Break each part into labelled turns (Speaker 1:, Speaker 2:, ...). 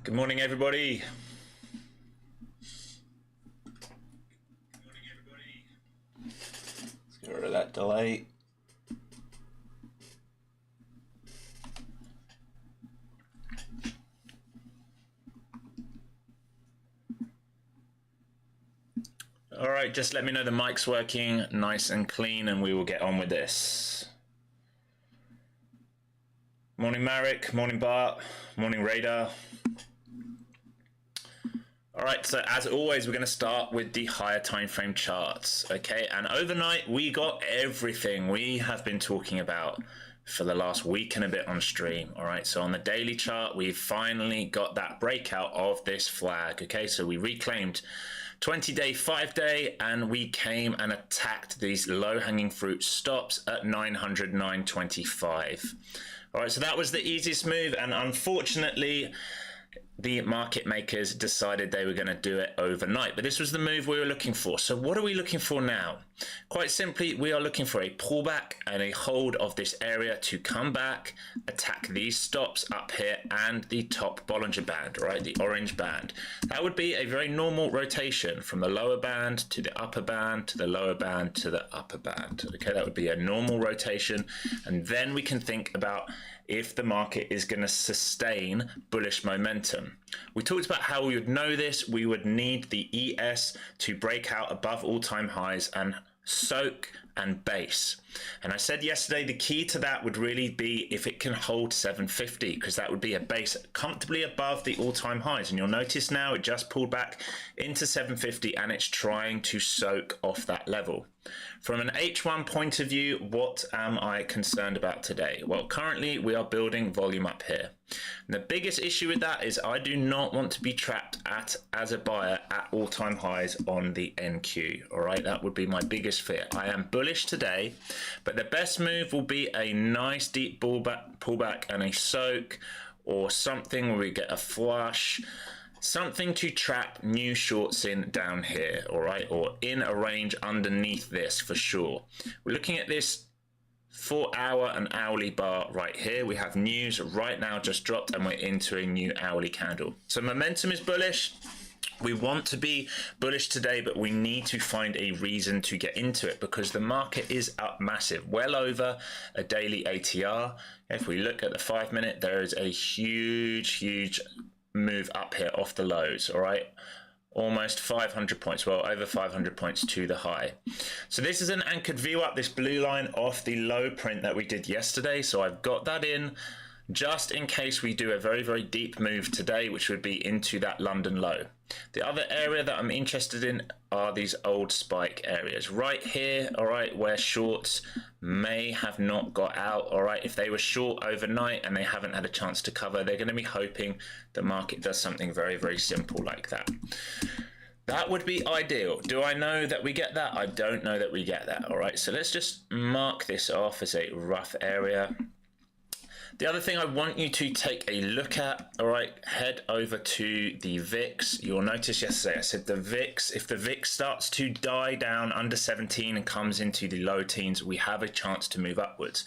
Speaker 1: Good morning, everybody. Let's get rid of that delay. All right, just let me know the mic's working nice and clean and we will get on with this. Morning, Marek. Morning, Bart. Morning, Radar. All right, so as always, we're going to start with the higher time frame charts, okay? And overnight, we got everything we have been talking about for the last week and a bit on stream, all right? So on the daily chart, we finally got that breakout of this flag, okay? So we reclaimed 20-day, 5-day, and we came and attacked these low-hanging fruit stops at 900, 925. All right, so that was the easiest move, and unfortunately, the market makers decided they were going to do it overnight, but this was the move we were looking for. So what are we looking for now? Quite simply, we are looking for a pullback and a hold of this area to come back, attack these stops up here and the top Bollinger Band, right? The orange band. That would be a very normal rotation from the lower band to the upper band to the lower band to the upper band. Okay, that would be a normal rotation. And then we can think about if the market is going to sustain bullish momentum. We talked about how we would know this. We would need the ES to break out above all-time highs and soak and base. And I said yesterday the key to that would really be if it can hold 750, because that would be a base comfortably above the all-time highs. And you'll notice now it just pulled back into 750 and it's trying to soak off that level. From an H1 point of view, what am I concerned about today? Well, currently we are building volume up here. And the biggest issue with that is I do not want to be trapped as a buyer at all-time highs on the NQ. All right, that would be my biggest fear. I am bullish today, but the best move will be a nice deep pullback and a soak, or something where we get a flush. Something to trap new shorts in down here, all right, or in a range underneath this for sure. We're looking at this 4-hour and hourly bar right here. We have news right now just dropped and we're into a new hourly candle. So momentum is bullish. We want to be bullish today, but we need to find a reason to get into it because the market is up massive, well over a daily ATR. If we look at the 5-minute, there is a huge move up here off the lows, all right? Almost 500 points, well, over 500 points to the high. So this is an anchored view up, this blue line off the low print that we did yesterday. So I've got that in just in case we do a very deep move today, which would be into that London low. The other area that I'm interested in are these old spike areas right here, all right, where shorts may have not got out, all right. If they were short overnight and they haven't had a chance to cover, they're going to be hoping the market does something very simple like that. That would be ideal. Do I know that we get that? I don't know that we get that, all right. So let's just mark this off as a rough area. The other thing I want you to take a look at, all right, head over to the VIX. You'll notice yesterday I said the VIX, if the VIX starts to die down under 17 and comes into the low teens, we have a chance to move upwards.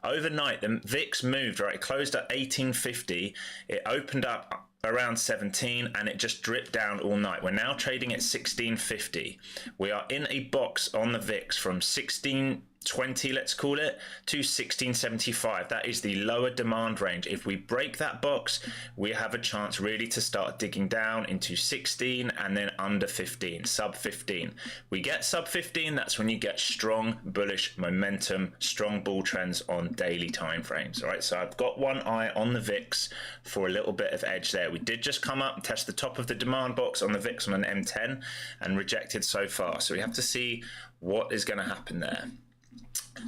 Speaker 1: Overnight, the VIX moved, right, it closed at 1850, it opened up around 17 and it just dripped down all night. We're now trading at 1650. We are in a box on the VIX from 16 20, let's call it, to 1675. That is the lower demand range. If we break that box, we have a chance really to start digging down into 16 and then under 15, sub 15. We get sub 15, that's when you get strong bullish momentum, strong bull trends on daily time frames. All right, so I've got one eye on the VIX for a little bit of edge there. We did just come up and test the top of the demand box on the VIX on an M10 and rejected so far. So we have to see what is going to happen there.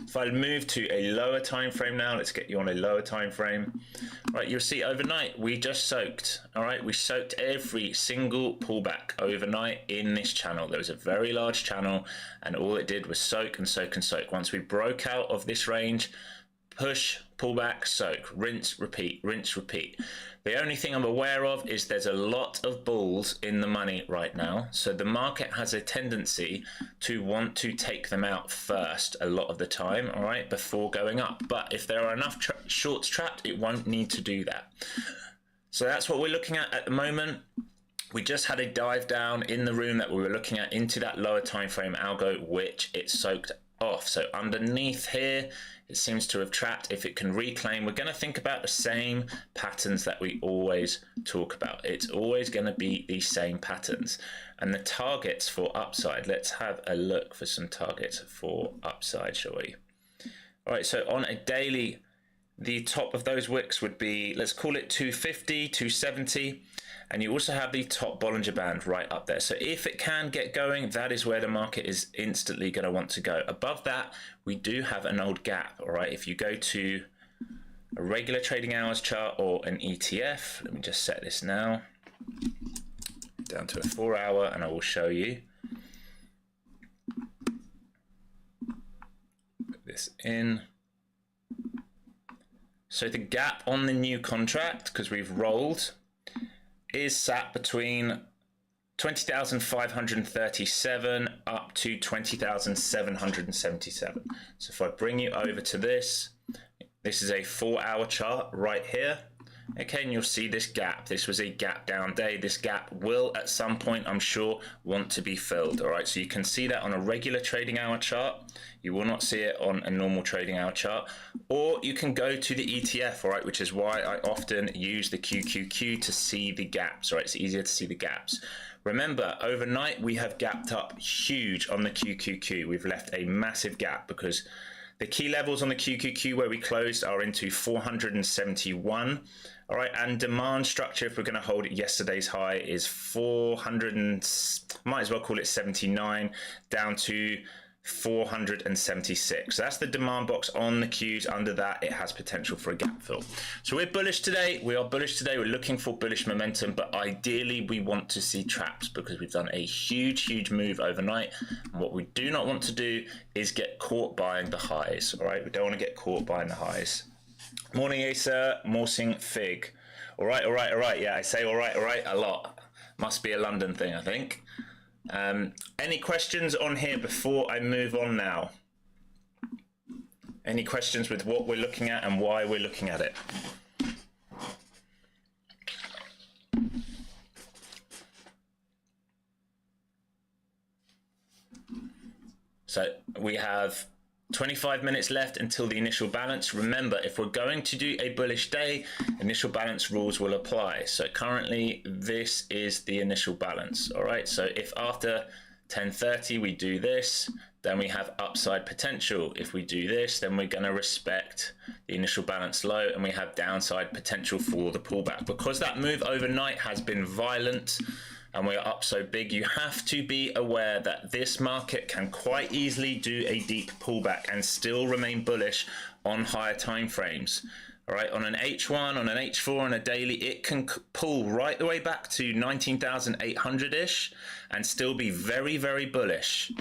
Speaker 1: If I move to a lower time frame now, let's get you on a lower time frame. Right, you'll see overnight we just soaked. All right, we soaked every single pullback overnight in this channel. There was a very large channel, and all it did was soak and soak and soak. Once we broke out of this range, push, pull back, soak, rinse, repeat, rinse, repeat. The only thing I'm aware of is there's a lot of bulls in the money right now. So the market has a tendency to want to take them out first a lot of the time, all right, before going up. But if there are enough shorts trapped, it won't need to do that. So that's what we're looking at the moment. We just had a dive down in the room that we were looking at into that lower time frame algo, which it soaked off. So underneath here, it seems to have trapped. If it can reclaim, we're going to think about the same patterns that we always talk about. It's always going to be these same patterns. And the targets for upside, let's have a look for some targets for upside, shall we? All right, so on a daily, the top of those wicks would be, let's call it 250, 270. And you also have the top Bollinger Band right up there. So if it can get going, that is where the market is instantly going to want to go. Above that, we do have an old gap, all right? If you go to a regular trading hours chart or an ETF, let me just set this now down to a 4 hour and I will show you. Put this in. So the gap on the new contract, because we've rolled, is sat between 20,537 up to 20,777. So if I bring you over to this, this is a 4 hour chart right here. Okay, and you'll see this gap. This was a gap down day. This gap will at some point, I'm sure, want to be filled. All right, so you can see that on a regular trading hour chart. You will not see it on a normal trading hour chart. Or you can go to the ETF, all right, which is why I often use the QQQ to see the gaps. All right, it's easier to see the gaps. Remember, overnight we have gapped up huge on the QQQ. We've left a massive gap because the key levels on the QQQ where we closed are into 471. All right, and demand structure, if we're going to hold it yesterday's high, is 400 and might as well call it 79 down to 476. So that's the demand box on the Qs. Under that, it has potential for a gap fill. So we're bullish today. We are bullish today. We're looking for bullish momentum, but ideally we want to see traps because we've done a huge move overnight. And what we do not want to do is get caught buying the highs. All right, we don't want to get caught buying the highs. Morning, Asa. Morsing Fig. All right. Yeah, I say all right a lot. Must be a London thing, I think. Any questions on here before I move on now? Any questions with what we're looking at and why we're looking at it? So we have 25 minutes left until the initial balance. Remember, if we're going to do a bullish day, initial balance rules will apply. So currently this is the initial balance. All right, so if after 10:30 we do this, then we have upside potential. If we do this, then we're going to respect the initial balance low and we have downside potential for the pullback. Because that move overnight has been violent and we're up so big, you have to be aware that this market can quite easily do a deep pullback and still remain bullish on higher time frames. All right, on an H1, on an H4, on a daily, it can pull right the way back to 19,800-ish and still be very bullish.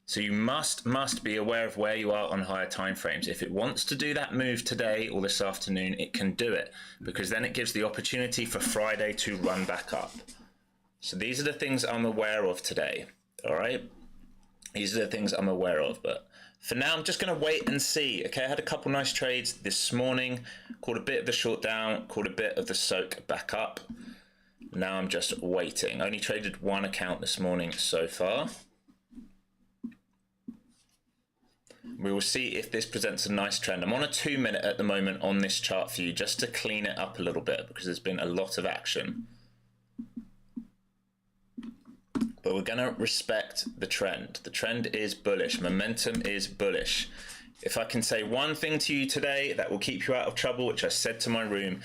Speaker 1: So you must be aware of where you are on higher time frames. If it wants to do that move today or this afternoon, it can do it because then it gives the opportunity for Friday to run back up. So these are the things I'm aware of today, all right? These are the things I'm aware of, but for now, I'm just gonna wait and see, okay? I had a couple nice trades this morning, caught a bit of the short down, caught a bit of the soak back up. Now I'm just waiting. Only traded one account this morning so far. We will see if this presents a nice trend. I'm on a 2 minute at the moment on this chart for you, just to clean it up a little bit because there's been a lot of action. But we're going to respect the trend. The trend is bullish. Momentum is bullish. If I can say one thing to you today that will keep you out of trouble, which I said to my room,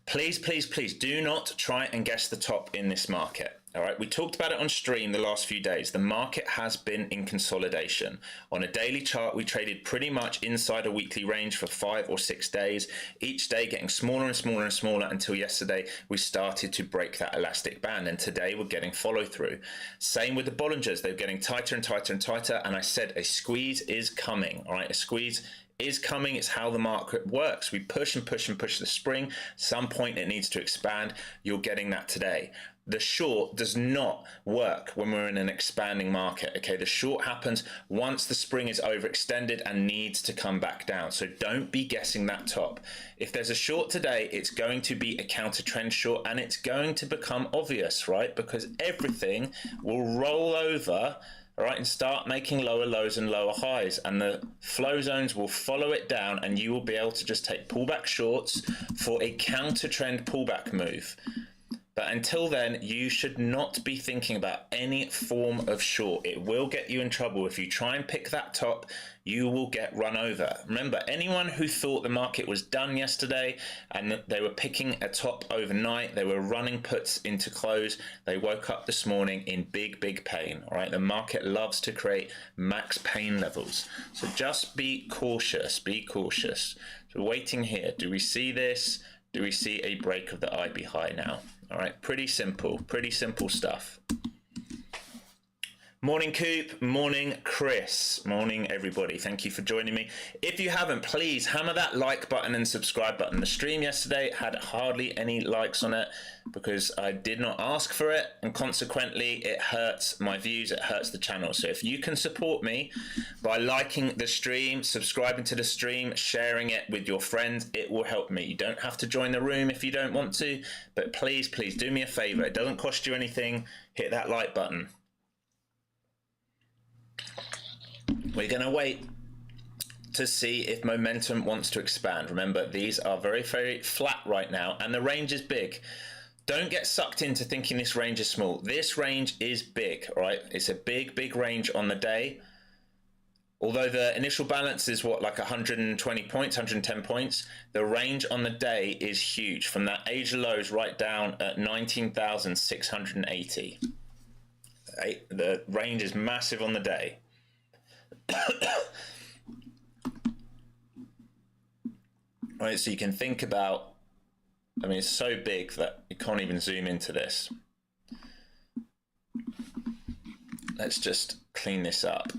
Speaker 1: please, please, please do not try and guess the top in this market. All right, we talked about it on stream the last few days. The market has been in consolidation. On a daily chart, we traded pretty much inside a weekly range for 5 or 6 days, each day getting smaller and smaller and smaller until yesterday we started to break that elastic band. And today we're getting follow through. Same with the Bollingers. They're getting tighter and tighter and tighter. And I said a squeeze is coming. All right, a squeeze is coming. It's how the market works. We push and push and push the spring. Some point it needs to expand. You're getting that today. The short does not work when we're in an expanding market. Okay, the short happens once the spring is overextended and needs to come back down. So don't be guessing that top. If there's a short today, it's going to be a counter trend short, and it's going to become obvious, right? Because everything will roll over, all right, and start making lower lows and lower highs, and the flow zones will follow it down, and you will be able to just take pullback shorts for a counter trend pullback move. But until then, you should not be thinking about any form of short. It will get you in trouble. If you try and pick that top, you will get run over. Remember, anyone who thought the market was done yesterday and that they were picking a top overnight, they were running puts into close, they woke up this morning in big, big pain. All right, the market loves to create max pain levels. So just be cautious, be cautious. So waiting here, do we see this? Do we see a break of the IB high now? All right, pretty simple stuff. Morning Coop, morning Chris, morning everybody. Thank you for joining me. If you haven't, please hammer that like button and subscribe button. The stream yesterday had hardly any likes on it because I did not ask for it, and consequently it hurts my views, it hurts the channel. So if you can support me by liking the stream, subscribing to the stream, sharing it with your friends, it will help me. You don't have to join the room if you don't want to, but please, please do me a favor. It doesn't cost you anything. Hit that like button. We're going to wait to see if momentum wants to expand. Remember, these are very, very flat right now, and the range is big. Don't get sucked into thinking this range is small. This range is big, all right? It's a big, big range on the day. Although the initial balance is what, like 120 points, 110 points, the range on the day is huge. From that age of lows right down at 19,680. Right? The range is massive on the day. Right, so you can think about, I mean, it's so big that you can't even zoom into this. Let's just clean this up.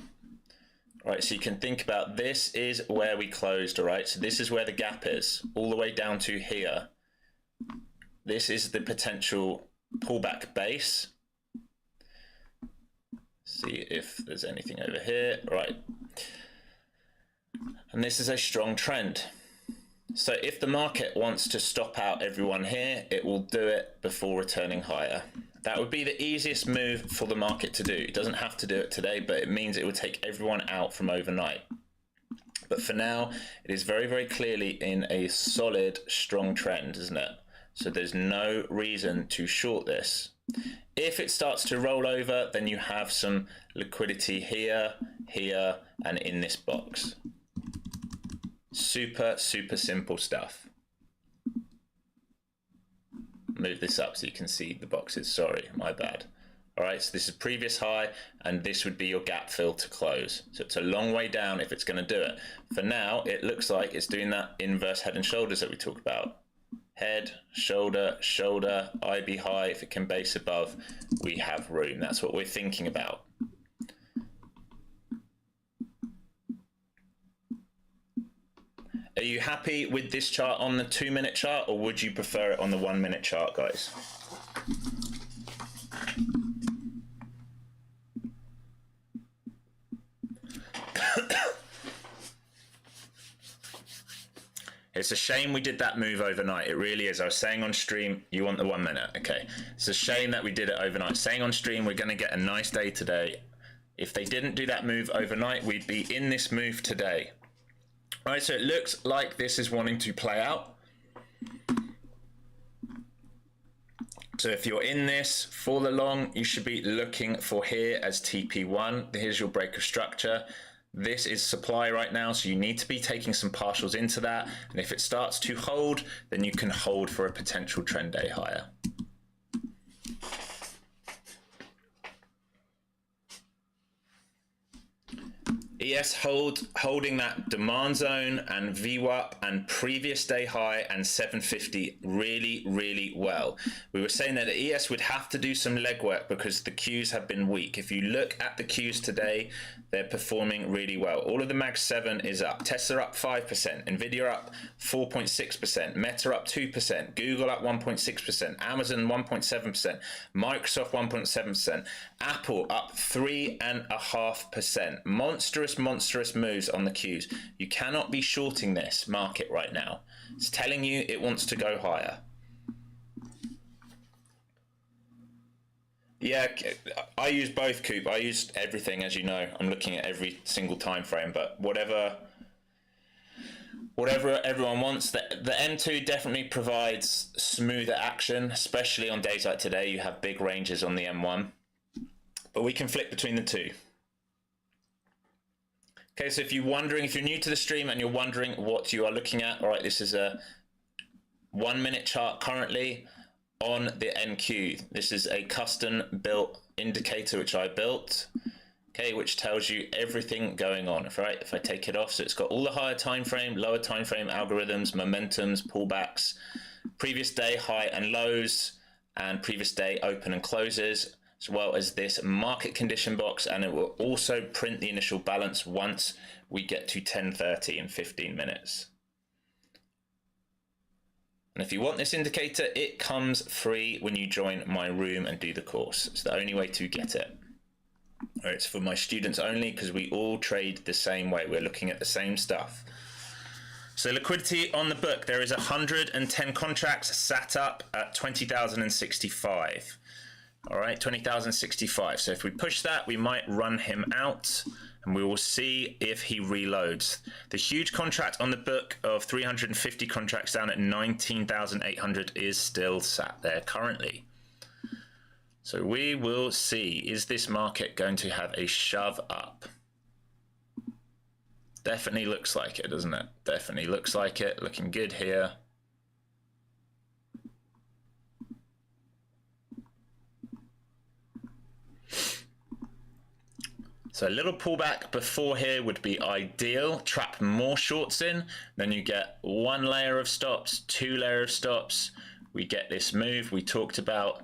Speaker 1: All right, so you can think about, this is where we closed, all right? So this is where the gap is, all the way down to here. This is the potential pullback base. See if there's anything over here. Right, and this is a strong trend. So if the market wants to stop out everyone here, it will do it before returning higher. That would be the easiest move for the market to do. It doesn't have to do it today, but it means it would take everyone out from overnight. But for now, it is very, very clearly in a solid, strong trend, isn't it? So there's no reason to short this. If it starts to roll over, then you have some liquidity here, here, and in this box. Super, super simple stuff. Move this up so you can see the boxes. Sorry, my bad. All right, so this is previous high, and this would be your gap fill to close. So it's a long way down if it's going to do it. For now, it looks like it's doing that inverse head and shoulders that we talked about. Head, shoulder, shoulder, IB high. If it can base above, we have room. That's what we're thinking about. Are you happy with this chart on the 2 minute chart, or would you prefer it on the 1 minute chart, guys? It's a shame we did that move overnight. It really is. I was saying on stream, you want the 1 minute. Okay. It's a shame that we did it overnight. Saying on stream, we're going to get a nice day today. If they didn't do that move overnight, we'd be in this move today. All right, so it looks like this is wanting to play out. So if you're in this for the long, you should be looking for here as TP1. Here's your break of structure. This is supply right now, so you need to be taking some partials into that. And if it starts to hold, then you can hold for a potential trend day higher. ES holding that demand zone and VWAP and previous day high and 750 really, really well. We were saying that the ES would have to do some legwork because the Qs have been weak. If you look at the Qs today, they're performing really well. All of the Mag 7 is up. Tesla up 5%, Nvidia up 4.6%, Meta up 2%, Google up 1.6%, Amazon 1.7%, Microsoft 1.7%, Apple up 3.5%. Monstrous moves on the Qs. You cannot be shorting this market right now. It's telling you it wants to go higher. Yeah, I use both, Coop. I use everything, as you know. I'm looking at every single time frame, but whatever everyone wants. The M2 definitely provides smoother action, especially on days like today. You have big ranges on the M1, but we can flick between the two. Okay, so if you're new to the stream and you're wondering what you are looking at, all right, this is a 1 minute chart currently on the NQ. This is a custom built indicator which I built, okay, which tells you everything going on. If I take it off, so it's got all the higher time frame, lower time frame algorithms, momentums, pullbacks, previous day high and lows, and previous day open and closes, as well as this market condition box, and it will also print the initial balance once we get to 10:30 in 15 minutes. And if you want this indicator, it comes free when you join my room and do the course. It's the only way to get it. Or it's for my students only because we all trade the same way. We're looking at the same stuff. So liquidity on the book, there is 110 contracts sat up at 20,065. All right, 20,065. So if we push that, we might run him out and we will see if he reloads. The huge contract on the book of 350 contracts down at 19,800 is still sat there currently. So we will see, is this market going to have a shove up? Definitely looks like it, doesn't it? Definitely looks like it, looking good here. So a little pullback before here would be ideal. Trap more shorts in, then you get one layer of stops, two layer of stops. We get this move we talked about,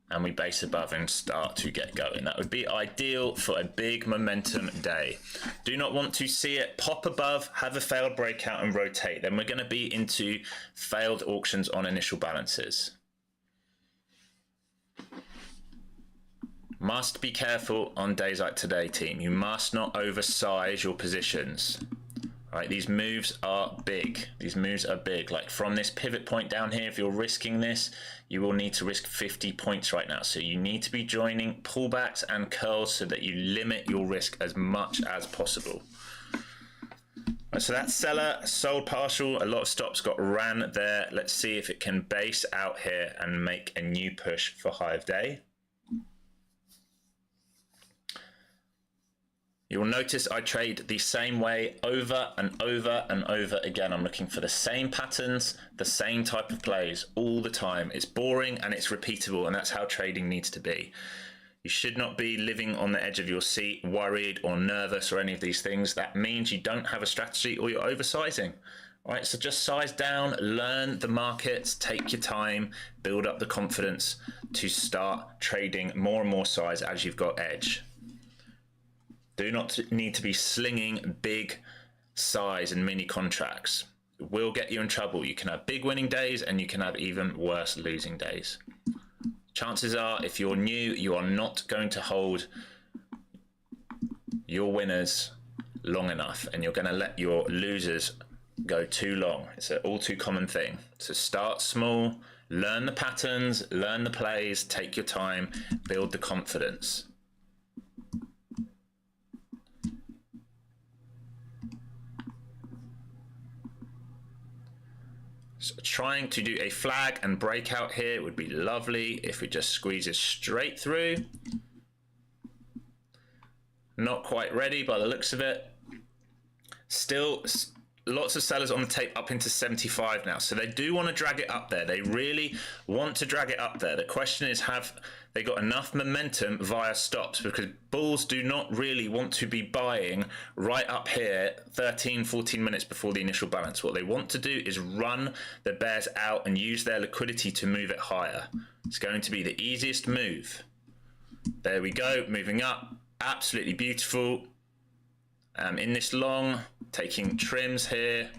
Speaker 1: and we base above and start to get going. That would be ideal for a big momentum day. Do not want to see it pop above, have a failed breakout and rotate. Then we're going to be into failed auctions on initial balances. Must be careful on days like today, team. You must not oversize your positions. Right, these moves are big. These moves are big. Like from this pivot point down here, if you're risking this, you will need to risk 50 points right now. So you need to be joining pullbacks and curls so that you limit your risk as much as possible. Right, so that seller sold partial. A lot of stops got ran there. Let's see if it can base out here and make a new push for high of day. You'll notice I trade the same way over and over and over again. I'm looking for the same patterns, the same type of plays all the time. It's boring and it's repeatable, and that's how trading needs to be. You should not be living on the edge of your seat, worried or nervous or any of these things. That means you don't have a strategy or you're oversizing. All right, so just size down, learn the markets, take your time, build up the confidence to start trading more and more size as you've got edge. Do not need to be slinging big size and mini contracts. It will get you in trouble. You can have big winning days and you can have even worse losing days. Chances are, if you're new, you are not going to hold your winners long enough, and you're going to let your losers go too long. It's an all too common thing. So start small, learn the patterns, learn the plays, take your time, build the confidence. So trying to do a flag and breakout here would be lovely if it just squeezes straight through. Not quite ready by the looks of it. Still lots of sellers on the tape up into 75 now. So they do want to drag it up there. They really want to drag it up there. The question is, have they got enough momentum via stops? Because bulls do not really want to be buying right up here 13, 14 minutes before the initial balance. What they want to do is run the bears out and use their liquidity to move it higher. It's going to be the easiest move. There we go, moving up. Absolutely beautiful. In this long, taking trims here,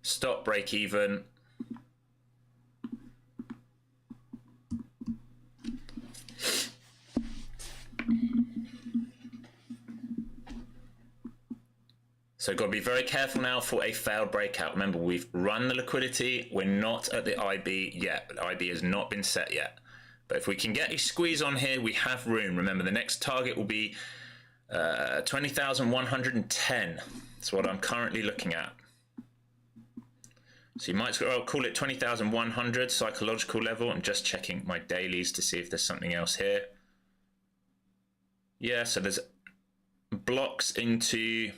Speaker 1: stop, break even. So got to be very careful now for a failed breakout. Remember, we've run the liquidity. We're not at the IB yet. The IB has not been set yet. But if we can get a squeeze on here, we have room. Remember, the next target will be 20,110. That's what I'm currently looking at. So you might call it 20,100 psychological level. I'm just checking my dailies to see if there's something else here. Yeah, so there's blocks into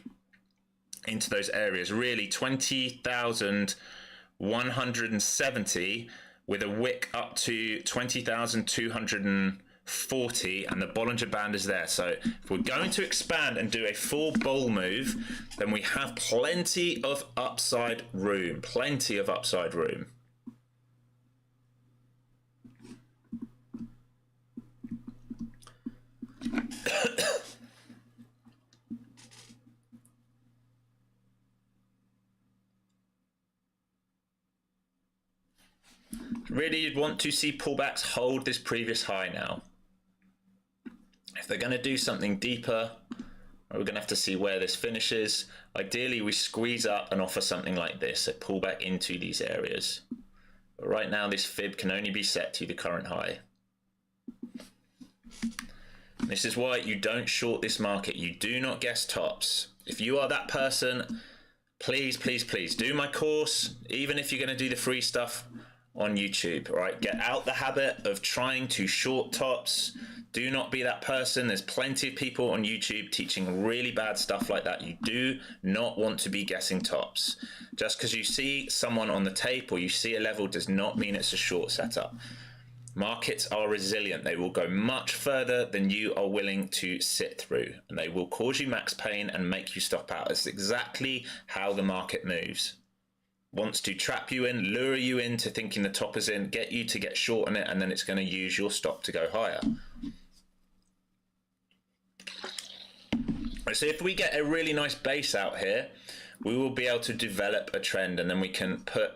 Speaker 1: those areas. Really, 20,170 with a wick up to 20,240, and the Bollinger Band is there. So if we're going to expand and do a full bull move, then we have plenty of upside room. Plenty of upside room. Really, you'd want to see pullbacks hold this previous high now. If they're going to do something deeper, we're going to have to see where this finishes. Ideally, we squeeze up and offer something like this, a pullback into these areas. But right now, this fib can only be set to the current high. This is why you don't short this market. You do not guess tops. If you are that person, please, please, please do my course, even if you're going to do the free stuff on YouTube. All right, get out the habit of trying to short tops. Do not be that person. There's plenty of people on YouTube teaching really bad stuff like that. You do not want to be guessing tops. Just because you see someone on the tape or you see a level does not mean it's a short setup. Markets are resilient. They will go much further than you are willing to sit through, and they will cause you max pain and make you stop out. That's exactly how the market moves. Wants to trap you in, lure you into thinking the top is in, get you to get short on it, and then it's going to use your stop to go higher. So if we get a really nice base out here, we will be able to develop a trend, and then we can put,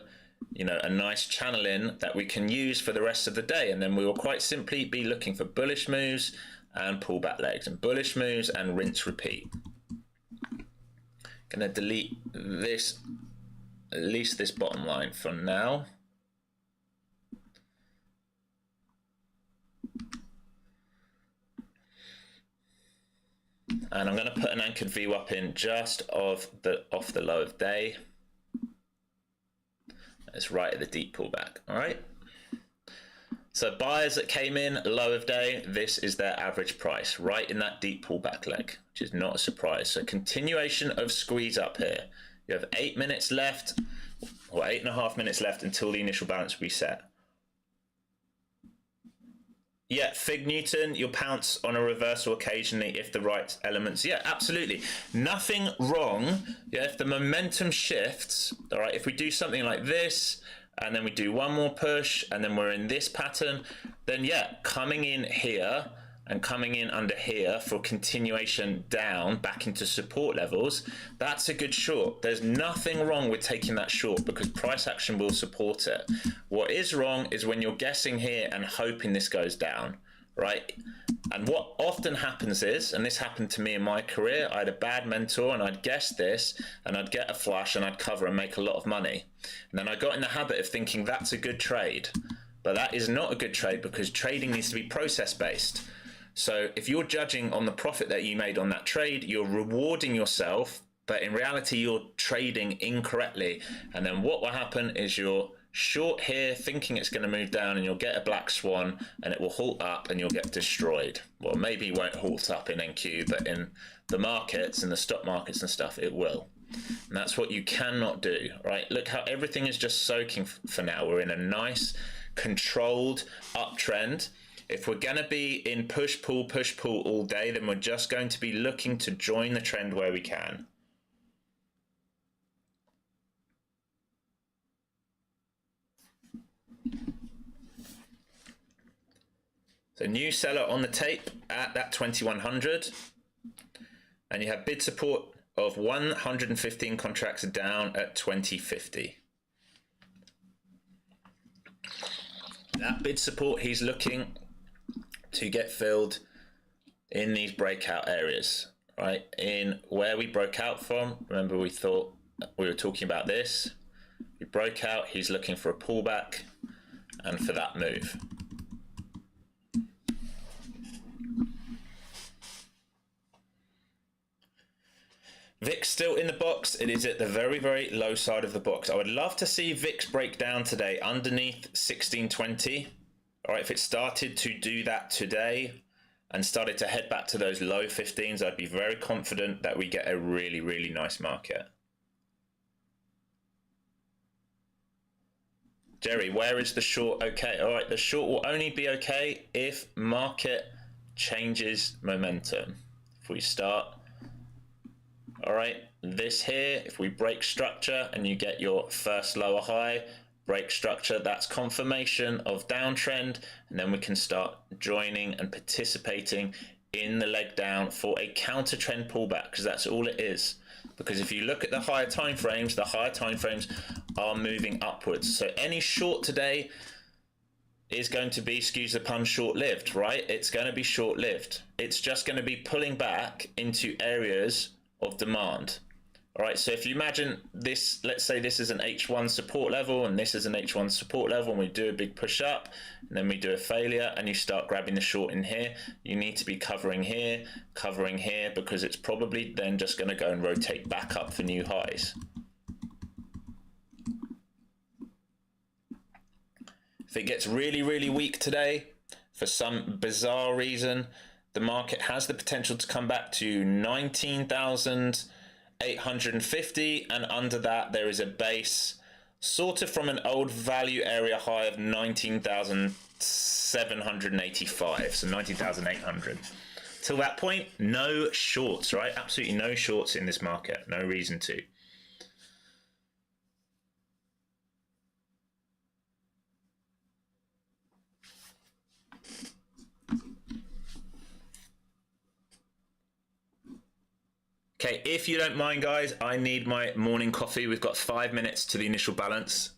Speaker 1: you know, a nice channel in that we can use for the rest of the day, and then we will quite simply be looking for bullish moves and pullback legs, and bullish moves and rinse repeat. Gonna delete this, at least this bottom line for now. And I'm going to put an anchored VWAP in just off the low of day. It's right at the deep pullback. All right. So buyers that came in low of day, this is their average price, right in that deep pullback leg, which is not a surprise. So continuation of squeeze up here. You have 8 minutes left, or 8.5 minutes left until the initial balance reset. Yeah, Fig Newton, you'll pounce on a reversal occasionally if the right elements. Yeah, absolutely. Nothing wrong. Yeah, if the momentum shifts, all right, if we do something like this, and then we do one more push, and then we're in this pattern, then yeah, coming in here and coming in under here for continuation down back into support levels, that's a good short. There's nothing wrong with taking that short because price action will support it. What is wrong is when you're guessing here and hoping this goes down, right? And what often happens is, and this happened to me in my career, I had a bad mentor and I'd guess this and I'd get a flush and I'd cover and make a lot of money. And then I got in the habit of thinking that's a good trade, but that is not a good trade because trading needs to be process based. So if you're judging on the profit that you made on that trade, you're rewarding yourself but in reality you're trading incorrectly, and then what will happen is you're short here thinking it's going to move down, and you'll get a black swan and it will halt up and you'll get destroyed. Well, maybe it won't halt up in NQ, but in the markets, in the stock markets and stuff, it will. And that's what you cannot do, right? Look how everything is just soaking for now. We're in a nice controlled uptrend. If we're going to be in push pull all day, then we're just going to be looking to join the trend where we can. So new seller on the tape at that 2100, and you have bid support of 115 contracts down at 2050. That bid support, he's looking to get filled in these breakout areas, right? In where we broke out from, remember we thought we were talking about this. We broke out, he's looking for a pullback and for that move. VIX still in the box. It is at the very, very low side of the box. I would love to see VIX break down today underneath 1620. All right, if it started to do that today and started to head back to those low 15s, I'd be very confident that we get a really, really nice market. Jerry, where is the short okay? All right, the short will only be okay if market changes momentum. If we start, all right, this here, if we break structure and you get your first lower high, break structure, that's confirmation of downtrend, and then we can start joining and participating in the leg down for a counter trend pullback, because that's all it is. Because if you look at the higher time frames, the higher time frames are moving upwards. So any short today is going to be, excuse the pun, short-lived, right? It's going to be short-lived. It's just going to be pulling back into areas of demand. All right, so if you imagine this, let's say this is an H1 support level and this is an H1 support level, and we do a big push up and then we do a failure and you start grabbing the short in here, you need to be covering here, because it's probably then just going to go and rotate back up for new highs. If it gets really, really weak today, for some bizarre reason, the market has the potential to come back to 19,850, and under that there is a base sort of from an old value area high of 19,785, so 19,800. Till that point, no shorts, right? Absolutely no shorts in this market, no reason to. Okay, if you don't mind, guys, I need my morning coffee. We've got 5 minutes to the initial balance.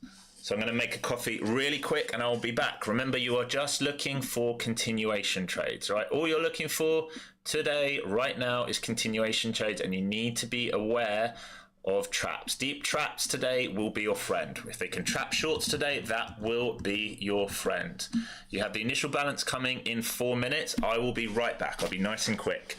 Speaker 1: So I'm going to make a coffee really quick and I'll be back. Remember, you are just looking for continuation trades, right? All you're looking for today, right now, is continuation trades, and you need to be aware of traps. Deep traps today will be your friend. If they can trap shorts today, that will be your friend. You have the initial balance coming in 4 minutes. I will be right back. I'll be nice and quick.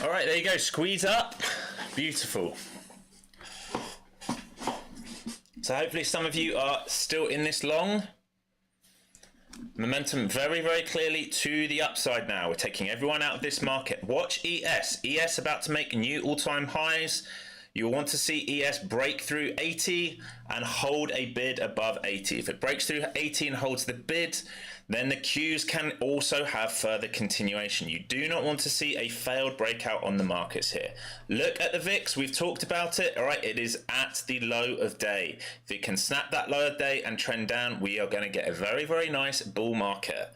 Speaker 1: All right, there you go. Squeeze up. Beautiful. So hopefully some of you are still in this long. Momentum very, very clearly to the upside now. We're taking everyone out of this market. Watch ES. ES about to make new all-time highs. You'll want to see ES break through 80 and hold a bid above 80. If it breaks through 80 and holds the bid, then the Qs can also have further continuation. You do not want to see a failed breakout on the markets here. Look at the VIX. We've talked about it. All right, it is at the low of day. If it can snap that low of day and trend down, we are going to get a very, very nice bull market.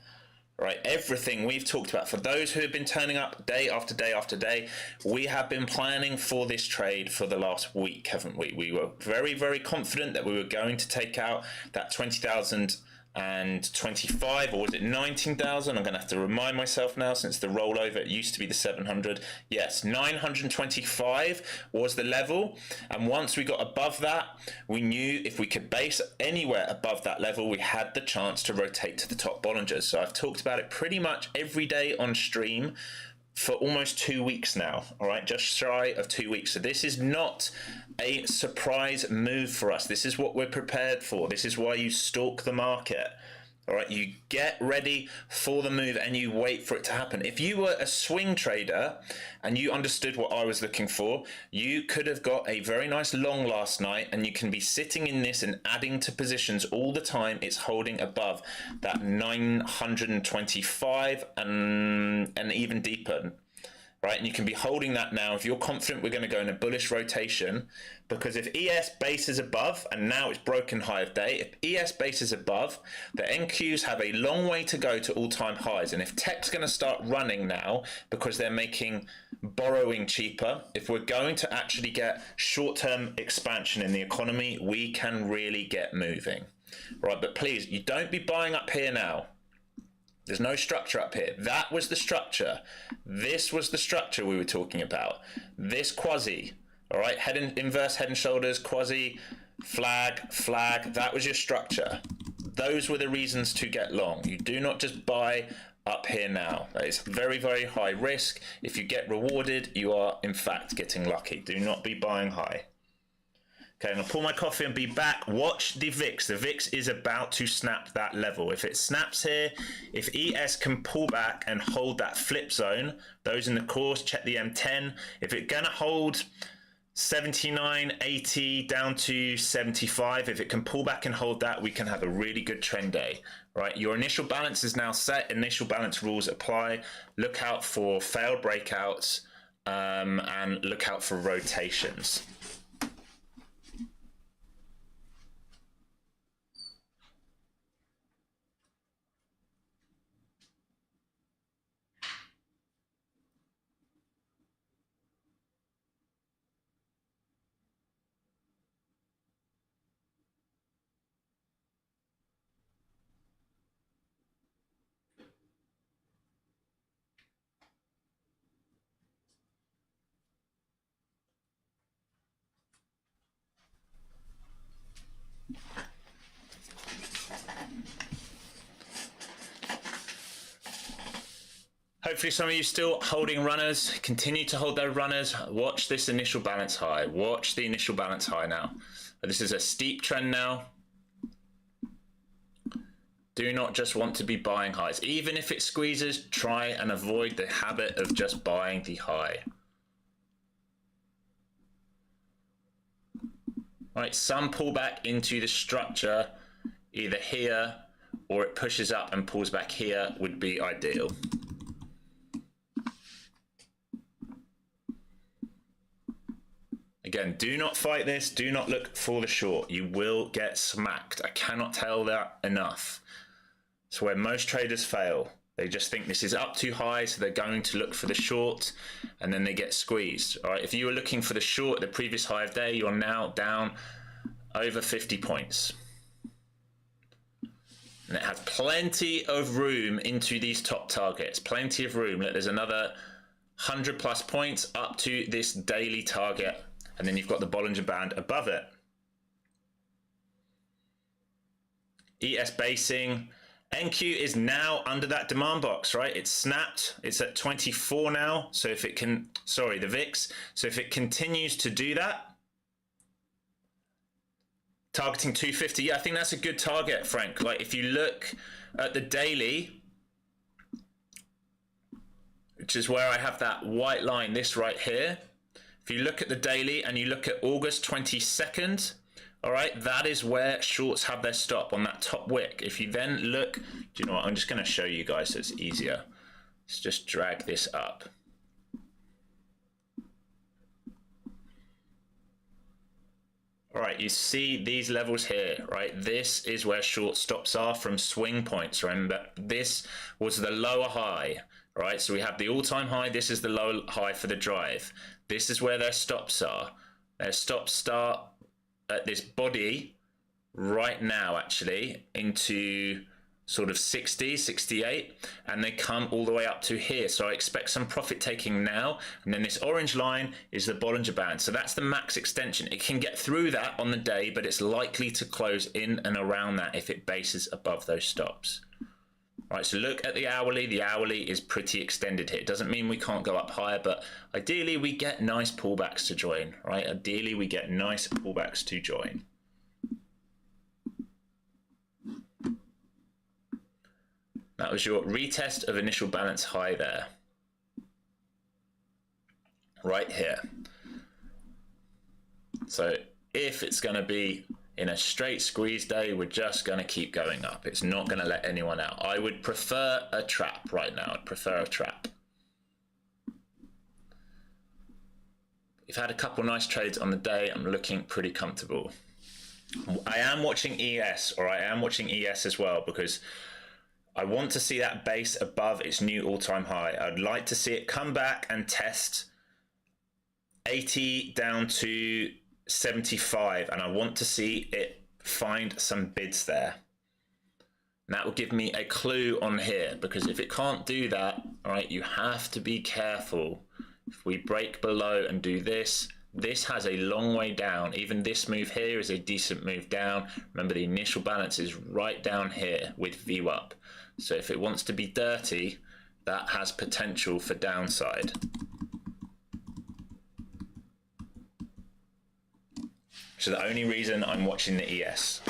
Speaker 1: Right, everything we've talked about, for those who have been turning up day after day after day, we have been planning for this trade for the last week, haven't we? We were very, very confident that we were going to take out that 20,025, or was it 19,000? I'm going to have to remind myself now, since the rollover, it used to be the 700. Yes, 925 was the level, and once we got above that, we knew if we could base anywhere above that level, we had the chance to rotate to the top Bollingers. So I've talked about it pretty much every day on stream for almost 2 weeks now, all right, just shy of 2 weeks. So this is not a surprise move for us. This is what we're prepared for. This is why you stalk the market, all right? You get ready for the move and you wait for it to happen. If you were a swing trader and you understood what I was looking for, you could have got a very nice long last night, and you can be sitting in this and adding to positions all the time. It's holding above that 925 and even deeper. Right, and you can be holding that now if you're confident we're going to go in a bullish rotation, because if ES base is above, and now it's broken high of day, if ES base is above, the NQs have a long way to go to all-time highs. And if tech's going to start running now because they're making borrowing cheaper, if we're going to actually get short-term expansion in the economy, we can really get moving. Right, but please, you don't be buying up here now. There's no structure up here. That was the structure. This was the structure we were talking about. This quasi, all right, inverse head and shoulders, quasi, flag, flag, that was your structure. Those were the reasons to get long. You do not just buy up here now. That is very, very high risk. If you get rewarded, you are in fact getting lucky. Do not be buying high. Okay, I'm going to pour my coffee and be back. Watch the VIX. The VIX is about to snap that level. If it snaps here, if ES can pull back and hold that flip zone, those in the course, check the M10. If it's going to hold 79, 80 down to 75, if it can pull back and hold that, we can have a really good trend day. Right, your initial balance is now set. Initial balance rules apply. Look out for failed breakouts and look out for rotations. Hopefully some of you still holding runners. Continue to hold those runners. Watch this initial balance high. Watch the initial balance high now. This is a steep trend now. Do not just want to be buying highs. Even if it squeezes, try and avoid the habit of just buying the high. All right, some pullback into the structure, either here or it pushes up and pulls back here, would be ideal. Again, do not fight this. Do not look for the short. You will get smacked. I cannot tell that enough. It's where most traders fail. They just think this is up too high, so they're going to look for the short, and then they get squeezed. All right, if you were looking for the short at the previous high of day, you're now down over 50 points. And it has plenty of room into these top targets. Plenty of room. Look, there's another 100 plus points up to this daily target. And then you've got the Bollinger Band above it. ES basing. NQ is now under that demand box, right? It's snapped. It's at 24 now. So if it can, sorry, the VIX. So if it continues to do that, Targeting 250. Yeah, I think that's a good target, Frank. Like if you look at the daily, which is where I have that white line, this right here. If you look at the daily and you look at August 22nd, all right, that is where shorts have their stop on that top wick. If you then look, do you know what? I'm just going to show you guys so it's easier. Let's just drag this up. All right, you see these levels here, right? This is where short stops are from swing points. Remember, this was the lower high, right? So we have the all-time high. This is the lower high for the drive. This is where their stops are. Their stops start at this body right now, actually, into sort of 60, 68, and they come all the way up to here. So I expect some profit taking now, and then this orange line is the Bollinger Band. So that's the max extension. It can get through that on the day, but it's likely to close in and around that if it bases above those stops. All right, so look at the hourly. The hourly is pretty extended here. It doesn't mean we can't go up higher, but ideally we get nice pullbacks to join, right? Ideally we get nice pullbacks to join. That was your retest of initial balance high there. Right here. So if it's going to be in a straight squeeze day, we're just going to keep going up. It's not going to let anyone out. I would prefer a trap right now. I'd prefer a trap. You've had a couple nice trades on the day. I'm looking pretty comfortable. I am watching ES, or I am watching ES as well, because I want to see that base above its new all-time high. I'd like to see it come back and test 80 down to 75, and I want to see it find some bids there. And that will give me a clue on here, because if it can't do that, all right, you have to be careful. If we break below and do this, this has a long way down. Even this move here is a decent move down. Remember, the initial balance is right down here with view up. So if it wants to be dirty, that has potential for downside. So the only reason I'm watching the ES.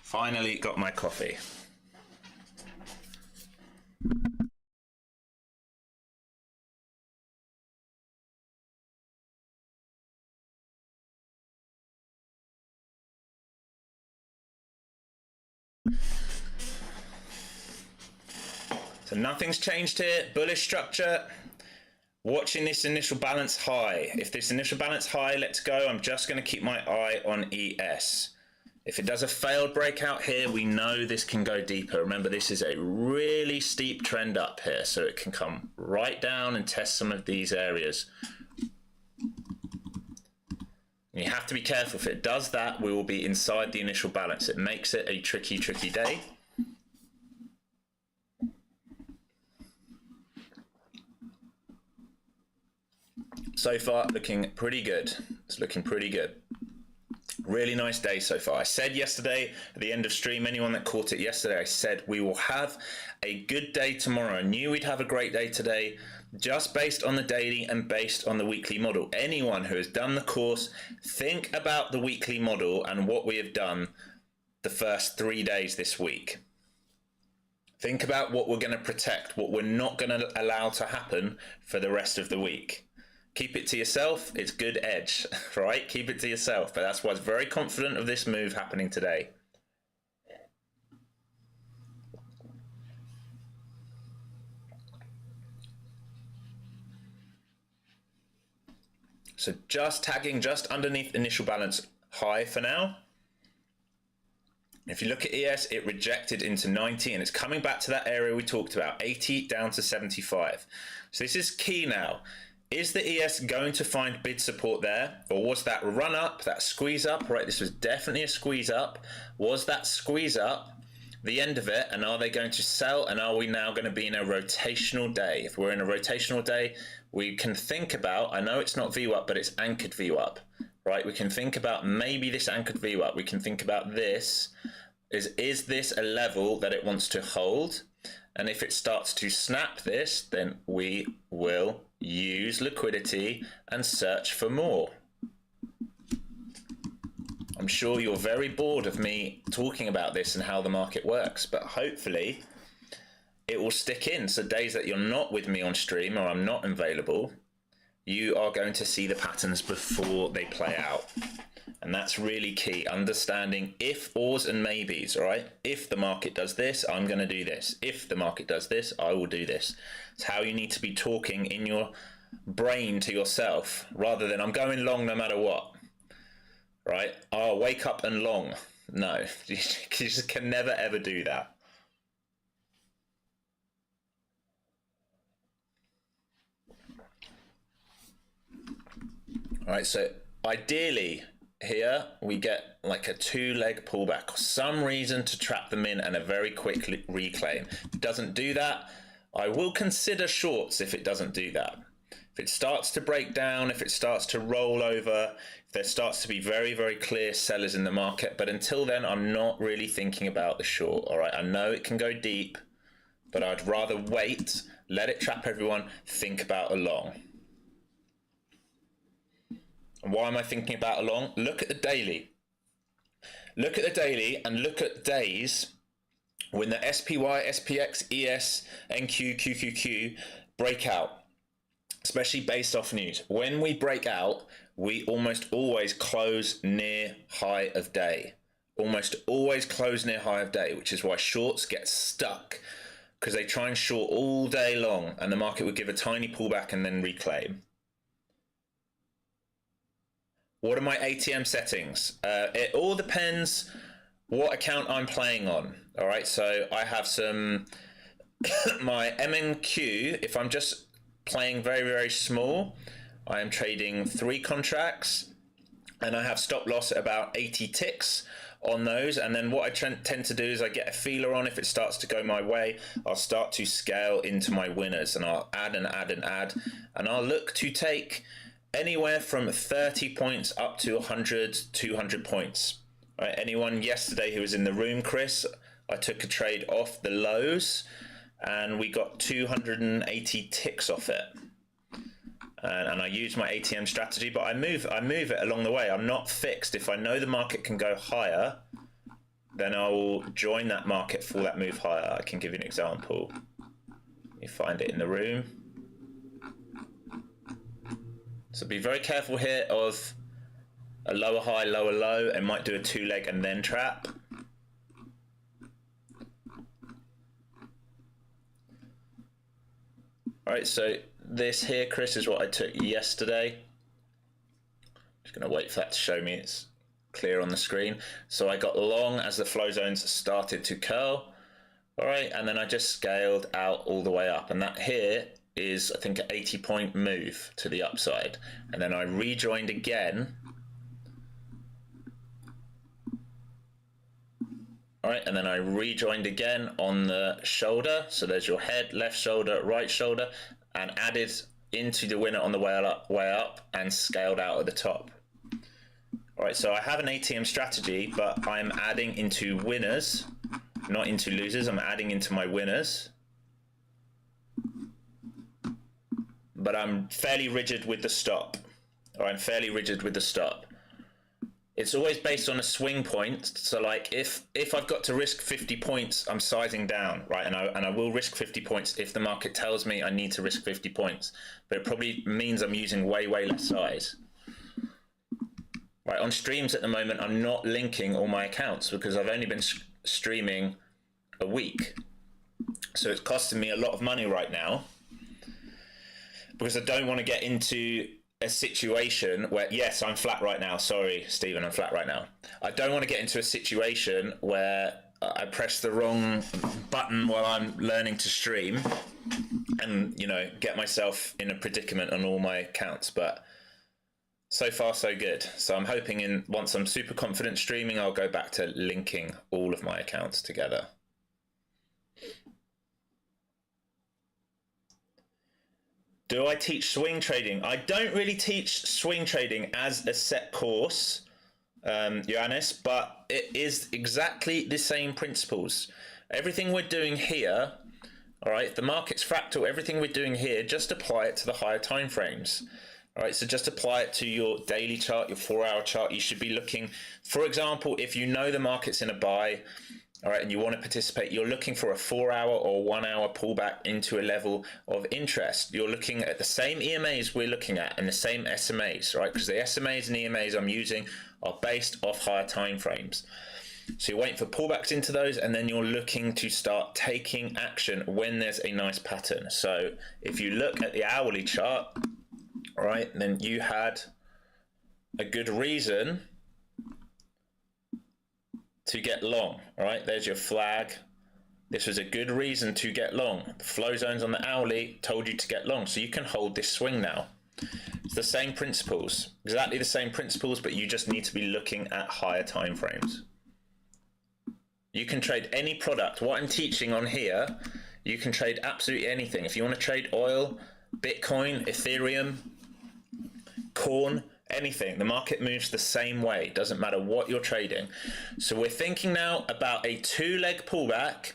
Speaker 1: Finally got my coffee. So nothing's changed here. Bullish structure. Watching this initial balance high. If this initial balance high lets go, I'm just going to keep my eye on ES. If it does a failed breakout here, we know this can go deeper. Remember, this is a really steep trend up here, so it can come right down and test some of these areas. You have to be careful. If it does that, we will be inside the initial balance. It makes it a tricky, tricky day. So far, looking pretty good. It's looking pretty good. Really nice day so far. I said yesterday at the end of stream, anyone that caught it yesterday, I said we will have a good day tomorrow. I knew we'd have a great day today, just based on the daily and based on the weekly model. Anyone who has done the course, think about the weekly model and what we have done the first 3 days this week. Think about what we're going to protect, what we're not going to allow to happen for the rest of the week. Keep it to yourself. It's good edge, right? Keep it to yourself. But that's why I was very confident of this move happening today. So just tagging just underneath initial balance high for now. If you look at ES, it rejected into 90 and it's coming back to that area we talked about, 80 down to 75. So this is key now. Is the ES going to find bid support there? Or was that run up, that squeeze up, right? This was definitely a squeeze up. Was that squeeze up the end of it? And are they going to sell? And are we now going to be in a rotational day? If we're in a rotational day, we can think about, I know it's not VWAP, but it's anchored VWAP, right? We can think about maybe this anchored VWAP. We can think about this. Is this a level that it wants to hold? And if it starts to snap this, then we will use liquidity and search for more. I'm sure you're very bored of me talking about this and how the market works, but hopefully it will stick in. So days that you're not with me on stream or I'm not available, you are going to see the patterns before they play out. And that's really key, understanding if, ors, and maybes, all right? If the market does this, I'm going to do this. If the market does this, I will do this. It's how you need to be talking in your brain to yourself, rather than I'm going long no matter what, right? I'll wake up and long. No, you just can never, ever do that. All right, so ideally, here we get like a 2-leg pullback, some reason to trap them in and a very quick reclaim. If it doesn't do that, I will consider shorts if it doesn't do that. If it starts to break down, if it starts to roll over, if there starts to be very, very clear sellers in the market, but until then, I'm not really thinking about the short, all right? I know it can go deep, but I'd rather wait, let it trap everyone, think about a long. And why am I thinking about a long? Look at the daily. Look at the daily and look at days when the SPY, SPX, ES, NQ, QQQ break out, especially based off news. When we break out, we almost always close near high of day. Almost always close near high of day, which is why shorts get stuck, because they try and short all day long and the market would give a tiny pullback and then reclaim. What are my ATM settings? It all depends what account I'm playing on. All right, so I have some, my MNQ, if I'm just playing very, very small, I am trading 3 contracts and I have stop loss at about 80 ticks on those. And then what I tend to do is I get a feeler on. If it starts to go my way, I'll start to scale into my winners and I'll add and add and add. And I'll look to take anywhere from 30 points up to 100, 200 points. Right? Anyone yesterday who was in the room, Chris, I took a trade off the lows and we got 280 ticks off it. And I use my ATM strategy, but I move it along the way. I'm not fixed. If I know the market can go higher, then I will join that market for that move higher. I can give you an example. You find it in the room. So be very careful here of a lower high, lower low, and might do a 2-leg and then trap. All right, so this here, Chris, is what I took yesterday. Just gonna wait for that to show me it's clear on the screen. So I got long as the flow zones started to curl. All right, and then I just scaled out all the way up, and that here is, I think, an 80-point move to the upside. And then I rejoined again. All right, and then I rejoined again on the shoulder. So there's your head, left shoulder, right shoulder, and added into the winner on the way up and scaled out at the top. All right, so I have an ATM strategy, but I'm adding into winners, not into losers. I'm adding into my winners. But I'm fairly rigid with the stop, or I'm fairly rigid with the stop. It's always based on a swing point. So like if I've got to risk 50 points, I'm sizing down, right? And I will risk 50 points if the market tells me I need to risk 50 points, but it probably means I'm using way, way less size. Right, on streams at the moment, I'm not linking all my accounts because I've only been streaming a week. So it's costing me a lot of money right now, because I don't want to get into a situation where, yes, I'm flat right now. Sorry, Stephen, I'm flat right now. I don't want to get into a situation where I press the wrong button while I'm learning to stream and, you know, get myself in a predicament on all my accounts. But so far, so good. So I'm hoping once I'm super confident streaming, I'll go back to linking all of my accounts together. Do I teach swing trading? I don't really teach swing trading as a set course, Johannes, but it is exactly the same principles. Everything we're doing here, all right, the market's fractal, everything we're doing here, just apply it to the higher time frames. All right, so just apply it to your daily chart, your 4-hour chart. You should be looking, for example, if you know the market's in a buy, all right, and you want to participate, you're looking for a 4-hour or 1-hour pullback into a level of interest. You're looking at the same EMAs we're looking at and the same SMAs, right? Because the SMAs and EMAs I'm using are based off higher time frames. So you're waiting for pullbacks into those, and then you're looking to start taking action when there's a nice pattern. So if you look at the hourly chart, all right, then you had a good reason to get long. All right, there's your flag. This was a good reason to get long. The flow zones on the hourly told you to get long, so you can hold this swing now. It's the same principles, exactly the same principles, but you just need to be looking at higher time frames. You can trade any product. What I'm teaching on here, you can trade absolutely anything. If you want to trade oil, Bitcoin, Ethereum, corn, anything, the market moves the same way. It doesn't matter what you're trading. So we're thinking now about a 2-leg pullback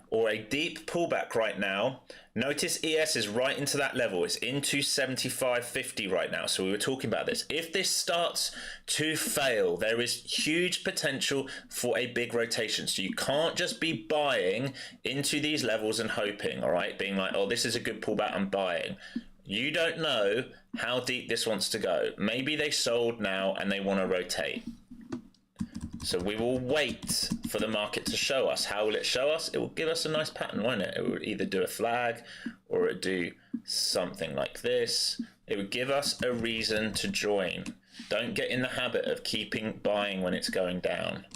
Speaker 1: or a deep pullback right now. Notice ES is right into that level. It's into 75.50 right now. So we were talking about this. If this starts to fail, there is huge potential for a big rotation. So you can't just be buying into these levels and hoping, all right, being like, oh, this is a good pullback, I'm buying. You don't know how deep this wants to go. Maybe they sold now and they want to rotate. So we will wait for the market to show us. How will it show us? It will give us a nice pattern, won't it? It will either do a flag or it do something like this. It would give us a reason to join. Don't get in the habit of keeping buying when it's going down.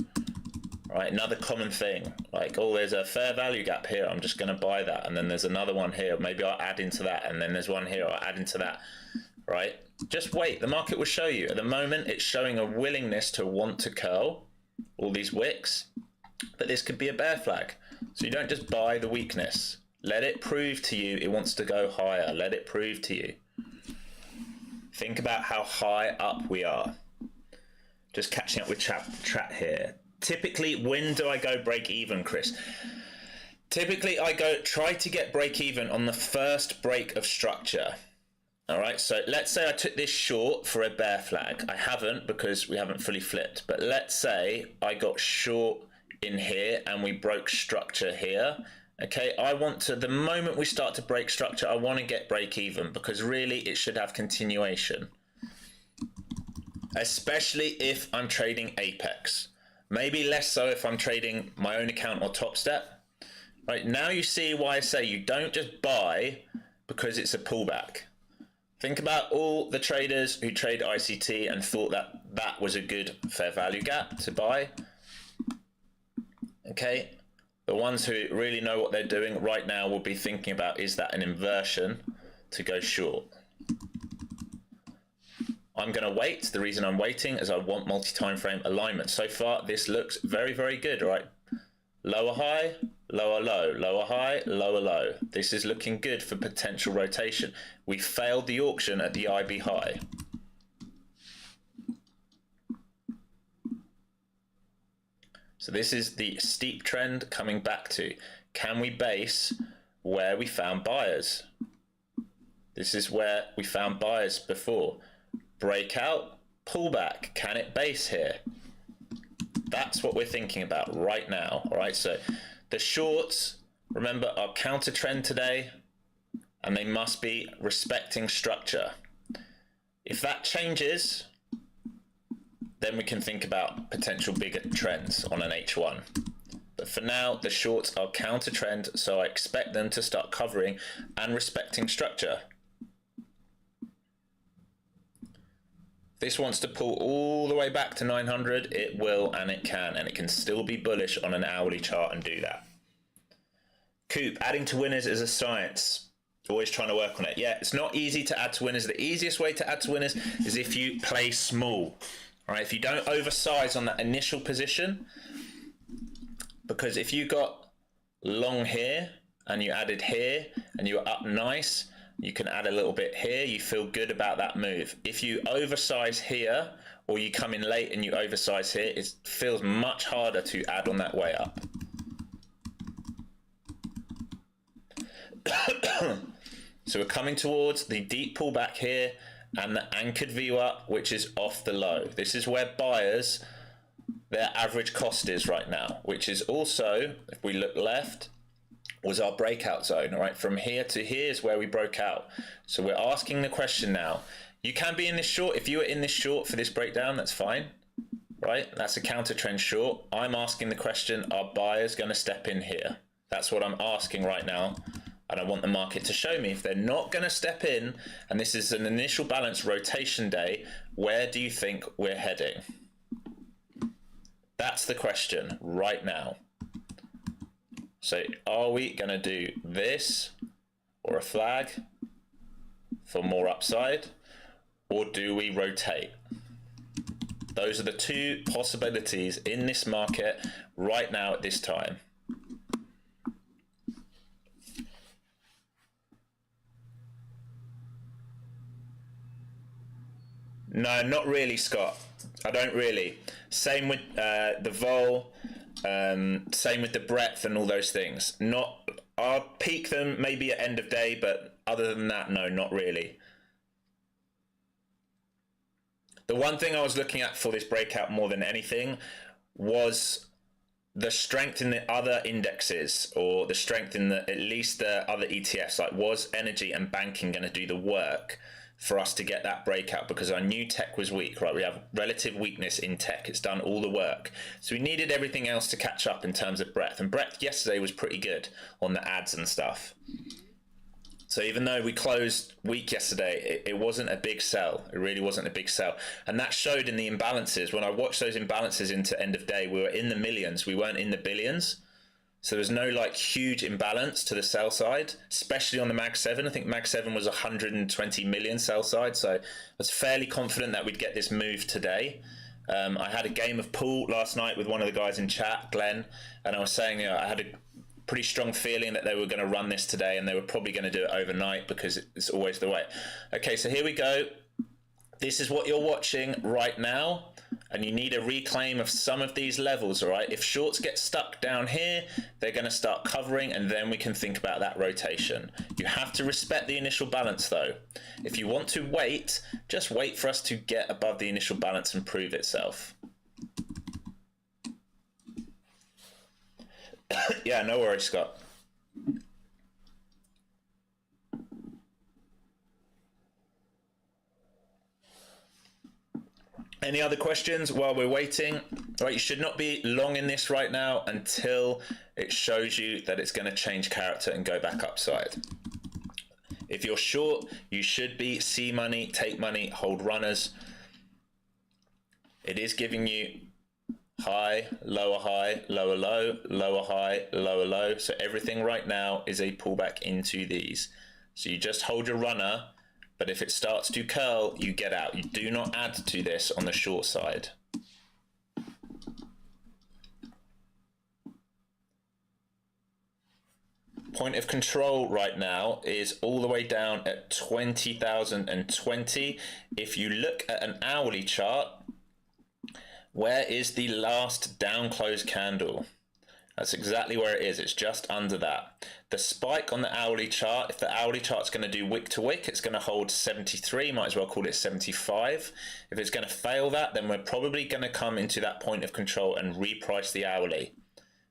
Speaker 1: Right, another common thing, like, oh, there's a fair value gap here, I'm just going to buy that, and then there's another one here, maybe I'll add into that, and then there's one here, I'll add into that, right? Just wait, the market will show you. At the moment, it's showing a willingness to want to curl all these wicks, but this could be a bear flag. So you don't just buy the weakness. Let it prove to you it wants to go higher. Let it prove to you. Think about how high up we are. Just catching up with chat here. Typically, when do I go break even, Chris? Typically, I try to get break even on the first break of structure. All right, so let's say I took this short for a bear flag. I haven't because we haven't fully flipped, but let's say I got short in here and we broke structure here. Okay, I want to, the moment we start to break structure, I want to get break even because really it should have continuation. Especially if I'm trading Apex. Maybe less so if I'm trading my own account or Top Step. Right, now you see why I say you don't just buy because it's a pullback. Think about all the traders who trade ICT and thought that that was a good fair value gap to buy. Okay, the ones who really know what they're doing right now will be thinking about, is that an inversion to go short? I'm going to wait. The reason I'm waiting is I want multi-time frame alignment. So far, this looks very, very good, right? Lower high, lower low, lower high, lower low. This is looking good for potential rotation. We failed the auction at the IB high. So this is the steep trend coming back to, can we base where we found buyers? This is where we found buyers before. Breakout, pullback, can it base here? That's what we're thinking about right now. All right, so the shorts, remember, are counter trend today, and they must be respecting structure. If that changes, then we can think about potential bigger trends on an H1. But for now, the shorts are counter trend, so I expect them to start covering and respecting structure. If this wants to pull all the way back to 900, it will, and it can still be bullish on an hourly chart and do that. Coop, adding to winners is a science. Always trying to work on it. Yeah, it's not easy to add to winners. The easiest way to add to winners is if you play small. All right, if you don't oversize on that initial position, because if you got long here and you added here and you were up nice, you can add a little bit here, you feel good about that move. If you oversize here or you come in late and you oversize here, it feels much harder to add on that way up. So we're coming towards the deep pullback here and the anchored view up, which is off the low. This is where buyers, their average cost is right now, which is also, if we look left, was our breakout zone. All right, from here to here is where we broke out. So we're asking the question now. You can be in this short. If you were in this short for this breakdown, that's fine, right? That's a counter trend short. I'm asking the question, are buyers going to step in here? That's what I'm asking right now. And I want the market to show me if they're not going to step in, and this is an initial balance rotation day, where do you think we're heading? That's the question right now. So are we going to do this or a flag for more upside, or do we rotate? Those are the two possibilities in this market right now at this time. No, not really, Scott. I don't really. Same with the vol, same with the breadth and all those things. I'll peak them maybe at end of day, but other than that, no, not really. The one thing I was looking at for this breakout more than anything was the strength in the other indexes, or the strength in at least the other ETFs. Like, was energy and banking going to do the work for us to get that breakout? Because I knew tech was weak, right? We have relative weakness in tech. It's done all the work. So we needed everything else to catch up in terms of breadth. And breadth yesterday was pretty good on the ads and stuff. So even though we closed weak yesterday, it wasn't a big sell. It really wasn't a big sell. And that showed in the imbalances. When I watched those imbalances into end of day, we were in the millions. We weren't in the billions. So there's no like huge imbalance to the sell side, especially on the Mag 7. I think Mag 7 was 120 million sell side. So I was fairly confident that we'd get this move today. I had a game of pool last night with one of the guys in chat, Glenn, and I was saying, you know, I had a pretty strong feeling that they were going to run this today, and they were probably going to do it overnight because it's always the way. Okay, so here we go. This is what you're watching right now, and you need a reclaim of some of these levels, all right? If shorts get stuck down here, they're going to start covering, and then we can think about that rotation. You have to respect the initial balance, though. If you want to wait, just wait for us to get above the initial balance and prove itself. Yeah, no worries, Scott. Any other questions while we're waiting? All right, you should not be long in this right now until it shows you that it's going to change character and go back upside. If you're short, you should be see money, take money, hold runners. It is giving you high, lower, low, lower high, lower low. So everything right now is a pullback into these. So you just hold your runner, but if it starts to curl, you get out. You do not add to this on the short side. Point of control right now is all the way down at 20,020. If you look at an hourly chart, where is the last down close candle? That's exactly where it is. It's just under that. The spike on the hourly chart, if the hourly chart's going to do wick to wick, it's going to hold 73. Might as well call it 75. If it's going to fail that, then we're probably going to come into that point of control and reprice the hourly.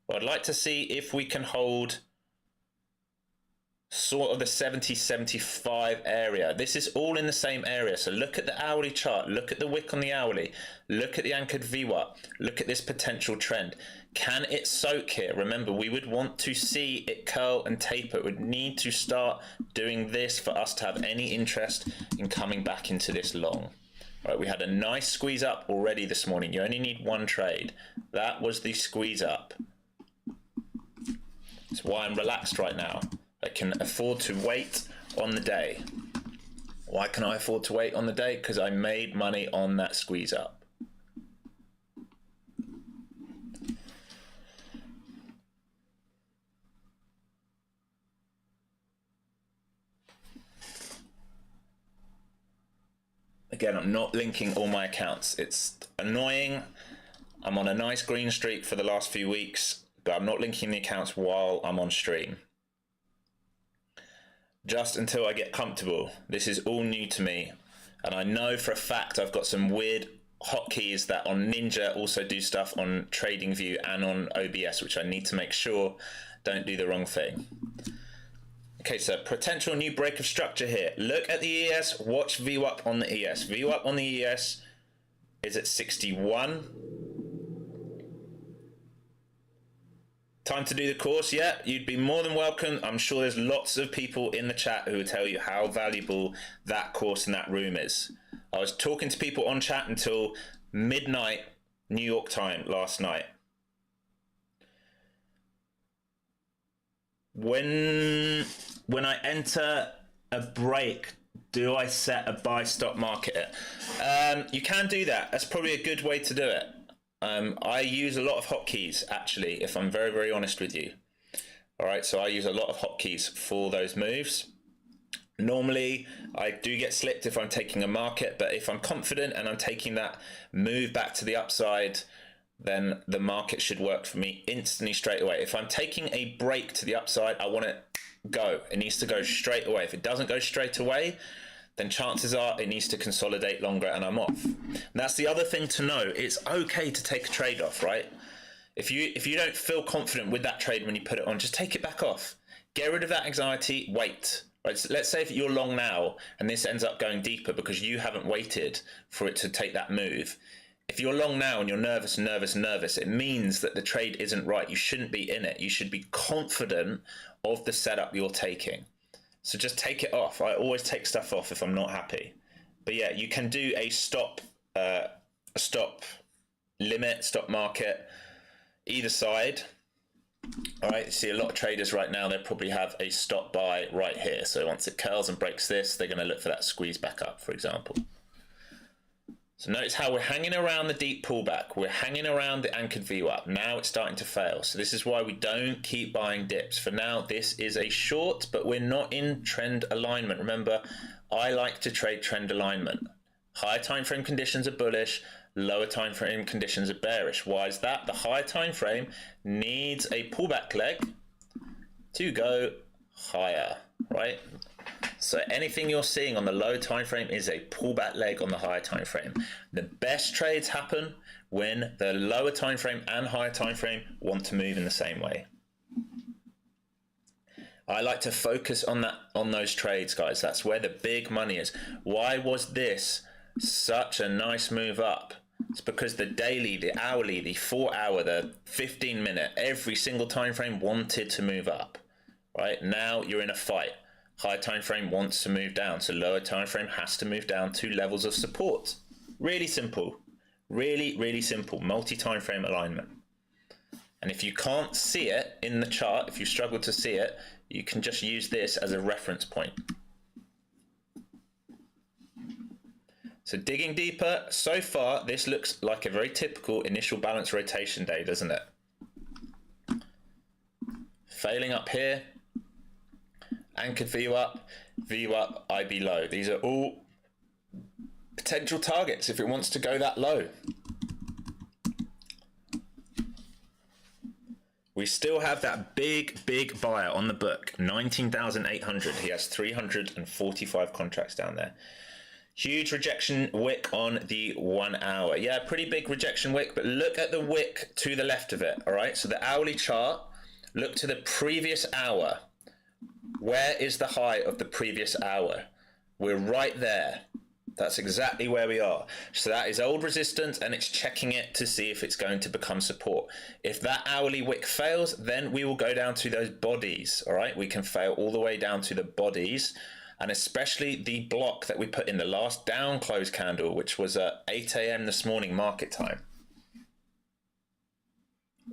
Speaker 1: But I'd like to see if we can hold sort of the 70-75 area. This is all in the same area. So look at the hourly chart, look at the wick on the hourly, look at the anchored VWAP, look at this potential trend. Can it soak here? Remember, we would want to see it curl and taper. It would need to start doing this for us to have any interest in coming back into this long. Right, we had a nice squeeze up already this morning. You only need one trade. That was the squeeze up. That's why I'm relaxed right now. I can afford to wait on the day. Why can I afford to wait on the day? Because I made money on that squeeze up. Again, I'm not linking all my accounts. It's annoying. I'm on a nice green streak for the last few weeks, but I'm not linking the accounts while I'm on stream. Just until I get comfortable. This is all new to me. And I know for a fact I've got some weird hotkeys that on Ninja also do stuff on TradingView and on OBS, which I need to make sure don't do the wrong thing. Okay, so potential new break of structure here. Look at the ES, watch VWAP on the ES. VWAP on the ES is at 61. Time to do the course? Yeah, you'd be more than welcome. I'm sure there's lots of people in the chat who will tell you how valuable that course in that room is. I was talking to people on chat until midnight New York time last night. When I enter a break, do I set a buy stop market? You can do that. That's probably a good way to do it. I use a lot of hotkeys, actually, if I'm very, very honest with you. All right, so I use a lot of hotkeys for those moves. Normally, I do get slipped if I'm taking a market, but if I'm confident and I'm taking that move back to the upside, then the market should work for me instantly straight away. If I'm taking a break to the upside, I want it go. It needs to go straight away. If it doesn't go straight away, then chances are it needs to consolidate longer and I'm off. And that's the other thing to know. It's okay to take a trade off, right? If you don't feel confident with that trade when you put it on, just take it back off. Get rid of that anxiety, wait. Right, so let's say if you're long now and this ends up going deeper because you haven't waited for it to take that move. If you're long now and you're nervous, it means that the trade isn't right. You shouldn't be in it. You should be confident of the setup you're taking. So just take it off. I always take stuff off if I'm not happy. But yeah, you can do a stop limit, stop market, either side. All right, you see a lot of traders right now, they probably have a stop buy right here. So once it curls and breaks this, they're going to look for that squeeze back up, for example. So notice how we're hanging around the deep pullback. We're hanging around the anchored VWAP. Now it's starting to fail. So this is why we don't keep buying dips. For now, this is a short, but we're not in trend alignment. Remember, I like to trade trend alignment. Higher time frame conditions are bullish, lower time frame conditions are bearish. Why is that? The higher time frame needs a pullback leg to go higher, right? So anything you're seeing on the low time frame is a pullback leg on the higher time frame. The best trades happen when the lower time frame and higher time frame want to move in the same way. I like to focus on those trades, guys. That's where the big money is. Why was this such a nice move up? It's because the daily, the hourly, the 4 hour, the 15-minute, every single time frame wanted to move up. Right now you're in a fight. Higher time frame wants to move down, so lower time frame has to move down to levels of support. Really simple, really simple. Multi-time frame alignment. And if you can't see it in the chart, if you struggle to see it, you can just use this as a reference point. So digging deeper, so far this looks like a very typical initial balance rotation day, doesn't it? Failing up here. Anchored VWAP, VWAP, IB low. These are all potential targets if it wants to go that low. We still have that big buyer on the book, 19,800. He has 345 contracts down there. Huge rejection wick on the 1 hour. Yeah, pretty big rejection wick, but look at the wick to the left of it, all right? So the hourly chart, look to the previous hour. Where is the high of the previous hour? We're right there. That's exactly where we are. So that is old resistance and it's checking it to see if it's going to become support. If that hourly wick fails, then we will go down to those bodies, all right? We can fail all the way down to the bodies and especially the block that we put in the last down close candle, which was at 8 a.m. this morning market time.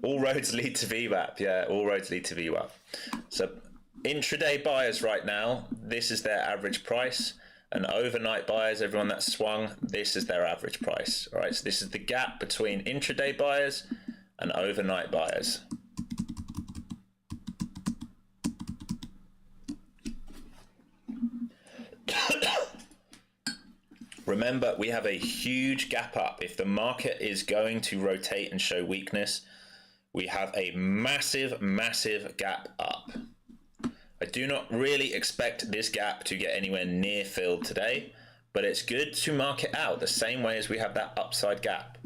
Speaker 1: All roads lead to VWAP. Yeah, all roads lead to VWAP. So intraday buyers right now, this is their average price. And overnight buyers, everyone that swung, this is their average price. All right, so this is the gap between intraday buyers and overnight buyers. Remember, we have a huge gap up. If the market is going to rotate and show weakness, we have a massive, massive gap up. I do not really expect this gap to get anywhere near filled today, but it's good to mark it out the same way as we have that upside gap.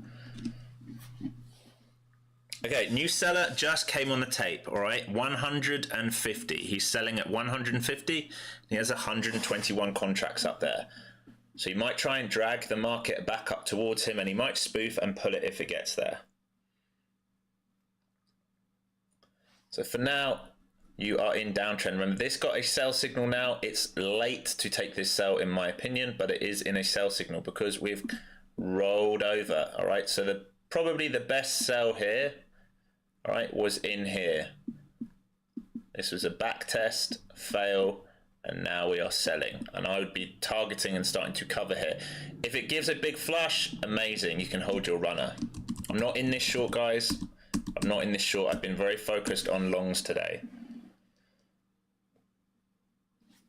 Speaker 1: Okay, new seller just came on the tape, all right, 150. He's selling at 150. He has 121 contracts up there. So you might try and drag the market back up towards him, and he might spoof and pull it if it gets there. So for now, you are in downtrend. Remember, this got a sell signal now. It's late to take this sell, in my opinion, but it is in a sell signal because we've rolled over, all right? So probably the best sell here, all right, was in here. This was a back test, fail, and now we are selling. And I would be targeting and starting to cover here. If it gives a big flush, amazing, you can hold your runner. I'm not in this short, guys. I'm not in this short. I've been very focused on longs today.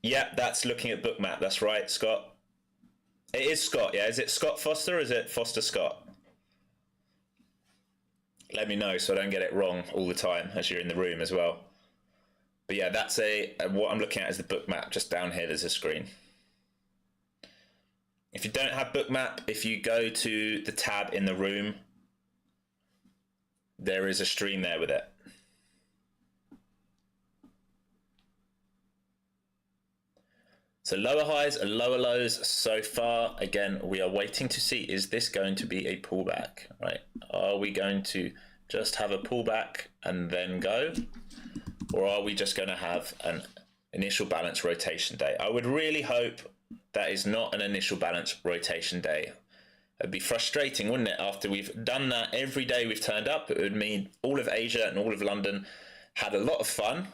Speaker 1: Yeah, that's looking at Bookmap. That's right, Scott. It is Scott, yeah. Is it Scott Foster or is it Foster Scott? Let me know so I don't get it wrong all the time as you're in the room as well. But yeah, that's what I'm looking at is the Bookmap. Just down here, there's a screen. If you don't have Bookmap, if you go to the tab in the room, there is a stream there with it. So lower highs and lower lows so far. Again, we are waiting to see, is this going to be a pullback, right? Are we going to just have a pullback and then go? Or are we just going to have an initial balance rotation day? I would really hope that is not an initial balance rotation day. It'd be frustrating, wouldn't it? After we've done that every day we've turned up, it would mean all of Asia and all of London had a lot of fun.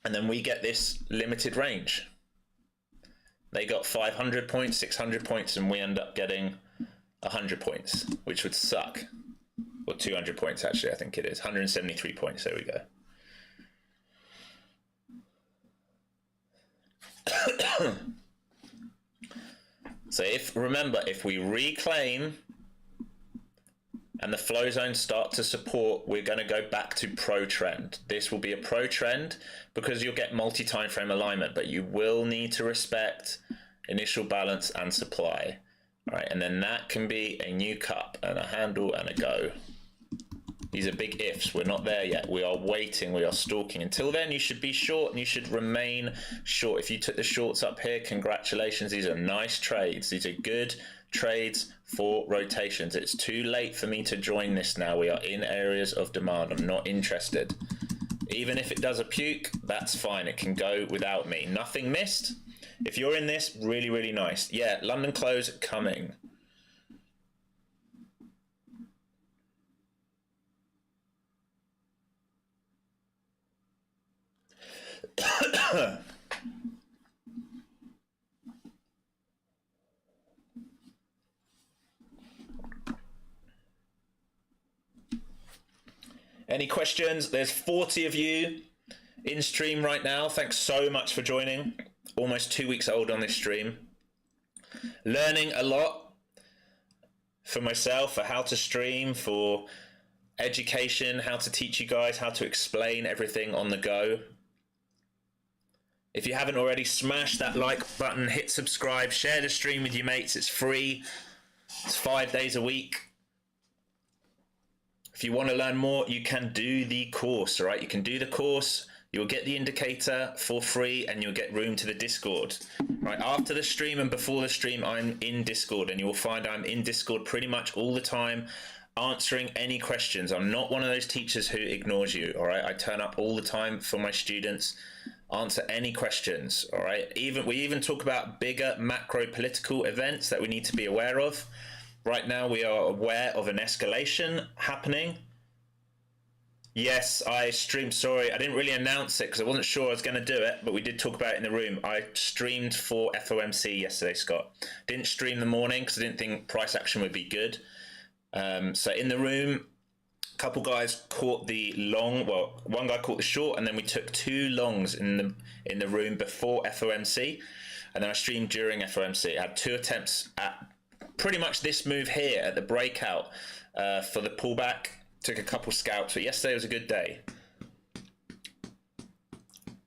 Speaker 1: And then we get this limited range. They got 500 points, 600 points, and we end up getting 100 points, which would suck. Or 200 points, actually, I think it is. 173 points, there we go. So remember, if we reclaim and the flow zones start to support, we're going to go back to pro trend. This will be a pro trend because you'll get multi-time frame alignment, but you will need to respect initial balance and supply. All right, and then that can be a new cup and a handle and a go. These are big ifs. We're not there yet. We are waiting. We are stalking. Until then, you should be short and you should remain short. If you took the shorts up here, congratulations. These are nice trades. These are good trades for rotations. It's too late for me to join this now. We are in areas of demand. I'm not interested. Even if it does a puke, that's fine. It can go without me. Nothing missed. If you're in this, really, really nice. Yeah, London close coming. Any questions? There's 40 of you in stream right now. Thanks so much for joining. Almost 2 weeks old on this stream. Learning a lot for myself, for how to stream, for education, how to teach you guys, how to explain everything on the go. If you haven't already, smash that like button, hit subscribe, share the stream with your mates. It's free. It's 5 days a week. If you want to learn more, you can do the course, all right? You can do the course. You'll get the indicator for free and you'll get room to the Discord. Right, after the stream and before the stream, I'm in Discord, and you will find I'm in Discord pretty much all the time, answering any questions. I'm not one of those teachers who ignores you, all right? I turn up all the time for my students. answer any questions. All right. We even talk about bigger macro political events that we need to be aware of. Right now, we are aware of an escalation happening. Yes, I streamed. Sorry, I didn't really announce it because I wasn't sure I was going to do it, but we did talk about it in the room. I streamed for FOMC yesterday, Scott. Didn't stream the morning because I didn't think price action would be good. So in the room, a couple guys caught the long. Well, one guy caught the short, and then we took 2 longs in the room before FOMC, and then I streamed during FOMC. I had 2 attempts at pretty much this move here at the breakout for the pullback. Took a couple scalps, but yesterday was a good day. But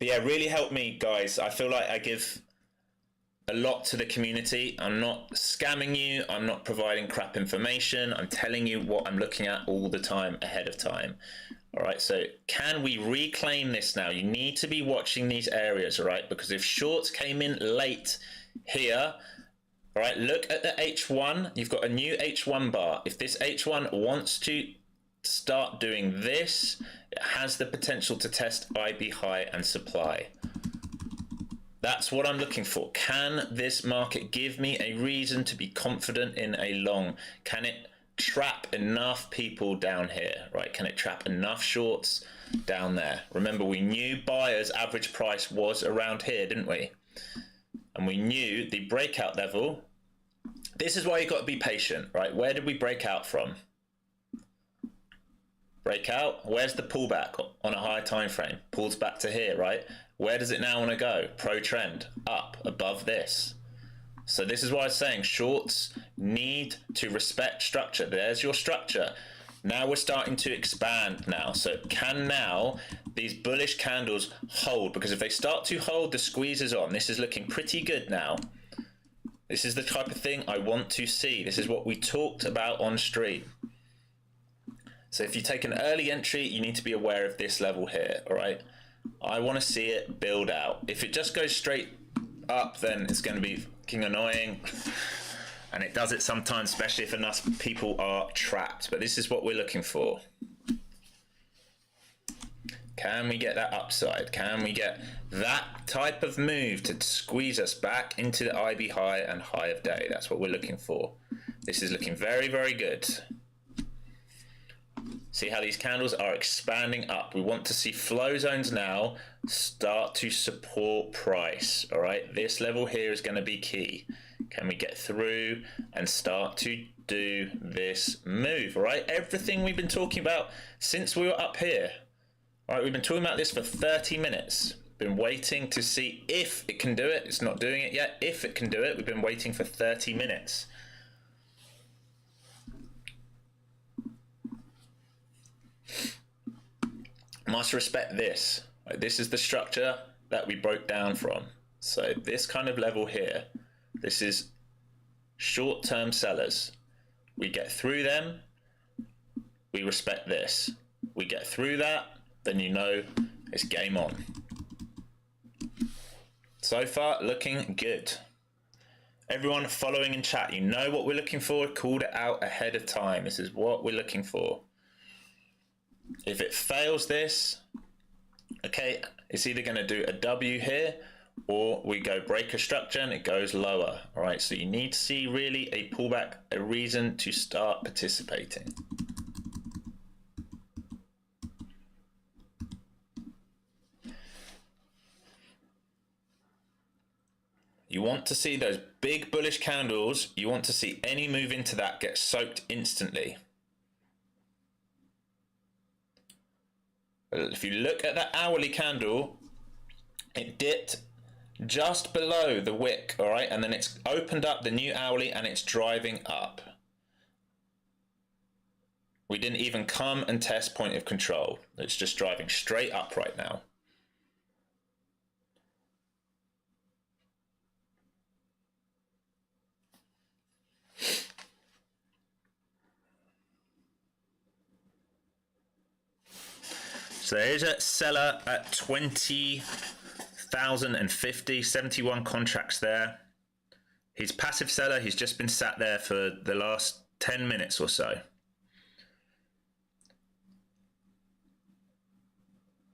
Speaker 1: yeah, really helped me, guys. I feel like I give a lot to the community. I'm not scamming you. I'm not providing crap information. I'm telling you what I'm looking at all the time ahead of time. All right, so can we reclaim this now? You need to be watching these areas, all right? Because if shorts came in late here, all right, look at the H1. You've got a new H1 bar. If this H1 wants to start doing this, it has the potential to test IB high and supply. That's what I'm looking for. Can this market give me a reason to be confident in a long? Can it trap enough people down here, right? Can it trap enough shorts down there? Remember, we knew buyers' average price was around here, didn't we? And we knew the breakout level. This is why you've got to be patient, right? Where did we break out from? Breakout, where's the pullback on a higher time frame? Pulls back to here, right? Where does it now want to go? Pro trend, up, above this. So this is why I'm saying shorts need to respect structure. There's your structure. Now we're starting to expand now. So can now these bullish candles hold? Because if they start to hold, the squeeze is on. This is looking pretty good now. This is the type of thing I want to see. This is what we talked about on stream. So if you take an early entry, you need to be aware of this level here, all right? I want to see it build out. If it just goes straight up, then it's going to be fucking annoying. And it does it sometimes, especially if enough people are trapped. But this is what we're looking for. Can we get that upside? Can we get that type of move to squeeze us back into the IB high and high of day? That's what we're looking for. This is looking very, very good. See how these candles are expanding up. We want to see flow zones now start to support price. All right, this level here is going to be key. Can we get through and start to do this move? All right, everything we've been talking about since we were up here. All right, we've been talking about this for 30 minutes. Been waiting to see if it can do it. It's not doing it yet. If it can do it, we've been waiting for 30 minutes. Must respect this. Right, this is the structure that we broke down from. So this kind of level here, this is short-term sellers. We get through them, we respect this. We get through that, then you know it's game on. So far, looking good. Everyone following in chat, you know what we're looking for, called it out ahead of time. This is what we're looking for. If it fails this, okay, it's either going to do a W here or we go break a structure and it goes lower. All right, so you need to see really a pullback, a reason to start participating. You want to see those big bullish candles. You want to see any move into that get soaked instantly. If you look at that hourly candle, it dipped just below the wick, all right? And then it's opened up the new hourly and it's driving up. We didn't even come and test point of control. It's just driving straight up right now. So there's a seller at 20,050, 71 contracts there. He's passive seller. He's just been sat there for the last 10 minutes or so.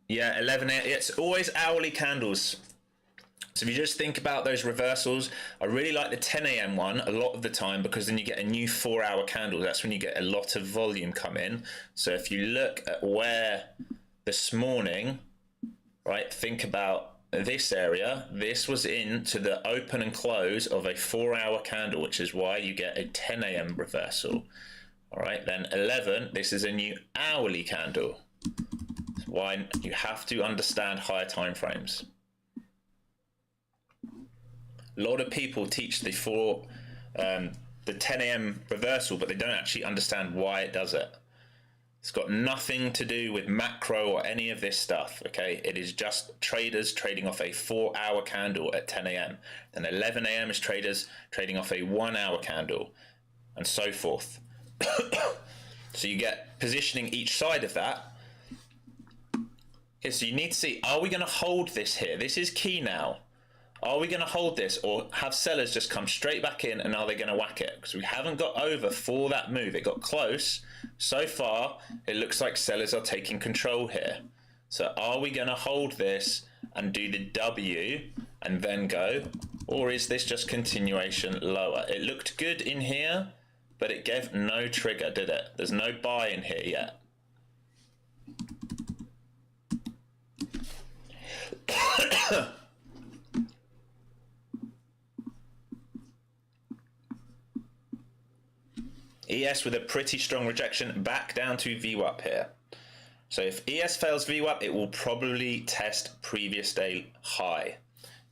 Speaker 1: Yeah, 11 a.m. It's always hourly candles. So if you just think about those reversals, I really like the 10 a.m. one a lot of the time, because then you get a new 4-hour candle. That's when you get a lot of volume come in. So if you look at where this morning, right, think about this area. This was into the open and close of a 4-hour candle, which is why you get a 10 a.m. reversal. All right, then 11, this is a new hourly candle. That's why you have to understand higher time frames. A lot of people teach the 10 a.m. reversal, but they don't actually understand why it does it. It's got nothing to do with macro or any of this stuff, okay? It is just traders trading off a 4-hour candle at 10 a.m. Then 11 a.m. is traders trading off a 1-hour candle, and so forth. So you get positioning each side of that. Okay, so you need to see, are we going to hold this here? This is key now. Are we going to hold this, or have sellers just come straight back in, and are they going to whack it? Because we haven't got over for that move. It got close. So far, it looks like sellers are taking control here. So are we going to hold this and do the W and then go? Or is this just continuation lower? It looked good in here, but it gave no trigger, did it? There's no buy in here yet. ES with a pretty strong rejection back down to VWAP here. So if ES fails VWAP, it will probably test previous day high,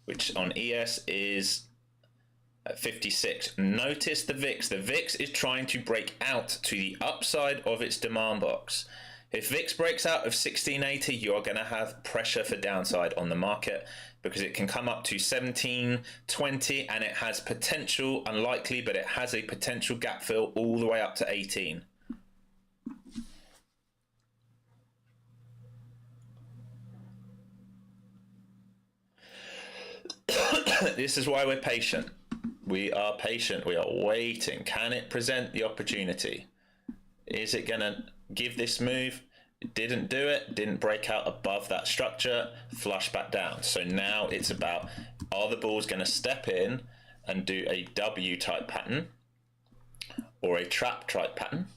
Speaker 1: which on ES is at 56. Notice the VIX. The VIX is trying to break out to the upside of its demand box. If VIX breaks out of 1680, you are going to have pressure for downside on the market, because it can come up to 1720, and it has potential, unlikely, but it has a potential gap fill all the way up to 18. This is why we're patient. We are patient. We are waiting. Can it present the opportunity? Is it going to give this move? It didn't do it, didn't break out above that structure, flush back down. So now it's about, are the bulls going to step in and do a W type pattern or a trap type pattern?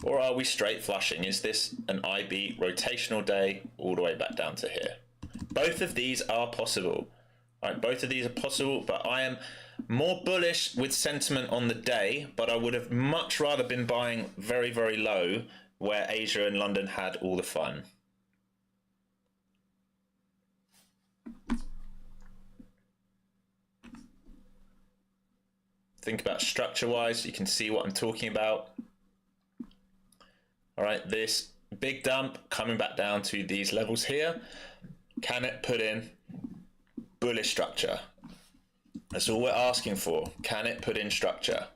Speaker 1: Or are we straight flushing? Is this an IB rotational day all the way back down to here? Both of these are possible. Right, both of these are possible, but I am more bullish with sentiment on the day, but I would have much rather been buying very, very low where Asia and London had all the fun. Think about structure-wise, you can see what I'm talking about. All right, this big dump coming back down to these levels here. Can it put in bullish structure? That's all we're asking for. Can it put in structure?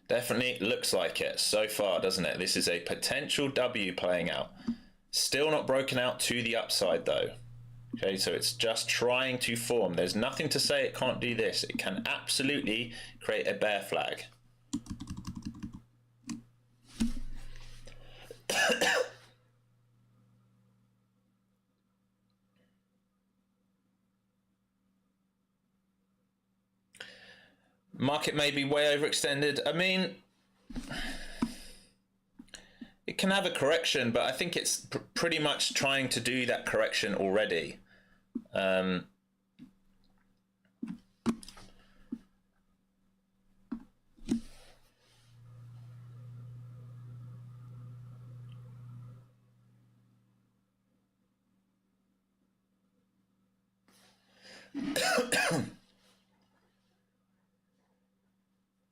Speaker 1: Definitely looks like it so far, doesn't it? This is a potential W playing out. Still not broken out to the upside though. Okay, so it's just trying to form. There's nothing to say it can't do this. It can absolutely create a bear flag. Market may be way overextended. I mean, it can have a correction, but I think it's pretty much trying to do that correction already.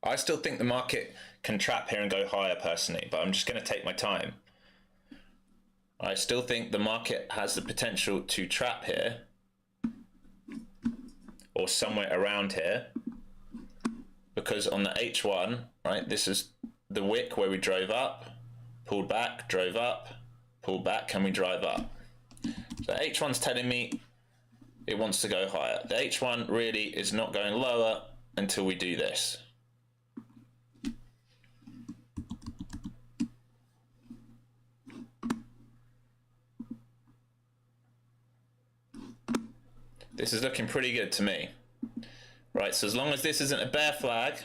Speaker 1: I still think the market can trap here and go higher personally, but I'm just going to take my time. I still think the market has the potential to trap here or somewhere around here, because on the H1, right, this is the wick where we drove up, pulled back, drove up, pulled back, and we drive up. So H1's telling me it wants to go higher. The H1 really is not going lower until we do this. This is looking pretty good to me. Right, so as long as this isn't a bear flag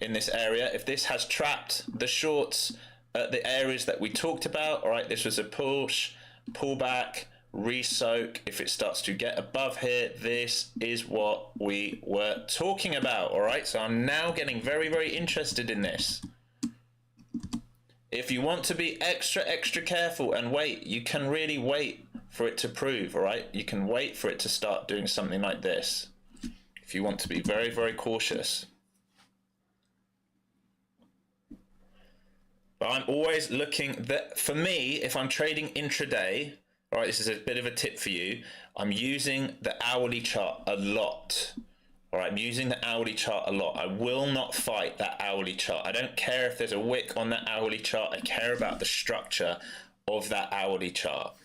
Speaker 1: in this area, if this has trapped the shorts at the areas that we talked about, all right, this was a push, pullback, re-soak. If it starts to get above here, this is what we were talking about, all right? So I'm now getting very, very interested in this. If you want to be extra, extra careful and wait, you can really wait for it to prove, all right? You can wait for it to start doing something like this if you want to be very, very cautious. But I'm always looking that, for me, if I'm trading intraday, all right, this is a bit of a tip for you. I'm using the hourly chart a lot. All right, I'm using the hourly chart a lot. I will not fight that hourly chart. I don't care if there's a wick on that hourly chart. I care about the structure of that hourly chart.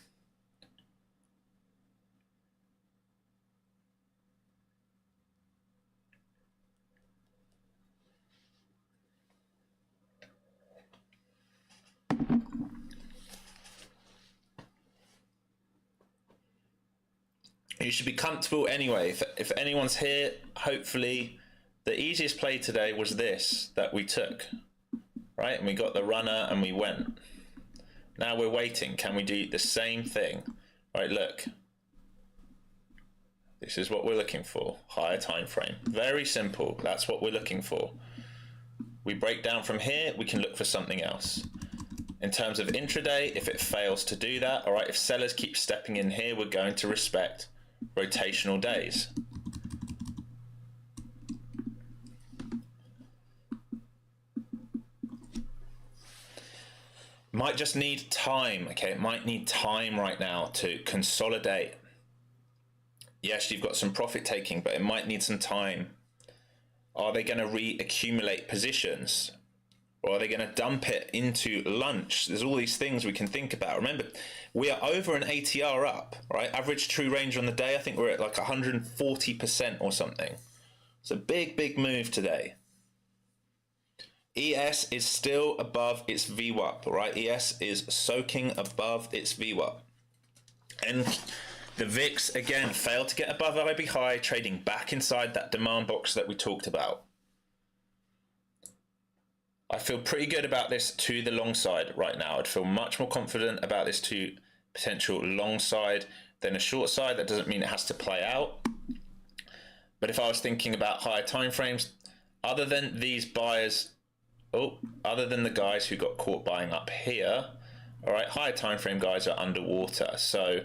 Speaker 1: You should be comfortable anyway. If anyone's here, hopefully the easiest play today was this that we took, right? And we got the runner and we went. Now we're waiting. Can we do the same thing? Right, look. This is what we're looking for. Higher time frame. Very simple. That's what we're looking for. We break down from here, we can look for something else. In terms of intraday, if it fails to do that, all right, if sellers keep stepping in here, we're going to respect rotational days. Might just need time, okay? It might need time right now to consolidate. Yes, you've got some profit taking, but it might need some time. Are they going to re-accumulate positions? Or are they going to dump it into lunch? There's all these things we can think about. Remember, we are over an ATR up, right? Average true range on the day, I think we're at like 140% or something. It's a big, big move today. ES is still above its VWAP, right? ES is soaking above its VWAP. And the VIX, again, failed to get above IB high, trading back inside that demand box that we talked about. I feel pretty good about this to the long side right now. I'd feel much more confident about this to potential long side than a short side. That doesn't mean it has to play out. But if I was thinking about higher time frames, other than these buyers, other than the guys who got caught buying up here, all right, higher time frame guys are underwater. So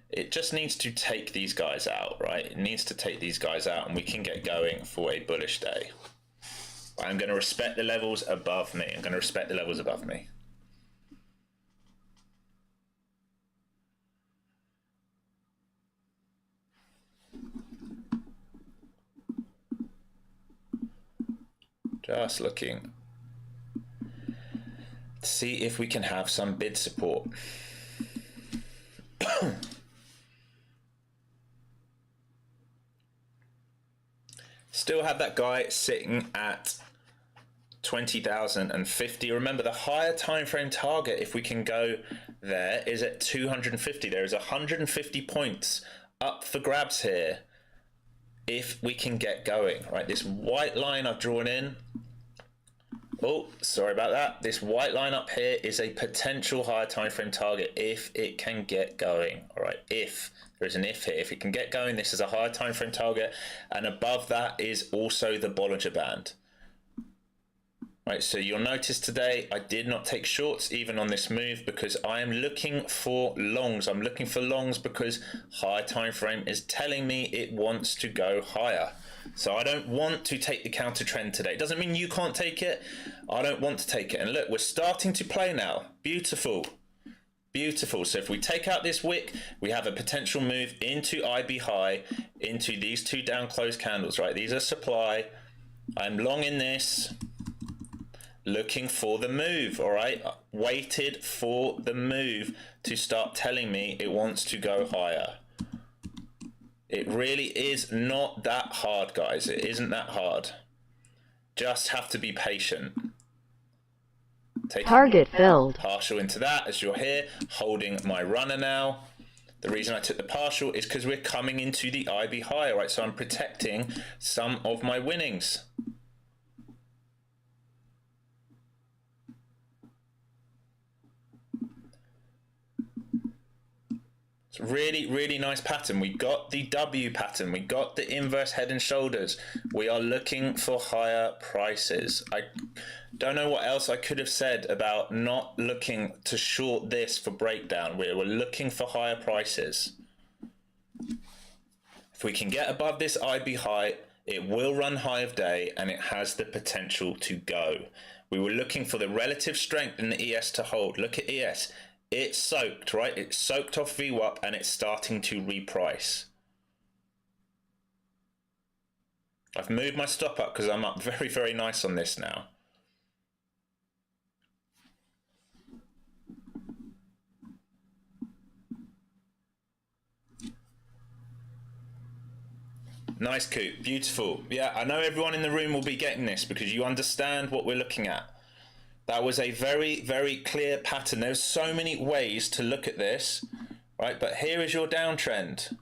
Speaker 1: it just needs to take these guys out, right? It needs to take these guys out and we can get going for a bullish day. I'm going to respect the levels above me. I'm going to respect the levels above me. Just looking to see if we can have some bid support. Still have that guy sitting at 20,050. Remember, the higher time frame target, if we can go there, is at 250. There is 150 points up for grabs here if we can get going, right? This white line I've drawn in, oh, sorry about that. This white line up here is a potential higher time frame target if it can get going, all right? If there is an if here, if it can get going, this is a higher time frame target, and above that is also the Bollinger Band. Right, so you'll notice today I did not take shorts even on this move because I am looking for longs. I'm looking for longs because higher time frame is telling me it wants to go higher. So I don't want to take the counter trend today. Doesn't mean you can't take it. I don't want to take it. And look, we're starting to play now. Beautiful. Beautiful. So if we take out this wick, we have a potential move into IB high, into these two down close candles, right? These are supply. I'm long in this. Looking for the move, all right? Waited for the move to start telling me it wants to go higher. It really is not that hard, guys. It isn't that hard. Just have to be patient. Taking
Speaker 2: target filled.
Speaker 1: Partial into that as you're here, holding my runner now. The reason I took the partial is because we're coming into the IB high, right? So I'm protecting some of my winnings. It's a really, really nice pattern. We got the W pattern. We got the inverse head and shoulders. We are looking for higher prices. I don't know what else I could have said about not looking to short this for breakdown. We're looking for higher prices. If we can get above this IB high, it will run high of day and it has the potential to go. We were looking for the relative strength in the ES to hold. Look at ES. It's soaked, right? It's soaked off VWAP and it's starting to reprice. I've moved my stop up because I'm up very, very nice on this now. Nice, Coop. Beautiful. Yeah, I know everyone in the room will be getting this because you understand what we're looking at. That was a very, very clear pattern. There's so many ways to look at this, right? But here is your downtrend.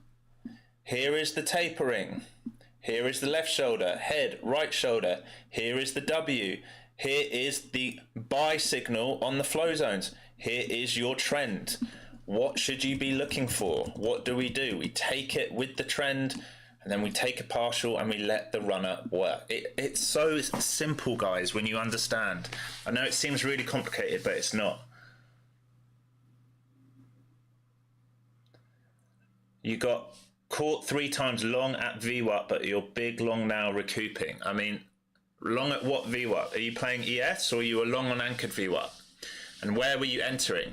Speaker 1: Here is the tapering. Here is the left shoulder, head, right shoulder. Here is the W. Here is the buy signal on the flow zones. Here is your trend. What should you be looking for? What do? We take it with the trend, and then we take a partial and we let the runner work. It's so simple, guys, when you understand. I know it seems really complicated, but it's not. You got caught 3 times long at VWAP, but you're big long now recouping. I mean, long at what VWAP? Are you playing ES or you were long on anchored VWAP? And where were you entering?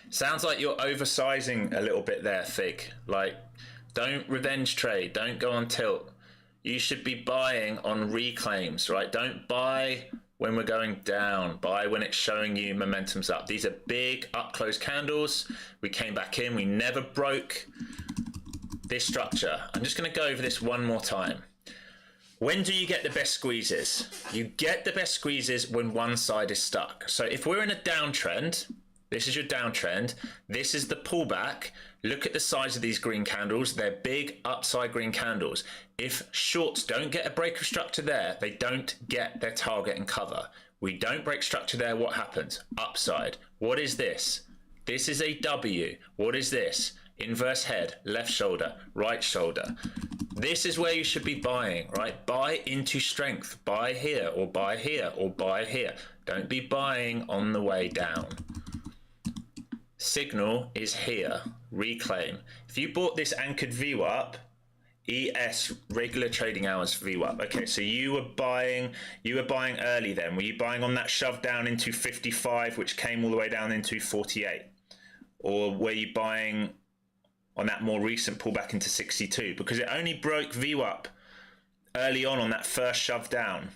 Speaker 1: Sounds like you're oversizing a little bit there, Fig. Like, don't revenge trade. Don't go on tilt. You should be buying on reclaims, right? Don't buy when we're going down. Buy when it's showing you momentum's up. These are big up close candles. We came back in. We never broke this structure. I'm just going to go over this one more time. When do you get the best squeezes? You get the best squeezes when one side is stuck. So if we're in a downtrend, this is your downtrend. This is the pullback. Look at the size of these green candles. They're big upside green candles. If shorts don't get a break of structure there, they don't get their target and cover. We don't break structure there, what happens? Upside. What is this? This is a W. What is this? Inverse head, left shoulder, right shoulder. This is where you should be buying, right? Buy into strength. Buy here or buy here or buy here. Don't be buying on the way down. Signal is here. Reclaim. If you bought this anchored VWAP, ES regular trading hours VWAP. Okay, so you were buying early then. Were you buying on that shove down into 55, which came all the way down into 48? Or were you buying on that more recent pullback into 62? Because it only broke VWAP early on that first shove down.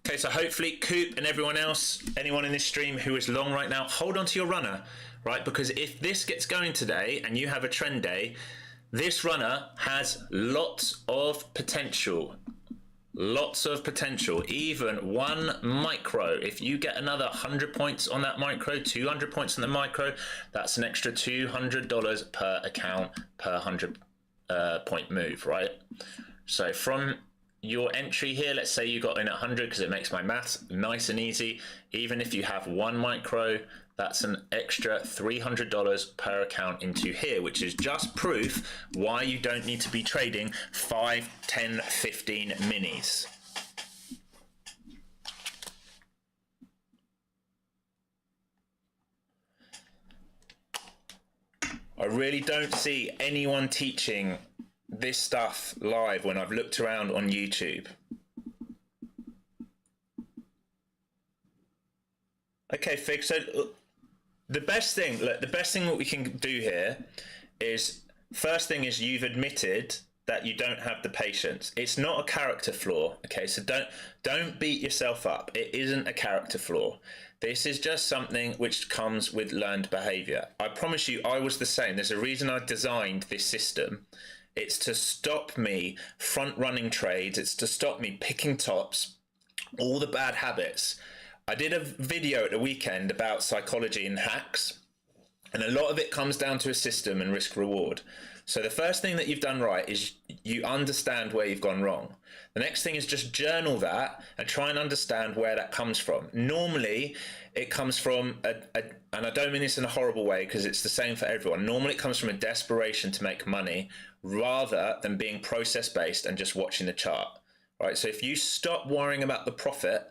Speaker 1: Okay, so hopefully Coop and everyone else, anyone in this stream who is long right now, hold on to your runner, right? Because if this gets going today and you have a trend day, this runner has lots of potential. Lots of potential. Even one micro, if you get another 100 points on that micro, 200 points on the micro, that's an extra $200 per account per 100 point move, right? So from your entry here, let's say you got in at 100 because it makes my maths nice and easy. Even if you have one micro, that's an extra $300 per account into here, which is just proof why you don't need to be trading 5, 10, 15 minis. I really don't see anyone teaching this stuff live when I've looked around on YouTube. Okay, Fig, so the best thing that we can do here is, first thing is you've admitted that you don't have the patience. It's not a character flaw, okay? So don't beat yourself up. It isn't a character flaw. This is just something which comes with learned behavior. I promise you, I was the same. There's a reason I designed this system. It's to stop me front running trades. It's to stop me picking tops, all the bad habits. I did a video at the weekend about psychology and hacks, and a lot of it comes down to a system and risk reward. So the first thing that you've done right is you understand where you've gone wrong. The next thing is just journal that and try and understand where that comes from. Normally, it comes from, and I don't mean this in a horrible way because it's the same for everyone. Normally, it comes from a desperation to make money rather than being process-based and just watching the chart. Right? So if you stop worrying about the profit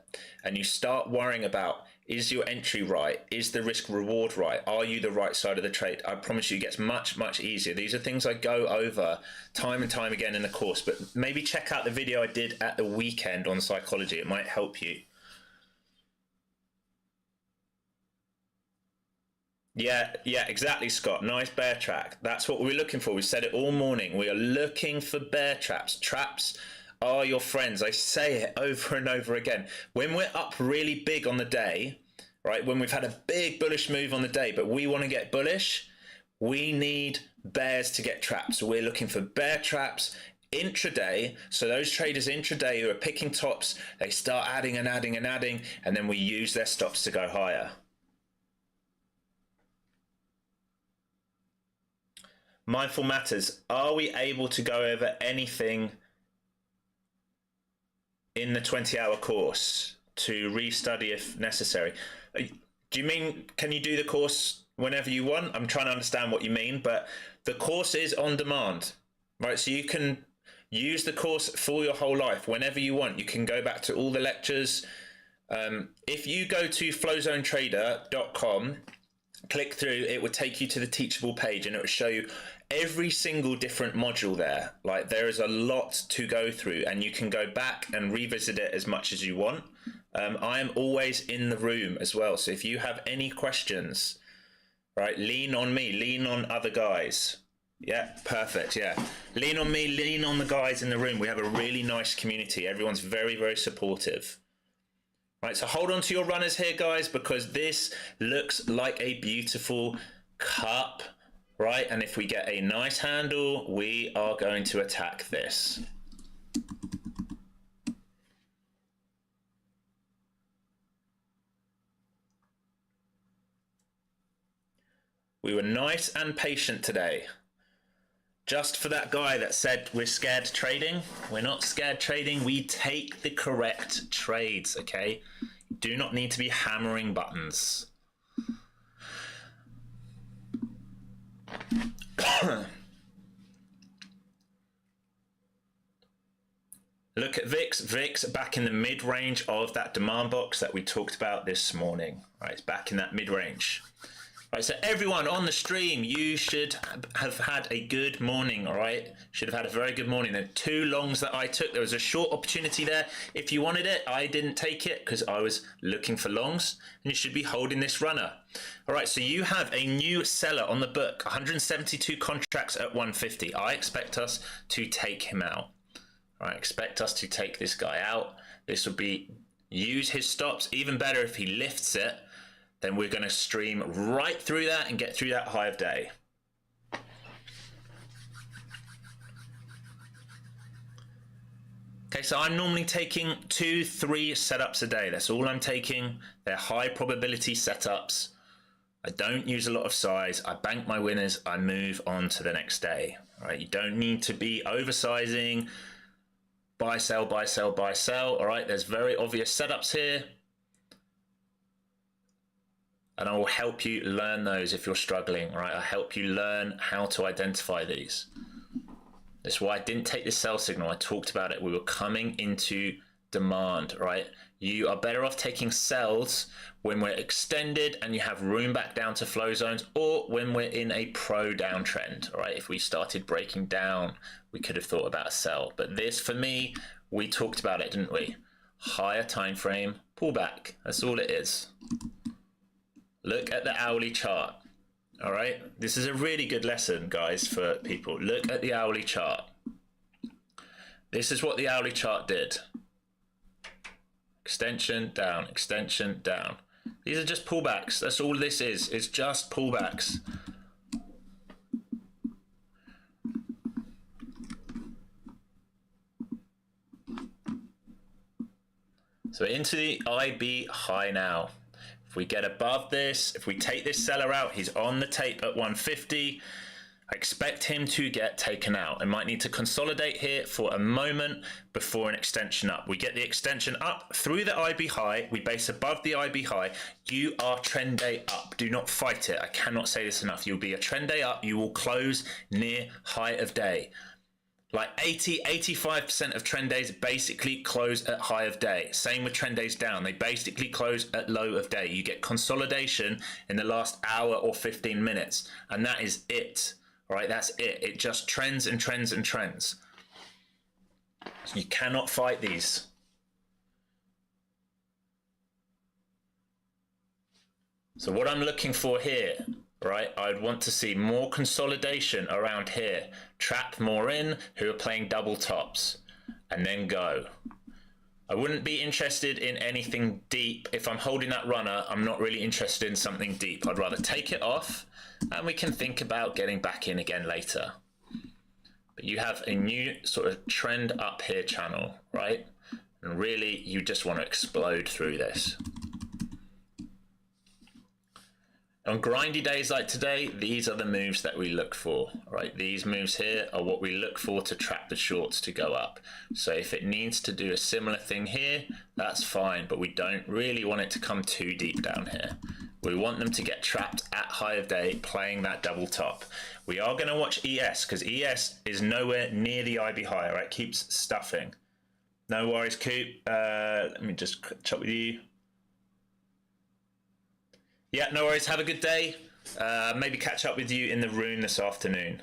Speaker 1: and you start worrying about, is your entry right? Is the risk reward right? Are you the right side of the trade? I promise you it gets much, much easier. These are things I go over time and time again in the course, but maybe check out the video I did at the weekend on psychology. It might help you. Yeah, exactly, Scott. Nice bear track. That's what we're looking for. We said it all morning. We are looking for bear traps. Traps are your friends. I say it over and over again. When we're up really big on the day, right, when we've had a big bullish move on the day, but we want to get bullish, we need bears to get trapped. So we're looking for bear traps intraday. So those traders intraday who are picking tops, they start adding and adding and adding, and then we use their stops to go higher. Mindful Matters, are we able to go over anything in the 20-hour course to restudy if necessary? Do you mean, can you do the course whenever you want? I'm trying to understand what you mean, but the course is on demand, right? So you can use the course for your whole life whenever you want. You can go back to all the lectures. If you go to flowzonetrader.com, click through, it would take you to the teachable page and it would show you every single different module there. Like, there is a lot to go through and you can go back and revisit it as much as you want. I am always in the room as well. So if you have any questions, right, lean on me, lean on other guys. Yeah, perfect. Yeah. Lean on me, lean on the guys in the room. We have a really nice community. Everyone's very, very supportive. Right, so hold on to your runners here, guys, because this looks like a beautiful cup, right? And if we get a nice handle, we are going to attack this. We were nice and patient today. Just for that guy that said we're scared trading, we're not scared trading. We take the correct trades, okay? Do not need to be hammering buttons. Look at VIX. VIX back in the mid-range of that demand box that we talked about this morning. Right, it's back in that mid-range. Right, so everyone on the stream, you should have had a good morning, all right? Should have had a very good morning. There are 2 longs that I took. There was a short opportunity there. If you wanted it, I didn't take it because I was looking for longs, and you should be holding this runner. All right, so you have a new seller on the book, 172 contracts at 150. I expect us to take him out. All right, expect us to take this guy out. This would be, use his stops. Even better if he lifts it, then we're going to stream right through that and get through that high of day. Okay, so I'm normally taking 2-3 setups a day. That's all I'm taking. They're high probability setups. I don't use a lot of size. I bank my winners. I move on to the next day. All right, you don't need to be oversizing. Buy, sell, buy, sell, buy, sell. All right, there's very obvious setups here. And I will help you learn those if you're struggling, right? I'll help you learn how to identify these. That's why I didn't take this sell signal. I talked about it. We were coming into demand, right? You are better off taking sells when we're extended and you have room back down to flow zones, or when we're in a pro downtrend, right? If we started breaking down, we could have thought about a sell. But this, for me, we talked about it, didn't we? Higher time frame, pullback. That's all it is. Look at the hourly chart. All right, this is a really good lesson, guys, for people. Look at the hourly chart. This is what the hourly chart did. Extension down, extension down. These are just pullbacks. That's all this is. It's just pullbacks. So into the IB high now. If we get above this, if we take this seller out, he's on the tape at 150. I expect him to get taken out. I might need to consolidate here for a moment before an extension up. We get the extension up through the IB high. We base above the IB high. You are trend day up. Do not fight it. I cannot say this enough. You'll be a trend day up. You will close near high of day. Like 85% of trend days basically close at high of day. Same with trend days down. They basically close at low of day. You get consolidation in the last hour or 15 minutes. And that is it. All right, that's it. It just trends and trends and trends. So you cannot fight these. So what I'm looking for here, right, I'd want to see more consolidation around here. Trap more in who are playing double tops and then go. I wouldn't be interested in anything deep. If I'm holding that runner, I'm not really interested in something deep. I'd rather take it off and we can think about getting back in again later. But you have a new sort of trend up here channel, right? And really you just want to explode through this. On grindy days like today, these are the moves that we look for, right? These moves here are what we look for to trap the shorts to go up. So if it needs to do a similar thing here, that's fine, but we don't really want it to come too deep down here. We want them to get trapped at high of day, playing that double top. We are going to watch ES, because ES is nowhere near the IB high, right? Keeps stuffing. No worries, Coop. Let me just catch up with you. Yeah, no worries. Have a good day. Maybe catch up with you in the room this afternoon.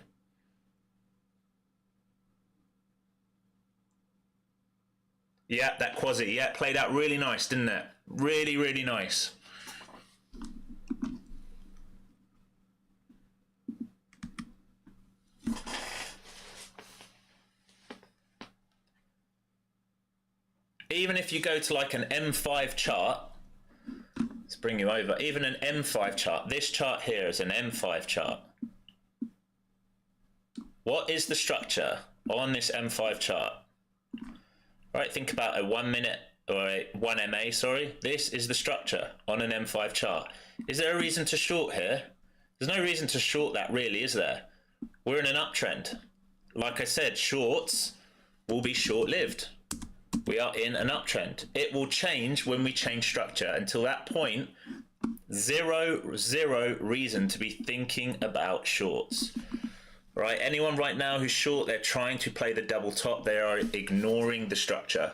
Speaker 1: Yeah, that quasi. Yeah, played out really nice, didn't it? Really, really nice. Even if you go to like an M5 chart, let's bring you over. Even an M5 chart. This chart here is an M5 chart. What is the structure on this M5 chart? Right, think about a 1 minute or a 1 MA, sorry. This is the structure on an M5 chart. Is there a reason to short here? There's no reason to short that really, is there? We're in an uptrend. Like I said, shorts will be short-lived. We are in an uptrend. It will change when we change structure. Until that point, zero reason to be thinking about shorts. Right? Anyone right now who's short, they're trying to play the double top. They are ignoring the structure.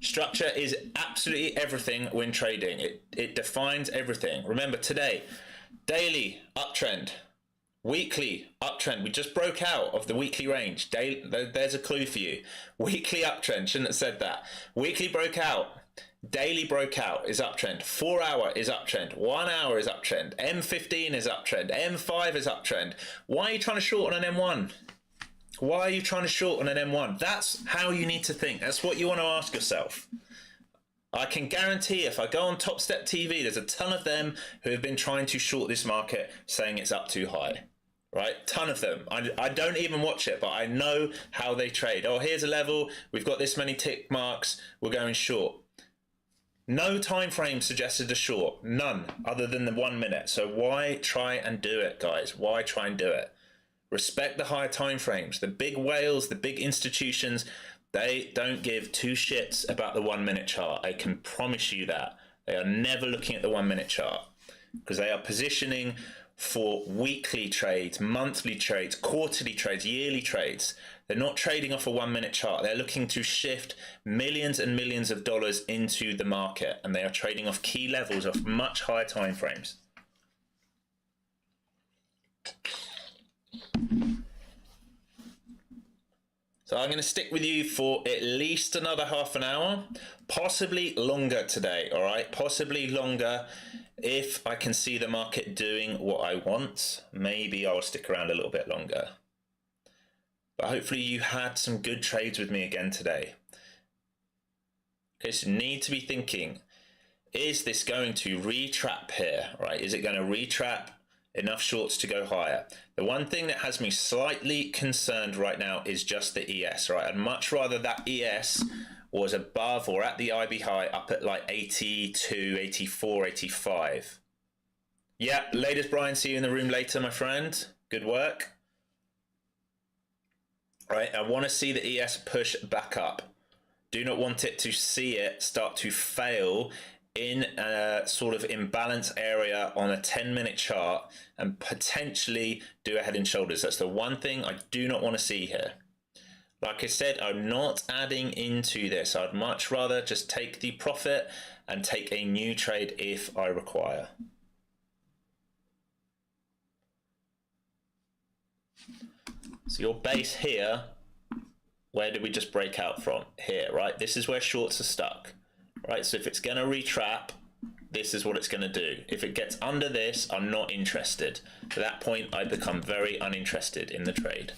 Speaker 1: Structure is absolutely everything when trading. It defines everything. Remember today, daily uptrend. Weekly uptrend. We just broke out of the weekly range. There's a clue for you. Weekly uptrend. Shouldn't have said that. Weekly broke out. Daily broke out is uptrend. 4 hour is uptrend. 1 hour is uptrend. M15 is uptrend. M5 is uptrend. Why are you trying to short on an M1? Why are you trying to short on an M1? That's how you need to think. That's what you want to ask yourself. I can guarantee if I go on Top Step TV, there's a ton of them who have been trying to short this market saying it's up too high. Right? Ton of them. I don't even watch it, but I know how they trade. Oh, here's a level. We've got this many tick marks. We're going short. No time frame suggested a short. None, other than the 1 minute. So why try and do it, guys? Why try and do it? Respect the higher time frames. The big whales, the big institutions, they don't give two shits about the 1 minute chart. I can promise you that. They are never looking at the 1 minute chart because they are positioning for weekly trades, monthly trades, quarterly trades, yearly trades. They're not trading off a 1 minute chart. They're looking to shift millions and millions of dollars into the market, and they are trading off key levels of much higher time frames. So I'm going to stick with you for at least another half an hour, possibly longer today, all right? Possibly longer. If I can see the market doing what I want, maybe I'll stick around a little bit longer. But hopefully you had some good trades with me again today. Okay, so you need to be thinking, is this going to retrap here, right? Is it going to retrap enough shorts to go higher? The one thing that has me slightly concerned right now is just the ES, right? I'd much rather that ES was above or at the IB high up at like 82, 84, 85. Yeah, latest Brian, see you in the room later, my friend. Good work. All right, I want to see the ES push back up. Do not want it to see it start to fail in a sort of imbalance area on a 10-minute chart and potentially do a head and shoulders. That's the one thing I do not want to see here. Like I said, I'm not adding into this. I'd much rather just take the profit and take a new trade if I require. So your base here, where did we just break out from? Here, right? This is where shorts are stuck, right? So if it's going to retrap, this is what it's going to do. If it gets under this, I'm not interested. At that point, I become very uninterested in the trade.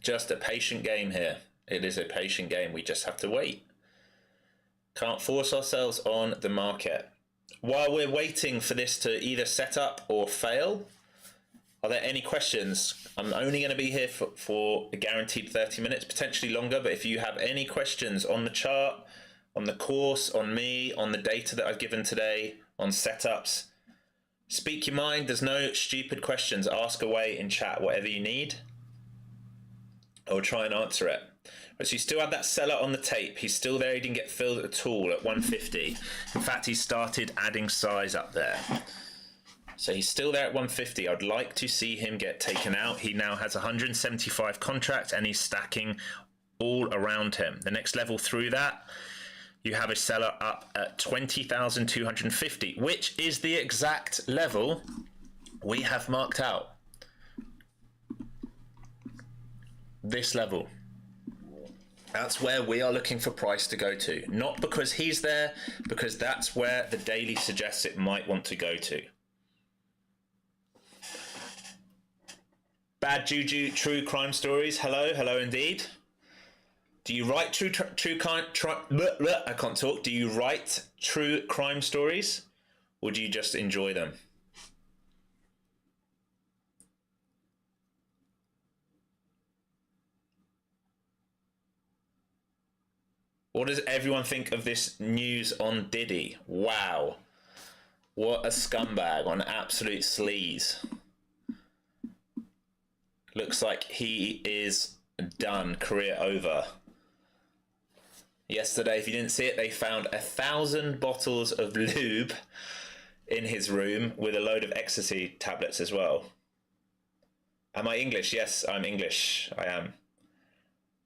Speaker 1: Just a patient game here. It is a patient game. We just have to wait. Can't force ourselves on the market. While we're waiting for this to either set up or fail, are there any questions? I'm only going to be here for a guaranteed 30 minutes, potentially longer, but if you have any questions on the chart, on the course, on me, on the data that I've given today, on setups, speak your mind. There's no stupid questions. Ask away in chat, whatever you need. I'll try and answer it. But so you still have that seller on the tape. He's still there. He didn't get filled at all at 150. In fact, he started adding size up there. So he's still there at 150. I'd like to see him get taken out. He now has 175 contracts and he's stacking all around him. The next level through that, you have a seller up at 20,250, which is the exact level we have marked out. This level. That's where we are looking for price to go to. Not because he's there, because that's where the daily suggests it might want to go to. Bad Juju, true crime stories. Hello, hello indeed. Do you write I can't talk. Do you write true crime stories, or do you just enjoy them? What does everyone think of this news on Diddy? Wow. What a scumbag, on absolute sleaze. Looks like he is done, career over. Yesterday, if you didn't see it, they found 1,000 bottles of lube in his room with a load of ecstasy tablets as well. Am I English? Yes, I'm English. I am.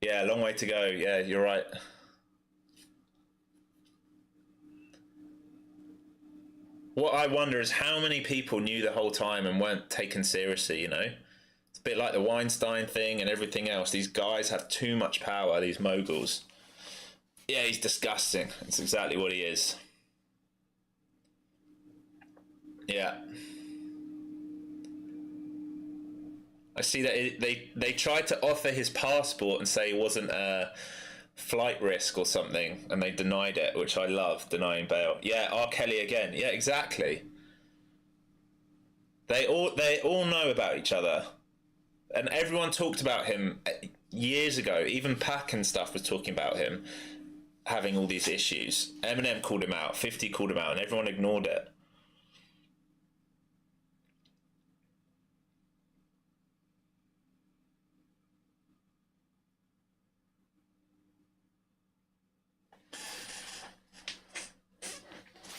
Speaker 1: Yeah, long way to go. Yeah, you're right. What I wonder is how many people knew the whole time and weren't taken seriously, you know? It's a bit like the Weinstein thing and everything else. These guys have too much power, these moguls. Yeah, he's disgusting. That's exactly what he is. Yeah. I see that they tried to offer his passport and say it wasn't a flight risk or something, and they denied it, which I love, denying bail. Yeah, R. Kelly again. Yeah, exactly. They all know about each other, and everyone talked about him years ago. Even Pac and stuff was talking about him having all these issues. Eminem called him out, 50 called him out, and everyone ignored it.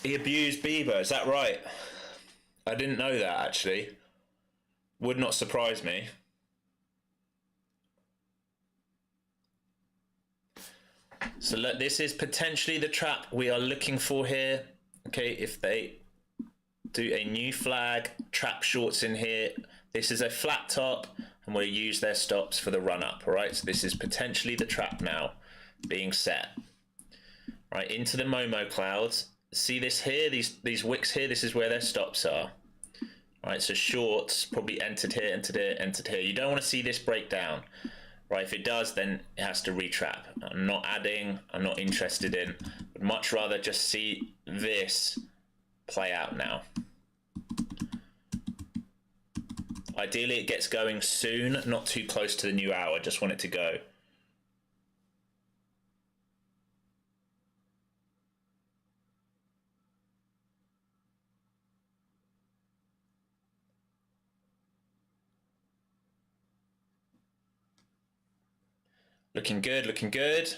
Speaker 1: He abused Bieber, is that right? I didn't know that, actually. Would not surprise me. So look, this is potentially the trap we are looking for here. Okay, if they do a new flag, trap shorts in here. This is a flat top, and we'll use their stops for the run up. All right, so this is potentially the trap now being set. Right, into the Momo clouds. See this here, these wicks here, this is where their stops are. All right, so shorts probably entered here, entered here, entered here. You don't want to see this break down. Right, if it does, then it has to retrap. I'm not adding, I'm not interested in. Would much rather just see this play out now. Ideally, it gets going soon, not too close to the new hour. Just want it to go. Looking good, looking good.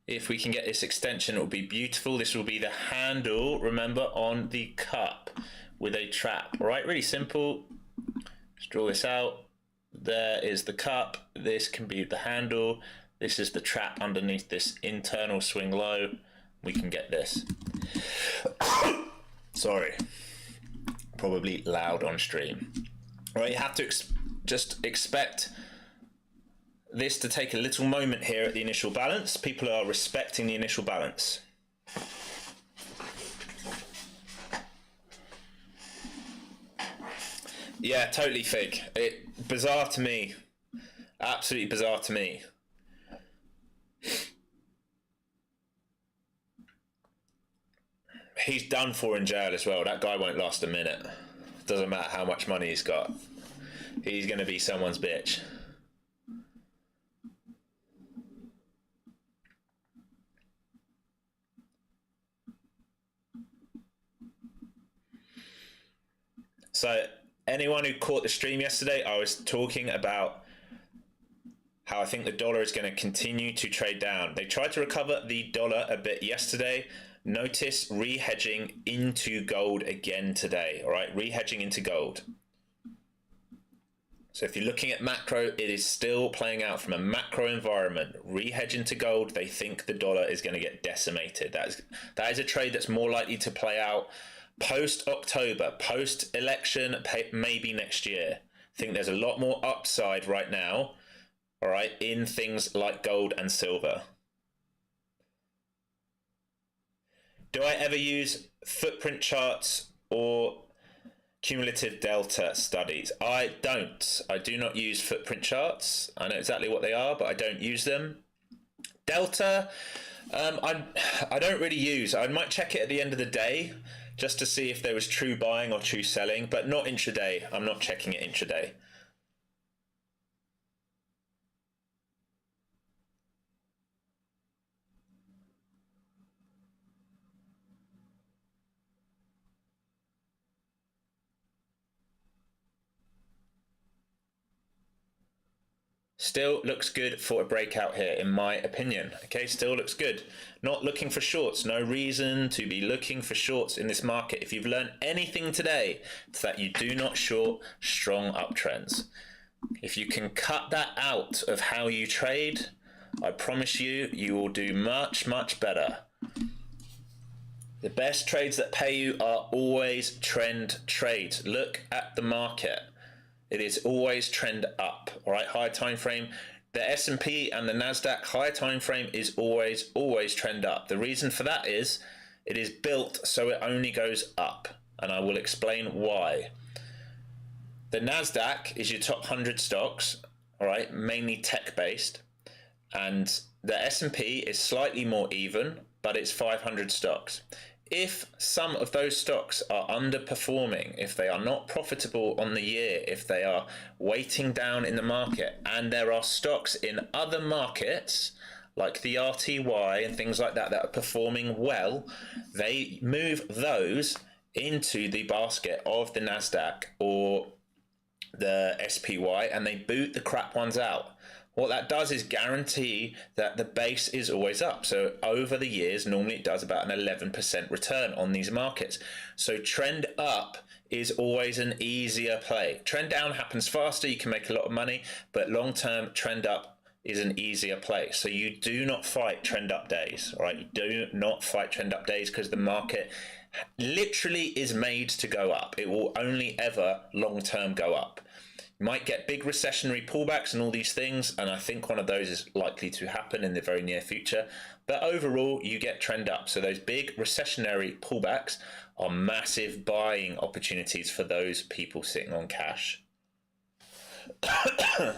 Speaker 1: If we can get this extension, it will be beautiful. This will be the handle, remember, on the cup with a trap. All right, really simple. Just draw this out. There is the cup. This can be the handle. This is the trap underneath this internal swing low. We can get this. Sorry, probably loud on stream. All right, you have to just expect this to take a little moment here at the initial balance. People are respecting the initial balance. Yeah, totally fake. Bizarre to me. Absolutely bizarre to me. He's done for in jail as well. That guy won't last a minute. Doesn't matter how much money he's got. He's going to be someone's bitch. So anyone who caught the stream yesterday, I was talking about how I think the dollar is going to continue to trade down. They tried to recover the dollar a bit yesterday. Notice re-hedging into gold again today. All right, re-hedging into gold. So if you're looking at macro, it is still playing out from a macro environment. Re-hedge into gold, they think the dollar is going to get decimated. That is a trade that's more likely to play out post-October, post-election, maybe next year. I think there's a lot more upside right now, all right, in things like gold and silver. Do I ever use footprint charts or cumulative delta studies? I don't. I do not use footprint charts. I know exactly what they are, but I don't use them. Delta, I don't really use. I might check it at the end of the day just to see if there was true buying or true selling, but not intraday. I'm not checking it intraday. Still looks good for a breakout here, in my opinion. Okay, still looks good. Not looking for shorts. No reason to be looking for shorts in this market. If you've learned anything today, it's that you do not short strong uptrends. If you can cut that out of how you trade, I promise you, you will do much, much better. The best trades that pay you are always trend trades. Look at the market. It is always trend up, all right? Higher time frame. The S&P and the Nasdaq higher time frame is always trend up. The reason for that is it is built so it only goes up, and I will explain why. The Nasdaq is your top 100 stocks, all right, mainly tech-based, and the S&P is slightly more even, but it's 500 stocks. If some of those stocks are underperforming, if they are not profitable on the year, if they are weighting down in the market, and there are stocks in other markets like the RTY and things like that that are performing well, they move those into the basket of the Nasdaq or the SPY and they boot the crap ones out. What that does is guarantee that the base is always up. So over the years, normally it does about an 11% return on these markets. So trend up is always an easier play. Trend down happens faster, you can make a lot of money, but long-term trend up is an easier play. So you do not fight trend up days, all right? You do not fight trend up days because the market literally is made to go up. It will only ever long-term go up. Might get big recessionary pullbacks and all these things, and I think one of those is likely to happen in the very near future. But overall, you get trend up. So those big recessionary pullbacks are massive buying opportunities for those people sitting on cash. The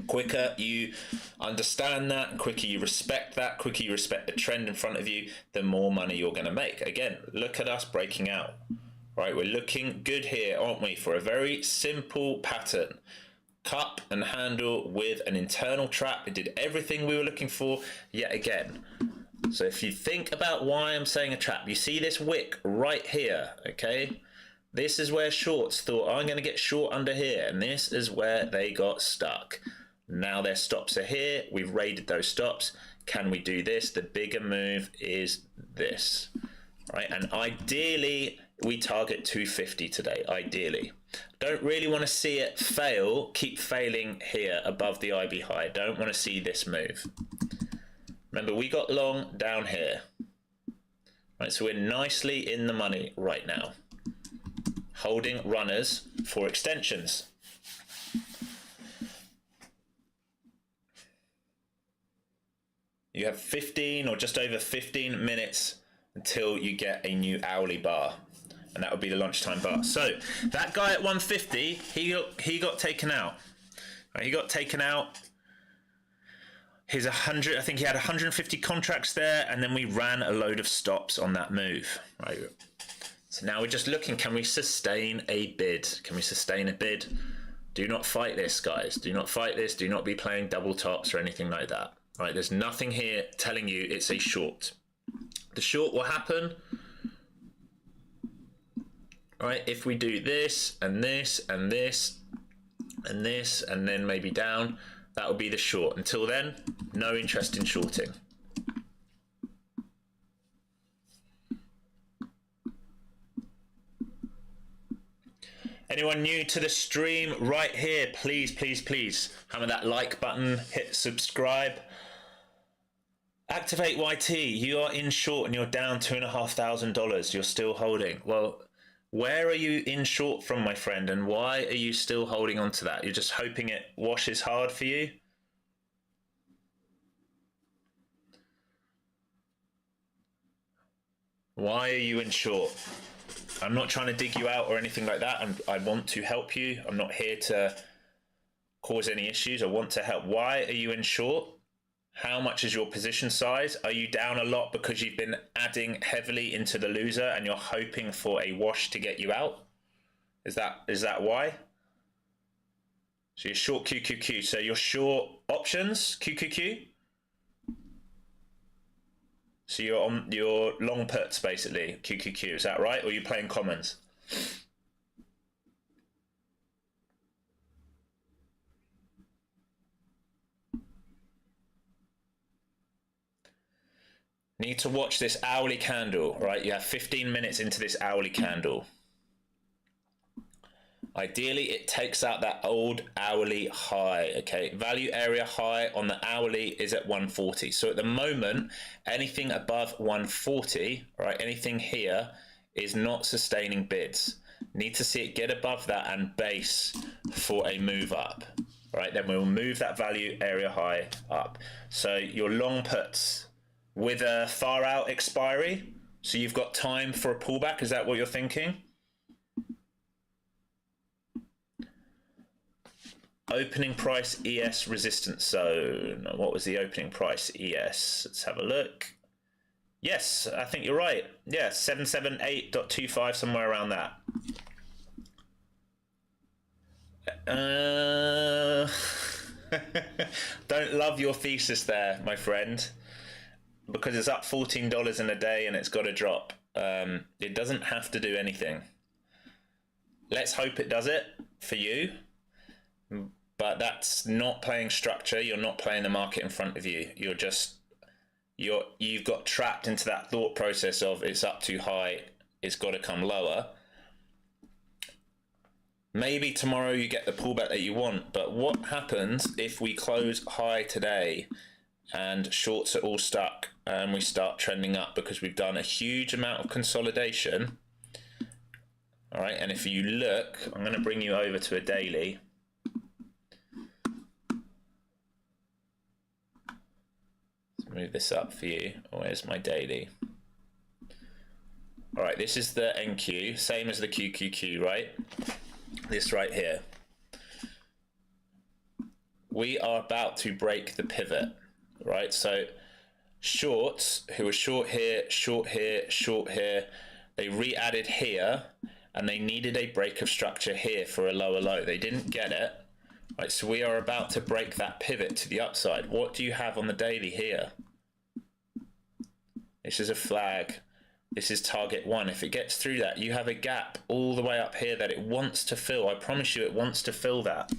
Speaker 1: quicker you understand that, quicker you respect that, quicker you respect the trend in front of you, the more money you're going to make. Again, look at us breaking out. Right, we're looking good here, aren't we, for a very simple pattern. Cup and handle with an internal trap. It did everything we were looking for yet again. So if you think about why I'm saying a trap, you see this wick right here, okay? This is where shorts thought, I'm going to get short under here, and this is where they got stuck. Now their stops are here. We've raided those stops. Can we do this? The bigger move is this, right? And ideally, we target 250 today, ideally. Don't really want to see it fail, keep failing here above the IB high. Don't want to see this move. Remember, we got long down here. Right, so we're nicely in the money right now. Holding runners for extensions. You have 15 or just over 15 minutes until you get a new hourly bar. And that would be the lunchtime bar. So that guy at 150, he got taken out. Right, he got taken out. His 100, I think he had 150 contracts there, and then we ran a load of stops on that move. Right. So now we're just looking, can we sustain a bid? Can we sustain a bid? Do not fight this, guys. Do not fight this. Do not be playing double tops or anything like that. Right, there's nothing here telling you it's a short. The short will happen. Right, if we do this and this and this and this and then maybe down, that will be the short. Until then, no interest in shorting. Anyone new to the stream right here, please, please, please hammer that like button, hit subscribe. Activate YT, you are in short and you're down $2,500. You're still holding. Well, where are you in short from, my friend, and why are you still holding on to that? You're just hoping it washes hard for you? Why are you in short? I'm not trying to dig you out or anything like that. I want to help you. I'm not here to cause any issues. I want to help. Why are you in short? How much is your position size? Are you down a lot because you've been adding heavily into the loser and you're hoping for a wash to get you out? Is that why? So you're short QQQ. So you're short options QQQ. So you're on your long puts basically QQQ. Is that right? Or are you playing commons? Need to watch this hourly candle, right? You have 15 minutes into this hourly candle. Ideally, it takes out that old hourly high, okay? Value area high on the hourly is at 140. So at the moment, anything above 140, right, anything here is not sustaining bids. Need to see it get above that and base for a move up, right? Then we'll move that value area high up. So your long puts with a far out expiry, so you've got time for a pullback. Is that what you're thinking? Opening price ES resistance zone. What was the opening price ES? Let's have a look. Yes, I think you're right. Yeah, 778.25, somewhere around that. Don't love your thesis there, my friend, because it's up $14 in a day and it's got to drop. It doesn't have to do anything. Let's hope it does it for you. But that's not playing structure. You're not playing the market in front of you. You've got trapped into that thought process of it's up too high, it's got to come lower. Maybe tomorrow you get the pullback that you want, but what happens if we close high today and shorts are all stuck and we start trending up because we've done a huge amount of consolidation? All right, and if you look, I'm going to bring you over to a daily. move this up for you. Where's my daily? All right, this is the NQ, same as the QQQ, right? This right here. We are about to break the pivot, right? So shorts, who were short here, short here, short here, they re-added here, and they needed a break of structure here for a lower low. They didn't get it, right? So we are about to break that pivot to the upside. What do you have on the daily here? This is a flag. This is target 1. If it gets through that, you have a gap all the way up here that it wants to fill. I promise you it wants to fill that.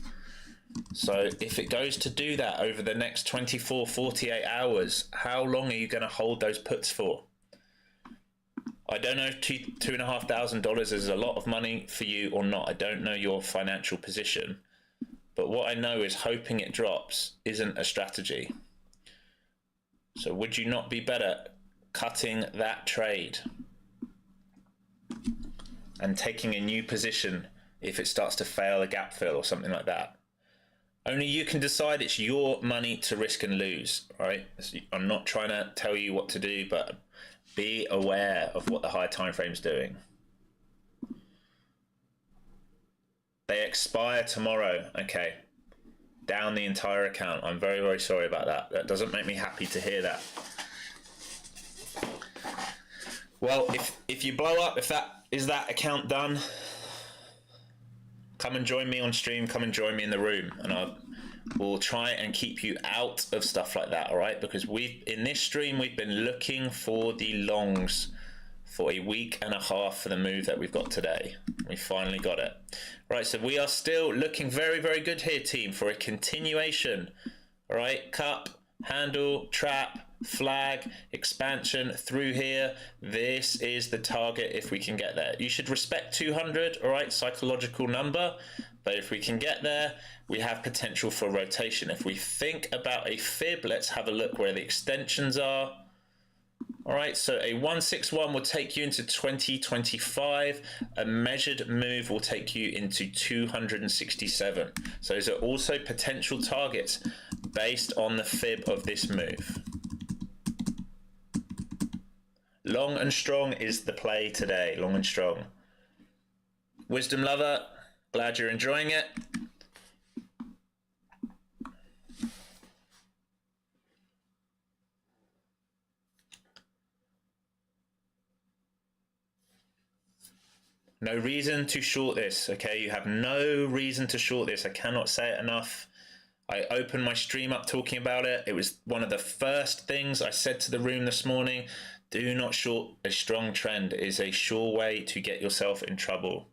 Speaker 1: So if it goes to do that over the next 24, 48 hours, how long are you going to hold those puts for? I don't know if $2,500 is a lot of money for you or not. I don't know your financial position. But what I know is hoping it drops isn't a strategy. So would you not be better cutting that trade and taking a new position if it starts to fail a gap fill or something like that? Only you can decide. It's your money to risk and lose, right? I'm not trying to tell you what to do, but be aware of what the high time frame's doing. They expire tomorrow. Okay, down the entire account. I'm very, very sorry about that. That doesn't make me happy to hear that. Well, if you blow up, is that account done? Come and join me on stream. Come and join me in the room, and we'll try and keep you out of stuff like that. All right? Because in this stream we've been looking for the longs for a week and a half for the move that we've got today. We finally got it. Right. So we are still looking very, very good here, team, for a continuation. All right. Cup, handle, trap, flag, expansion through here. This is the target if we can get there. You should respect 200, all right, psychological number, but if we can get there, we have potential for rotation. If we think about a fib, let's have a look where the extensions are. All right, so a 161 will take you into 2025. A measured move will take you into 267. So those are also potential targets based on the fib of this move. Long and strong is the play today. Long and strong. Wisdom lover, glad you're enjoying it. No reason to short this, okay? You have no reason to short this. I cannot say it enough. I opened my stream up talking about it. It was one of the first things I said to the room this morning. Do not short a strong trend. It is a sure way to get yourself in trouble.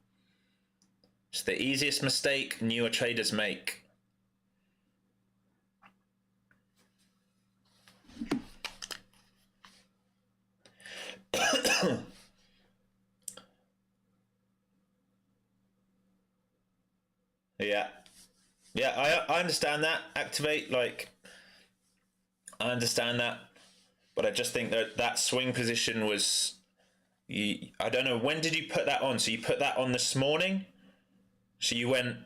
Speaker 1: It's the easiest mistake newer traders make. Yeah, I understand that. Activate, like, I understand that. But I just think that that swing position was, I don't know, when did you put that on? So you put that on this morning? So you went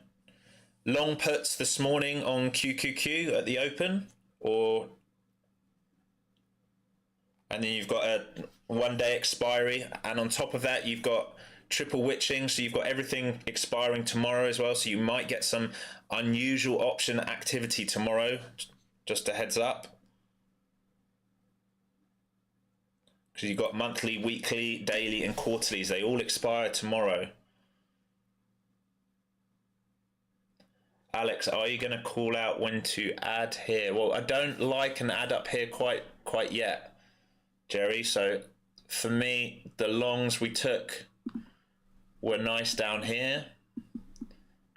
Speaker 1: long puts this morning on QQQ at the open? Or, and then you've got a 1 day expiry, and on top of that you've got triple witching, so you've got everything expiring tomorrow as well, so you might get some unusual option activity tomorrow, just a heads up. Because you've got monthly, weekly, daily and quarterlies, they all expire tomorrow. Alex, are you going to call out when to add here? Well, I don't like an add up here quite yet, Jerry. So for me, the longs we took were nice down here.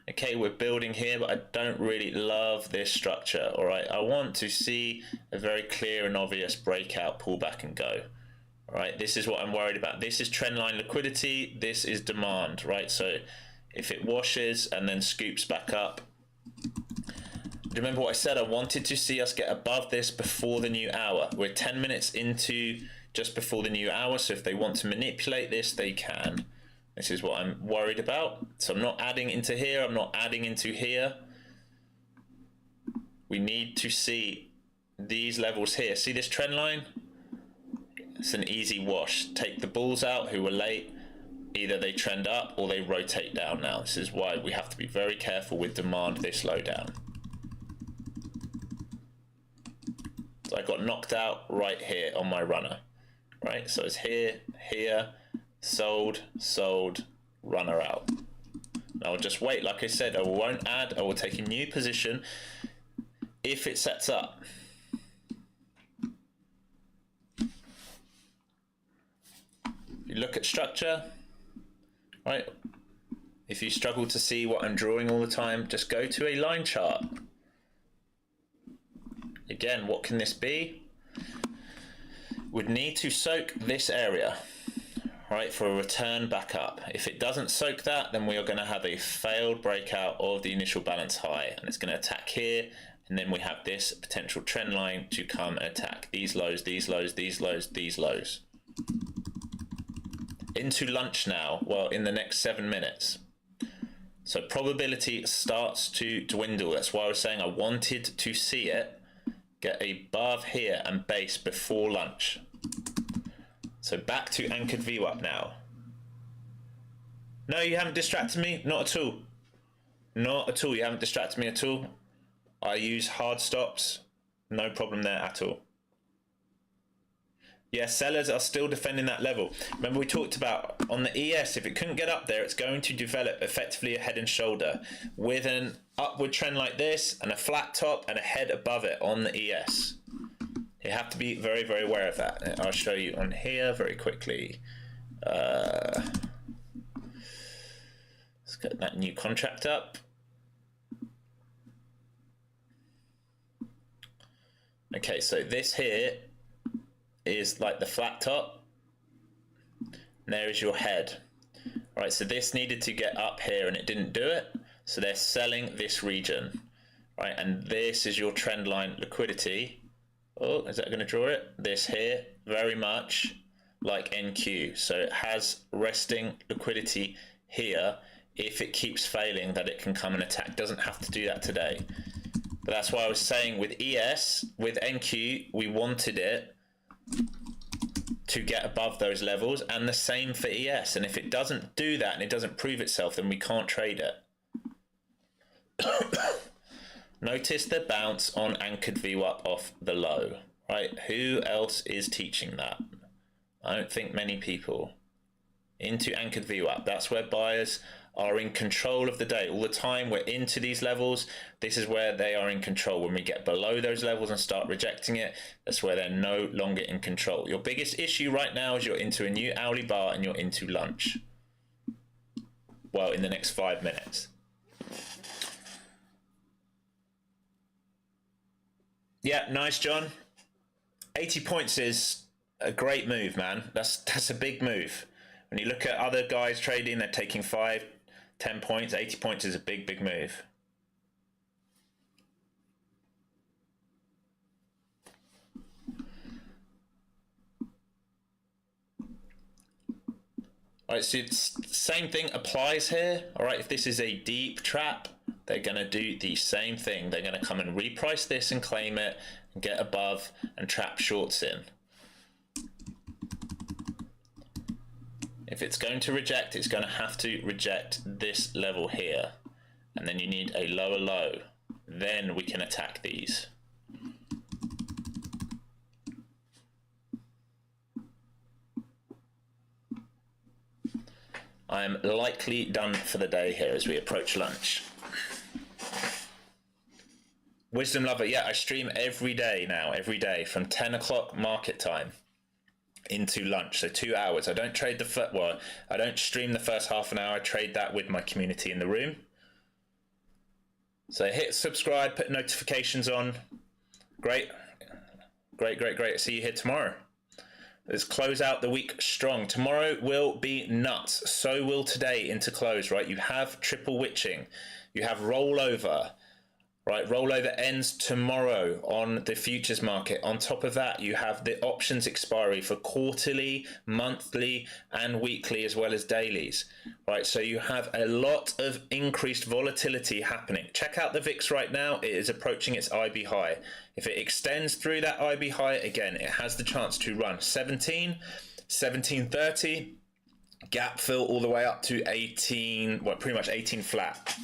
Speaker 1: Okay, we're building here, but I don't really love this structure. All right, I want to see a very clear and obvious breakout, pull back and go. All right, this is what I'm worried about. This is trendline liquidity. This is demand, right? So if it washes and then scoops back up, remember what I said? I wanted to see us get above this before the new hour. We're 10 minutes into just before the new hour, so if they want to manipulate this, they can. This is what I'm worried about. So I'm not adding into here. I'm not adding into here. We need to see these levels here. See this trend line? It's an easy wash. Take the bulls out who were late. Either they trend up or they rotate down now. This is why we have to be very careful with demand this low down. So I got knocked out right here on my runner, right? So it's here, here, sold, sold, runner out. Now I'll just wait. Like I said, I won't add. I will take a new position if it sets up. You look at structure, right? If you struggle to see what I'm drawing all the time, just go to a line chart. Again, what can this be? We'd need to soak this area, right, for a return back up. If it doesn't soak that, then we are going to have a failed breakout of the initial balance high, and it's going to attack here, and then we have this potential trend line to come and attack these lows, these lows, these lows, these lows. Into lunch now, well, in the next 7 minutes. So probability starts to dwindle. That's why I was saying I wanted to see it get above here and base before lunch. So back to anchored VWAP now. No, you haven't distracted me, not at all. Not at all, you haven't distracted me at all. I use hard stops, no problem there at all. Yeah, sellers are still defending that level. Remember we talked about on the ES, if it couldn't get up there, it's going to develop effectively a head and shoulder with an upward trend like this and a flat top and a head above it on the ES. You have to be very, very aware of that. I'll show you on here very quickly. Let's get that new contract up. Okay, so this here is like the flat top. And there is your head. All right, so this needed to get up here and it didn't do it. So they're selling this region, right? And this is your trend line liquidity. Oh, is that going to draw it? This here, very much like NQ. So it has resting liquidity here. If it keeps failing, that it can come and attack. Doesn't have to do that today. But that's why I was saying with ES, with NQ, we wanted it to get above those levels, and the same for ES. And if it doesn't do that and it doesn't prove itself, then we can't trade it. Notice the bounce on anchored VWAP off the low, right? Who else is teaching that? I don't think many people. Into anchored VWAP. That's where buyers are in control of the day. All the time we're into these levels. This is where they are in control. When we get below those levels and start rejecting it, that's where they're no longer in control. Your biggest issue right now is you're into a new hourly bar and you're into lunch. Well, in the next 5 minutes. Yeah, nice, John. 80 points is a great move, man. That's a big move. When you look at other guys trading, they're taking 5, 10 points. 80 points is a big, big move. All right, so it's same thing applies here. All right, if this is a deep trap, they're going to do the same thing. They're going to come and reprice this and claim it and get above and trap shorts in. If it's going to reject, it's going to have to reject this level here. And then you need a lower low. Then we can attack these. I'm likely done for the day here as we approach lunch. Wisdom Lover, yeah, I stream every day now, every day from 10 o'clock market time into lunch, so 2 hours. I don't trade I don't stream the first half an hour. I trade that with my community in the room. So hit subscribe, put notifications on. Great. See you here tomorrow. Let's close out the week strong. Tomorrow will be nuts. So will today into close, right? You have triple witching. You have rollover. Right, rollover ends tomorrow on the futures market. On top of that, you have the options expiry for quarterly, monthly, and weekly, as well as dailies. Right, so you have a lot of increased volatility happening. Check out the VIX right now. It is approaching its IB high. If it extends through that IB high, again, it has the chance to run 17, 1730, gap fill all the way up to 18, well, pretty much 18 flat.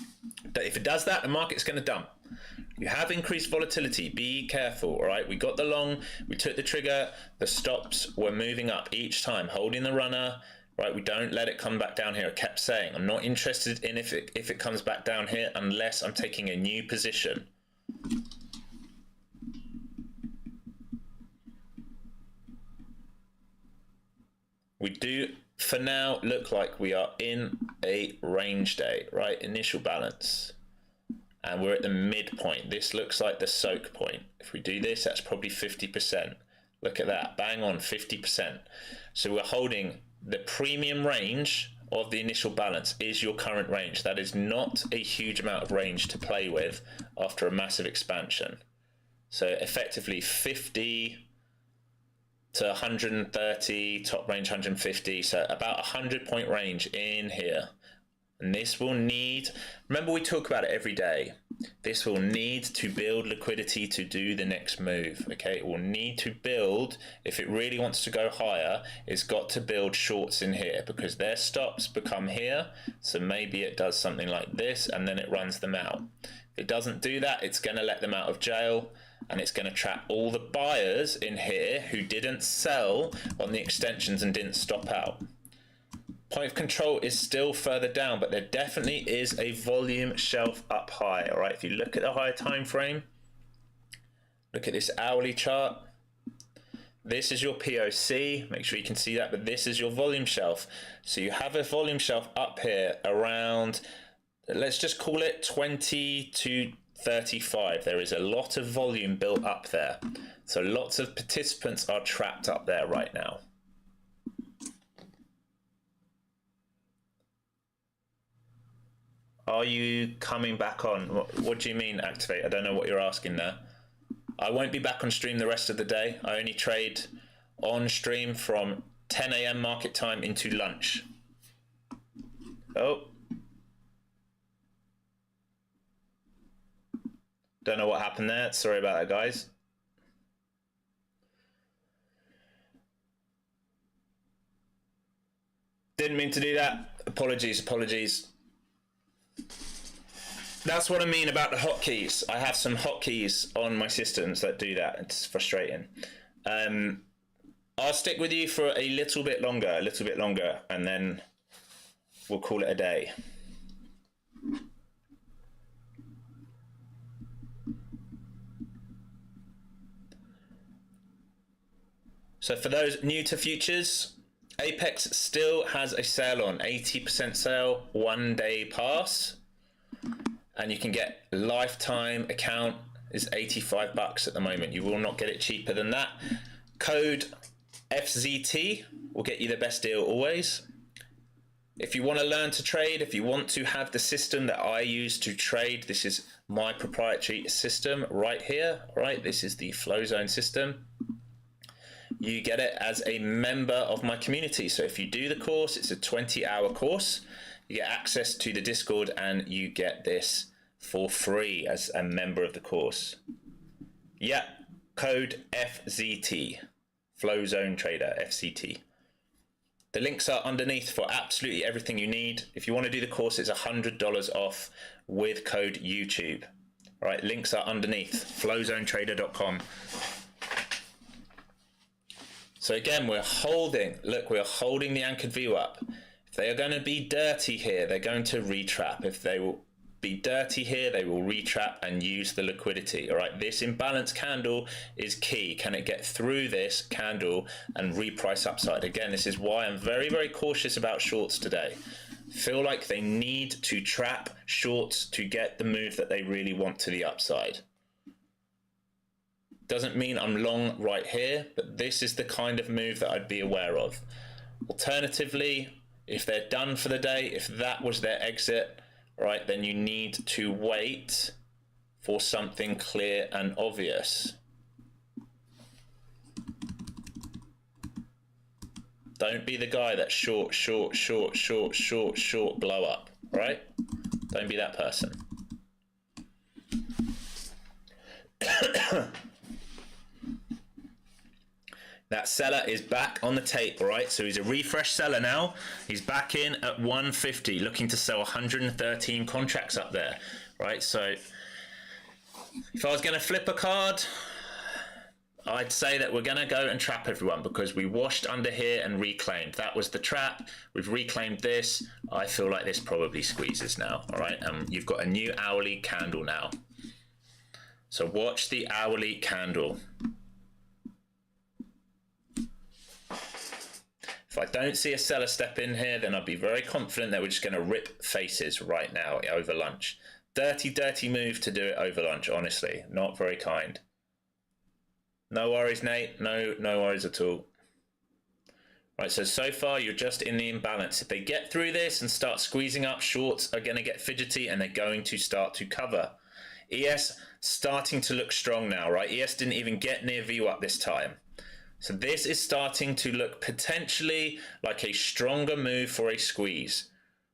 Speaker 1: If it does that, the market's going to dump. You have increased volatility. Be careful, all right? We got the long, we took the trigger, the stops were moving up each time, holding the runner, right? We don't let it come back down here. I kept saying, I'm not interested in if it comes back down here unless I'm taking a new position. We do, for now, look like we are in a range day, right? Initial balance. And we're at the midpoint. This looks like the soak point. If we do this, that's probably 50%. Look at that, bang on 50%. So we're holding the premium range of the initial balance is your current range. That is not a huge amount of range to play with after a massive expansion. So effectively 50 to 130, top range 150, so about 100-point range in here. And this will need, remember we talk about it every day, this will need to build liquidity to do the next move, okay? It will need to build, if it really wants to go higher, it's got to build shorts in here because their stops become here, so maybe it does something like this and then it runs them out. If it doesn't do that, it's gonna let them out of jail and it's gonna trap all the buyers in here who didn't sell on the extensions and didn't stop out. Point of control is still further down, but there definitely is a volume shelf up high. All right, if you look at the higher time frame, look at this hourly chart. This is your POC. Make sure you can see that, but this is your volume shelf. So you have a volume shelf up here around, let's just call it 20 to 35. There is a lot of volume built up there. So lots of participants are trapped up there right now. Are you coming back on? What do you mean activate? I don't know what you're asking there. I won't be back on stream the rest of the day. I only trade on stream from 10 a.m. market time into lunch. Oh. Don't know what happened there. Sorry about that, guys. Didn't mean to do that. Apologies. That's what I mean about the hotkeys. I have some hotkeys on my systems that do that. It's frustrating. I'll stick with you for a little bit longer, and then we'll call it a day. So for those new to futures, Apex still has a sale on, 80% sale, 1 day pass. And you can get lifetime account is $85 at the moment. You will not get it cheaper than that. Code FZT will get you the best deal always. If you want to learn to trade, if you want to have the system that I use to trade, this is my proprietary system right here, right? This is the Flow Zone system. You get it as a member of my community. So if you do the course, it's a 20-hour course. You get access to the Discord and you get this for free as a member of the course. Yeah, code FZT, Flow Zone Trader, FCT. The links are underneath for absolutely everything you need. If you want to do the course, it's $100 off with code YouTube. All right, links are underneath, flowzonetrader.com. So again, we're holding the anchored view up. If they are going to be dirty here, they're going to retrap. If they will be dirty here, they will retrap and use the liquidity. All right, this imbalance candle is key. Can it get through this candle and reprice upside? Again, this is why I'm very, very cautious about shorts today. Feel like they need to trap shorts to get the move that they really want to the upside. Doesn't mean I'm long right here, but this is the kind of move that I'd be aware of. Alternatively, if they're done for the day, if that was their exit, right, then you need to wait for something clear and obvious. Don't be the guy that short, blow up, right? Don't be that person. That seller is back on the tape, all right? So he's a refresh seller now. He's back in at 150, looking to sell 113 contracts up there, right? So if I was going to flip a card, I'd say that we're going to go and trap everyone because we washed under here and reclaimed. That was the trap. We've reclaimed this. I feel like this probably squeezes now, all right? You've got a new hourly candle now. So watch the hourly candle. If I don't see a seller step in here, then I'd be very confident that we're just going to rip faces right now over lunch. Dirty move to do it over lunch, honestly. Not very kind. No worries, Nate. No worries at all. Right, so far you're just in the imbalance. If they get through this and start squeezing up, shorts are going to get fidgety and they're going to start to cover. ES starting to look strong now, right? ES didn't even get near VWAP this time. So this is starting to look potentially like a stronger move for a squeeze.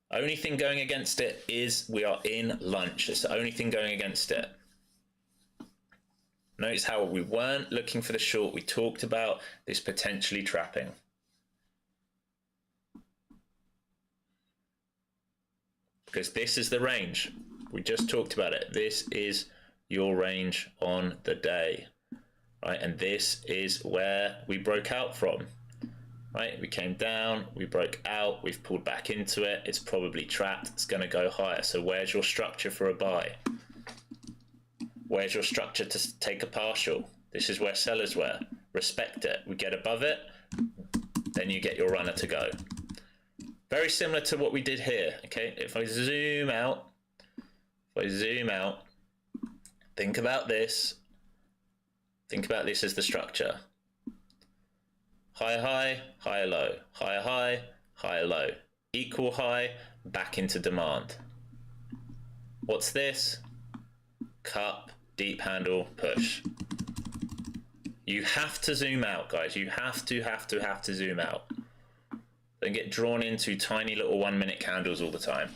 Speaker 1: Only thing going against it is we are in lunch. It's the only thing going against it. Notice how we weren't looking for the short. We talked about this potentially trapping. Because this is the range. We just talked about it. This is your range on the day. Right, and this is where we broke out from. Right, we came down, we broke out, we've pulled back into it. It's probably trapped. It's going to go higher. So where's your structure for a buy? Where's your structure to take a partial? This is where sellers were. Respect it. We get above it, then you get your runner to go. Very similar to what we did here. Okay, if I zoom out, think about this. Think about this as the structure. Higher high, higher low, higher high, higher low. Equal high, back into demand. What's this? Cup, deep handle, push. You have to zoom out, guys. You have to zoom out. Don't get drawn into tiny little 1 minute candles all the time.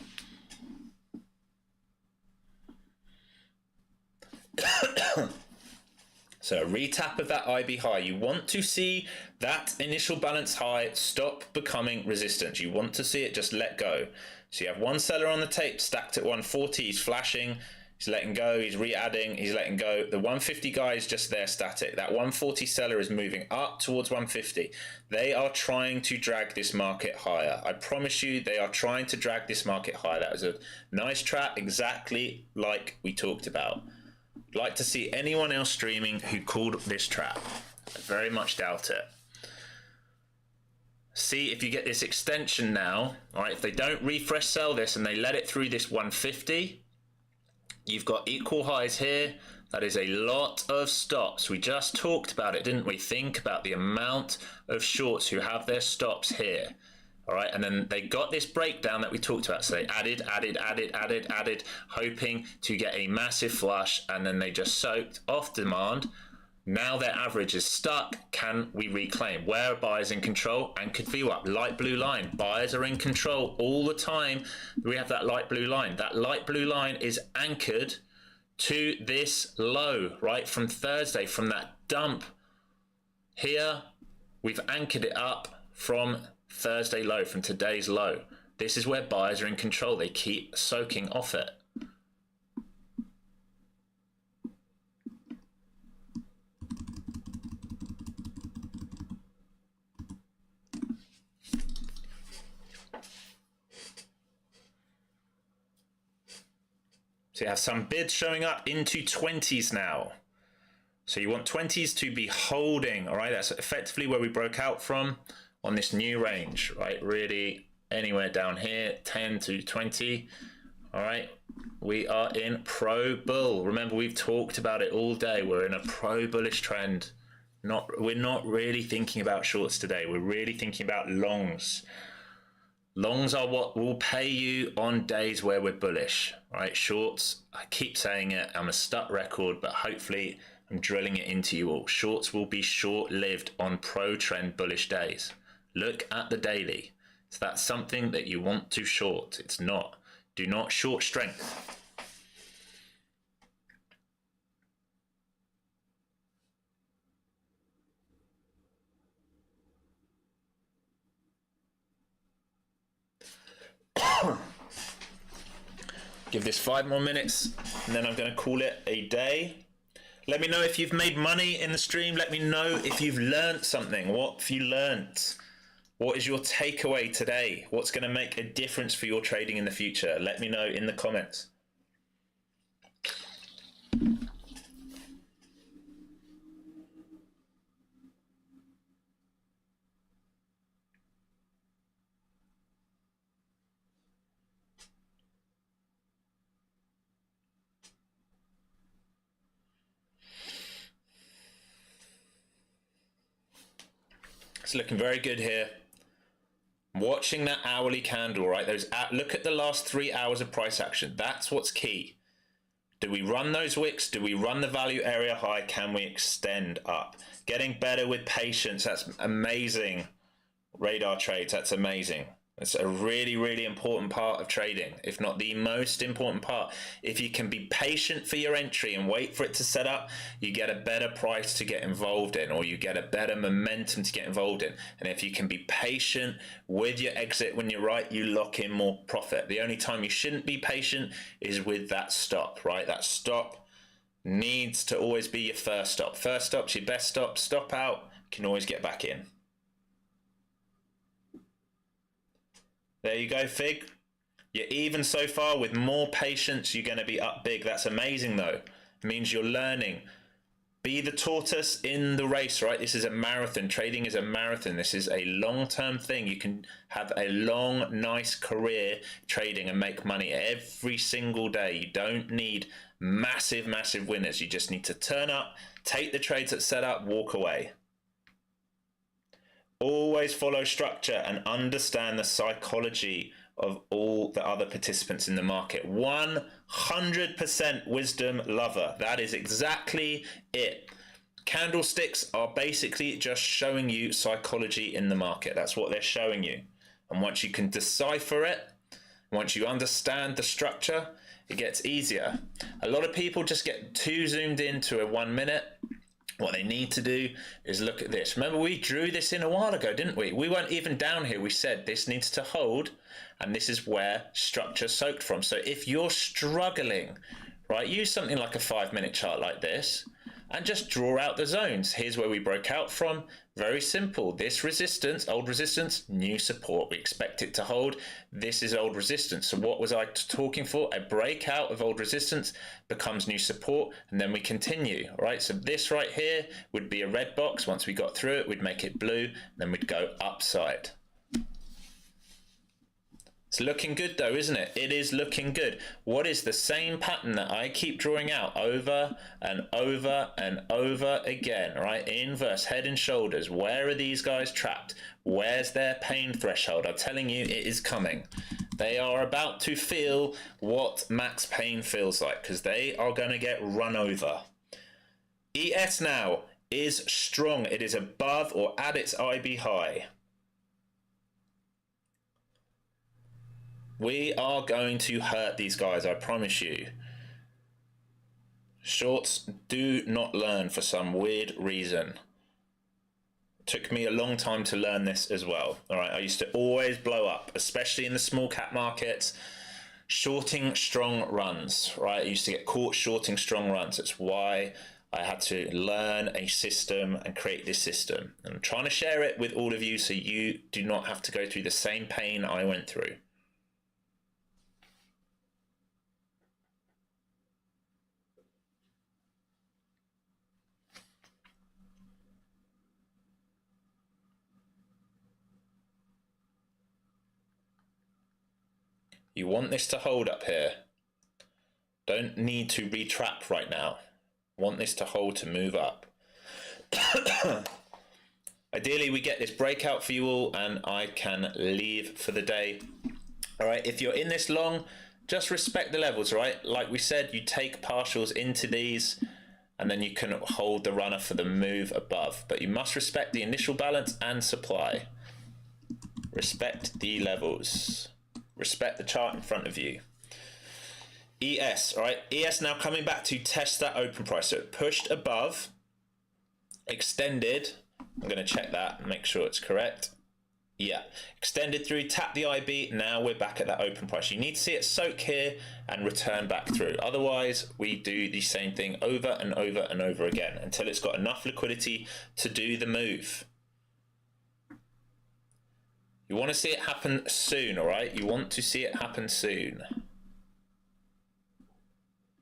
Speaker 1: So a retap of that IB high. You want to see that initial balance high stop becoming resistance. You want to see it just let go. So you have one seller on the tape stacked at 140. He's flashing. He's letting go. He's re-adding. He's letting go. The 150 guy is just there static. That 140 seller is moving up towards 150. They are trying to drag this market higher. I promise you they are trying to drag this market higher. That was a nice trap, exactly like we talked about. Like to see anyone else streaming who called this trap. I very much doubt it. See if you get this extension now. All right, if they don't refresh sell this and they let it through this 150, you've got equal highs here. That is a lot of stops. We just talked about it, didn't we? Think about the amount of shorts who have their stops here. All right, and then they got this breakdown that we talked about. So they added, hoping to get a massive flush, and then they just soaked off demand. Now their average is stuck. Can we reclaim? Where are buyers in control? Anchored VWAP, light blue line. Buyers are in control all the time. We have that light blue line. That light blue line is anchored to this low, right? From Thursday, from that dump here, we've anchored it up from Thursday low, from today's low. This is where buyers are in control. They keep soaking off it. So you have some bids showing up into 20s now. So you want 20s to be holding, all right? That's effectively where we broke out from on this new range, right? Really anywhere down here, 10 to 20, all right? We are in pro bull. Remember, we've talked about it all day. We're in a pro bullish trend. We're not really thinking about shorts today. We're really thinking about longs. Longs are what will pay you on days where we're bullish, right? Shorts, I keep saying it, I'm a stuck record, but hopefully I'm drilling it into you all. Shorts will be short-lived on pro-trend bullish days. Look at the daily. Is that something that you want to short? It's not. Do not short strength. Give this 5 more minutes and then I'm going to call it a day. Let me know if you've made money in the stream. Let me know if you've learned something. What have you learned? What is your takeaway today? What's going to make a difference for your trading in the future? Let me know in the comments. It's looking very good here. Watching that hourly candle, right? Look at the last 3 hours of price action. That's what's key. Do we run those wicks? Do we run the value area high? Can we extend up? Getting better with patience. That's amazing. Radar trades, that's amazing. It's a really, really important part of trading, if not the most important part. If you can be patient for your entry and wait for it to set up, you get a better price to get involved in, or you get a better momentum to get involved in. And if you can be patient with your exit when you're right, you lock in more profit. The only time you shouldn't be patient is with that stop, right? That stop needs to always be your first stop. First stop's your best stop. Stop out, can always get back in. There you go, Fig. You're even so far. With more patience, you're going to be up big. That's amazing, though. It means you're learning. Be the tortoise in the race, right? This is a marathon. Trading is a marathon. This is a long-term thing. You can have a long, nice career trading and make money every single day. You don't need massive, massive winners. You just need to turn up, take the trades that set up, walk away. Always follow structure and understand the psychology of all the other participants in the market. 100% wisdom lover. That is exactly it. Candlesticks are basically just showing you psychology in the market. That's what they're showing you. And once you can decipher it, once you understand the structure, it gets easier. A lot of people just get too zoomed into a 1 minute. What they need to do is look at this. Remember, we drew this in a while ago, didn't we? We weren't even down here. We said this needs to hold, and this is where structure soaked from. So if you're struggling, right, use something like a 5 minute chart like this and just draw out the zones. Here's where we broke out from. Very simple. This resistance, old resistance, new support. We expect it to hold. This is old resistance. So what was I talking for? A breakout of old resistance becomes new support, and then we continue, right? So this right here would be a red box. Once we got through it, we'd make it blue, and then we'd go upside. It's looking good though, isn't it? It is looking good. What is the same pattern that I keep drawing out over and over and over again, right? Inverse, head and shoulders. Where are these guys trapped? Where's their pain threshold? I'm telling you, it is coming. They are about to feel what max pain feels like, because they are going to get run over. ES now is strong. It is above or at its IB high. We are going to hurt these guys, I promise you. Shorts do not learn for some weird reason. It took me a long time to learn this as well. All right, I used to always blow up, especially in the small cap markets, shorting strong runs, right? I used to get caught shorting strong runs. That's why I had to learn a system and create this system. I'm trying to share it with all of you so you do not have to go through the same pain I went through. You want this to hold up here. Don't need to retrap right now. Want this to hold to move up. Ideally, we get this breakout for you all and I can leave for the day. All right, if you're in this long, just respect the levels, right? Like we said, you take partials into these and then you can hold the runner for the move above. But you must respect the initial balance and supply. Respect the levels. Respect the chart in front of you. ES, all right? ES now coming back to test that open price. So it pushed above, extended. I'm going to check that and make sure it's correct. Yeah, extended through, tap the IB. Now we're back at that open price. You need to see it soak here and return back through. Otherwise, we do the same thing over and over and over again until it's got enough liquidity to do the move. You want to see it happen soon, all right? You want to see it happen soon.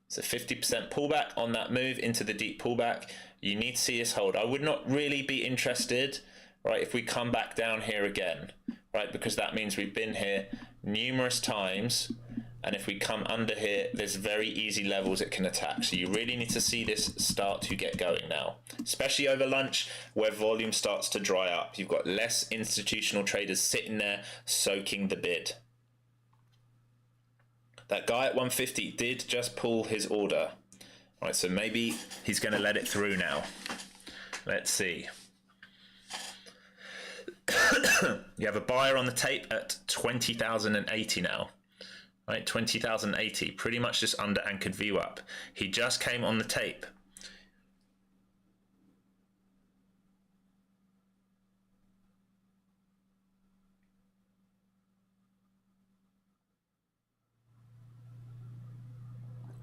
Speaker 1: It's a 50% pullback on that move into the deep pullback. You need to see this hold. I would not really be interested, right, if we come back down here again, right, because that means we've been here numerous times, and if we come under here, there's very easy levels it can attack. So you really need to see this start to get going now, especially over lunch where volume starts to dry up. You've got less institutional traders sitting there soaking the bid. That guy at 150 did just pull his order. All right, so maybe he's going to let it through now. Let's see. You have a buyer on the tape at 20,080 now. Right, 20,080, pretty much just under anchored VWAP. He just came on the tape.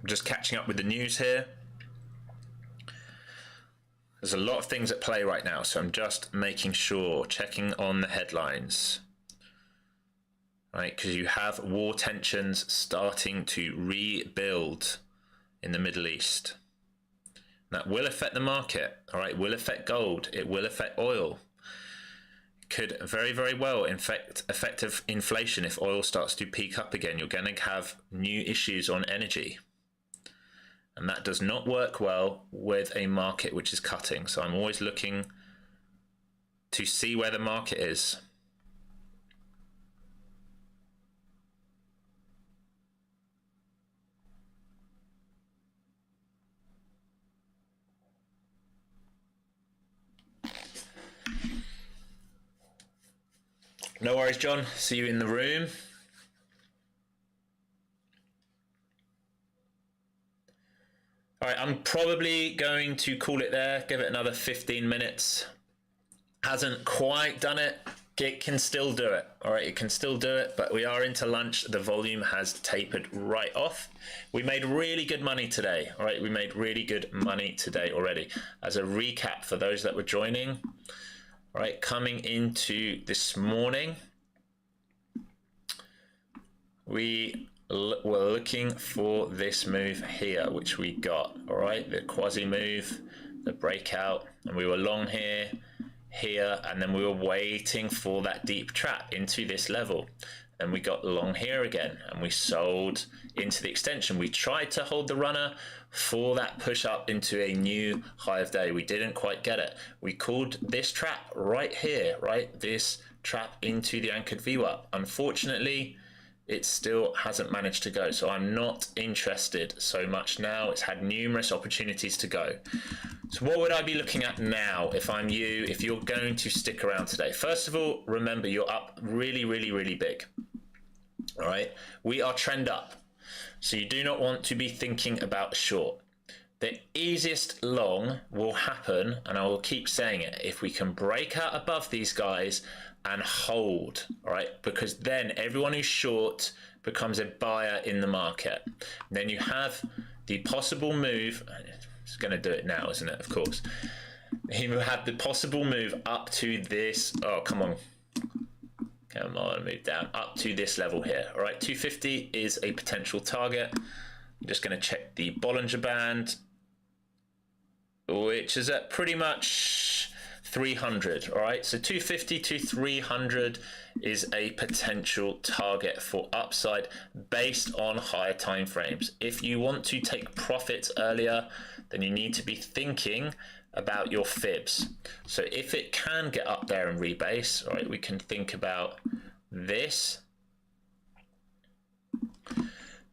Speaker 1: I'm just catching up with the news here. There's a lot of things at play right now, so I'm just making sure, checking on the headlines. Right, because you have war tensions starting to rebuild in the Middle East. That will affect the market, all right, it will affect gold, it will affect oil. It could very, very well affect inflation if oil starts to peak up again. You're going to have new issues on energy. And that does not work well with a market which is cutting. So I'm always looking to see where the market is. No worries, John. See you in the room. All right, I'm probably going to call it there, give it another 15 minutes. Hasn't quite done it. It can still do it. All right, it can still do it, but we are into lunch. The volume has tapered right off. We made really good money today. All right, we made really good money today already. As a recap for those that were joining, all right, coming into this morning, we were looking for this move here, which we got, all right, the quasi move, the breakout, and we were long here, and then we were waiting for that deep trap into this level. And we got long here again, and we sold into the extension. We tried to hold the runner for that push up into a new high of day. We didn't quite get it. We called this trap right here, right? This trap into the anchored VWAP. Unfortunately, it still hasn't managed to go. So I'm not interested so much now. It's had numerous opportunities to go. So what would I be looking at now if I'm you, if you're going to stick around today? First of all, remember you're up really, really, really big. All right, we are trend up. So you do not want to be thinking about short. The easiest long will happen, and I will keep saying it, if we can break out above these guys and hold, all right? Because then everyone who's short becomes a buyer in the market. Then you have the possible move, it's gonna do it now, isn't it? Of course. You have the possible move up to this, oh, come on, move down, up to this level here, all right? 250 is a potential target. I'm just gonna check the Bollinger Band, which is at pretty much 300, all right? So 250 to 300 is a potential target for upside based on higher time frames. If you want to take profits earlier, then you need to be thinking about your fibs. So if it can get up there and rebase, all right, we can think about this.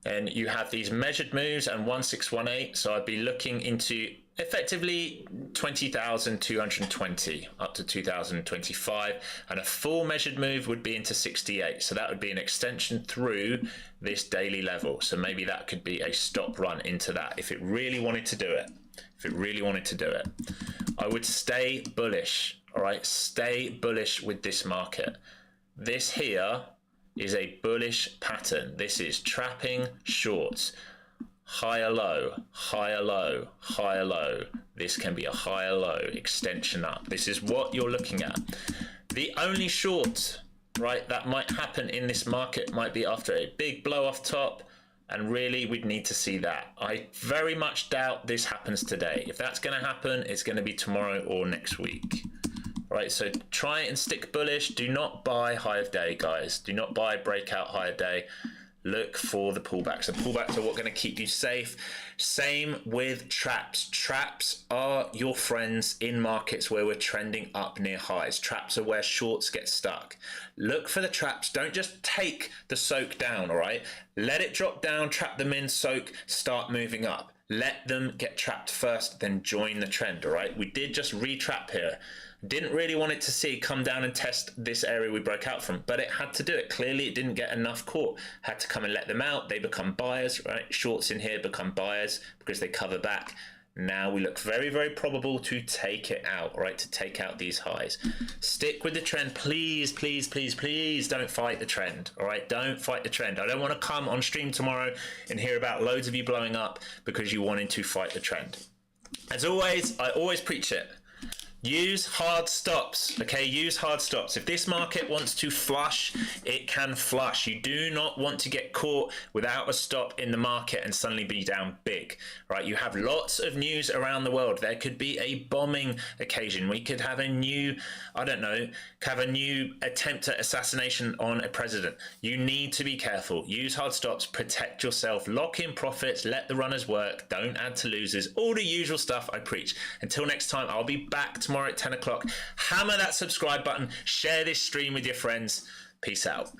Speaker 1: And you have these measured moves and 1618. So I'd be looking into effectively 20,220 up to 2025, and a full measured move would be into 68. So that would be an extension through this daily level. So maybe that could be a stop run into that if it really wanted to do it. If it really wanted to do it, I would stay bullish. All right, stay bullish with this market. This here is a bullish pattern. This is trapping shorts. Higher low, higher low, higher low. This can be a higher low extension up. This is what you're looking at. The only short, right, that might happen in this market might be after a big blow off top, and really we'd need to see that. I very much doubt this happens today. If that's going to happen, it's going to be tomorrow or next week. Right, so try and stick bullish. Do not buy high of day, guys. Do not buy breakout high of day. Look for the pullbacks. The pullbacks are what going to keep you safe. Same with traps. Traps are your friends in markets where we're trending up near highs. Traps are where shorts get stuck. Look for the traps. Don't just take the soak down, all right? Let it drop down, trap them in, soak, start moving up. Let them get trapped first, then join the trend, all right? We did just retrap here. Didn't really want it to see come down and test this area we broke out from, but it had to do it. Clearly it didn't get enough caught. Had to come and let them out. They become buyers, right? Shorts in here become buyers because they cover back. Now we look very, very probable to take it out, right? To take out these highs. Stick with the trend, please, please, please, please don't fight the trend, all right? Don't fight the trend. I don't want to come on stream tomorrow and hear about loads of you blowing up because you wanted to fight the trend. As always, I always preach it. Use hard stops, okay? Use hard stops. If this market wants to flush, it can flush. You do not want to get caught without a stop in the market and suddenly be down big, right? You have lots of news around the world. There could be a bombing occasion. We could have a new, I don't know, have a new attempt at assassination on a president. You need to be careful. Use hard stops, protect yourself, lock in profits, let the runners work, don't add to losers, all the usual stuff I preach. Until next time, I'll be back tomorrow at 10 o'clock. Hammer that subscribe button, share this stream with your friends. Peace out.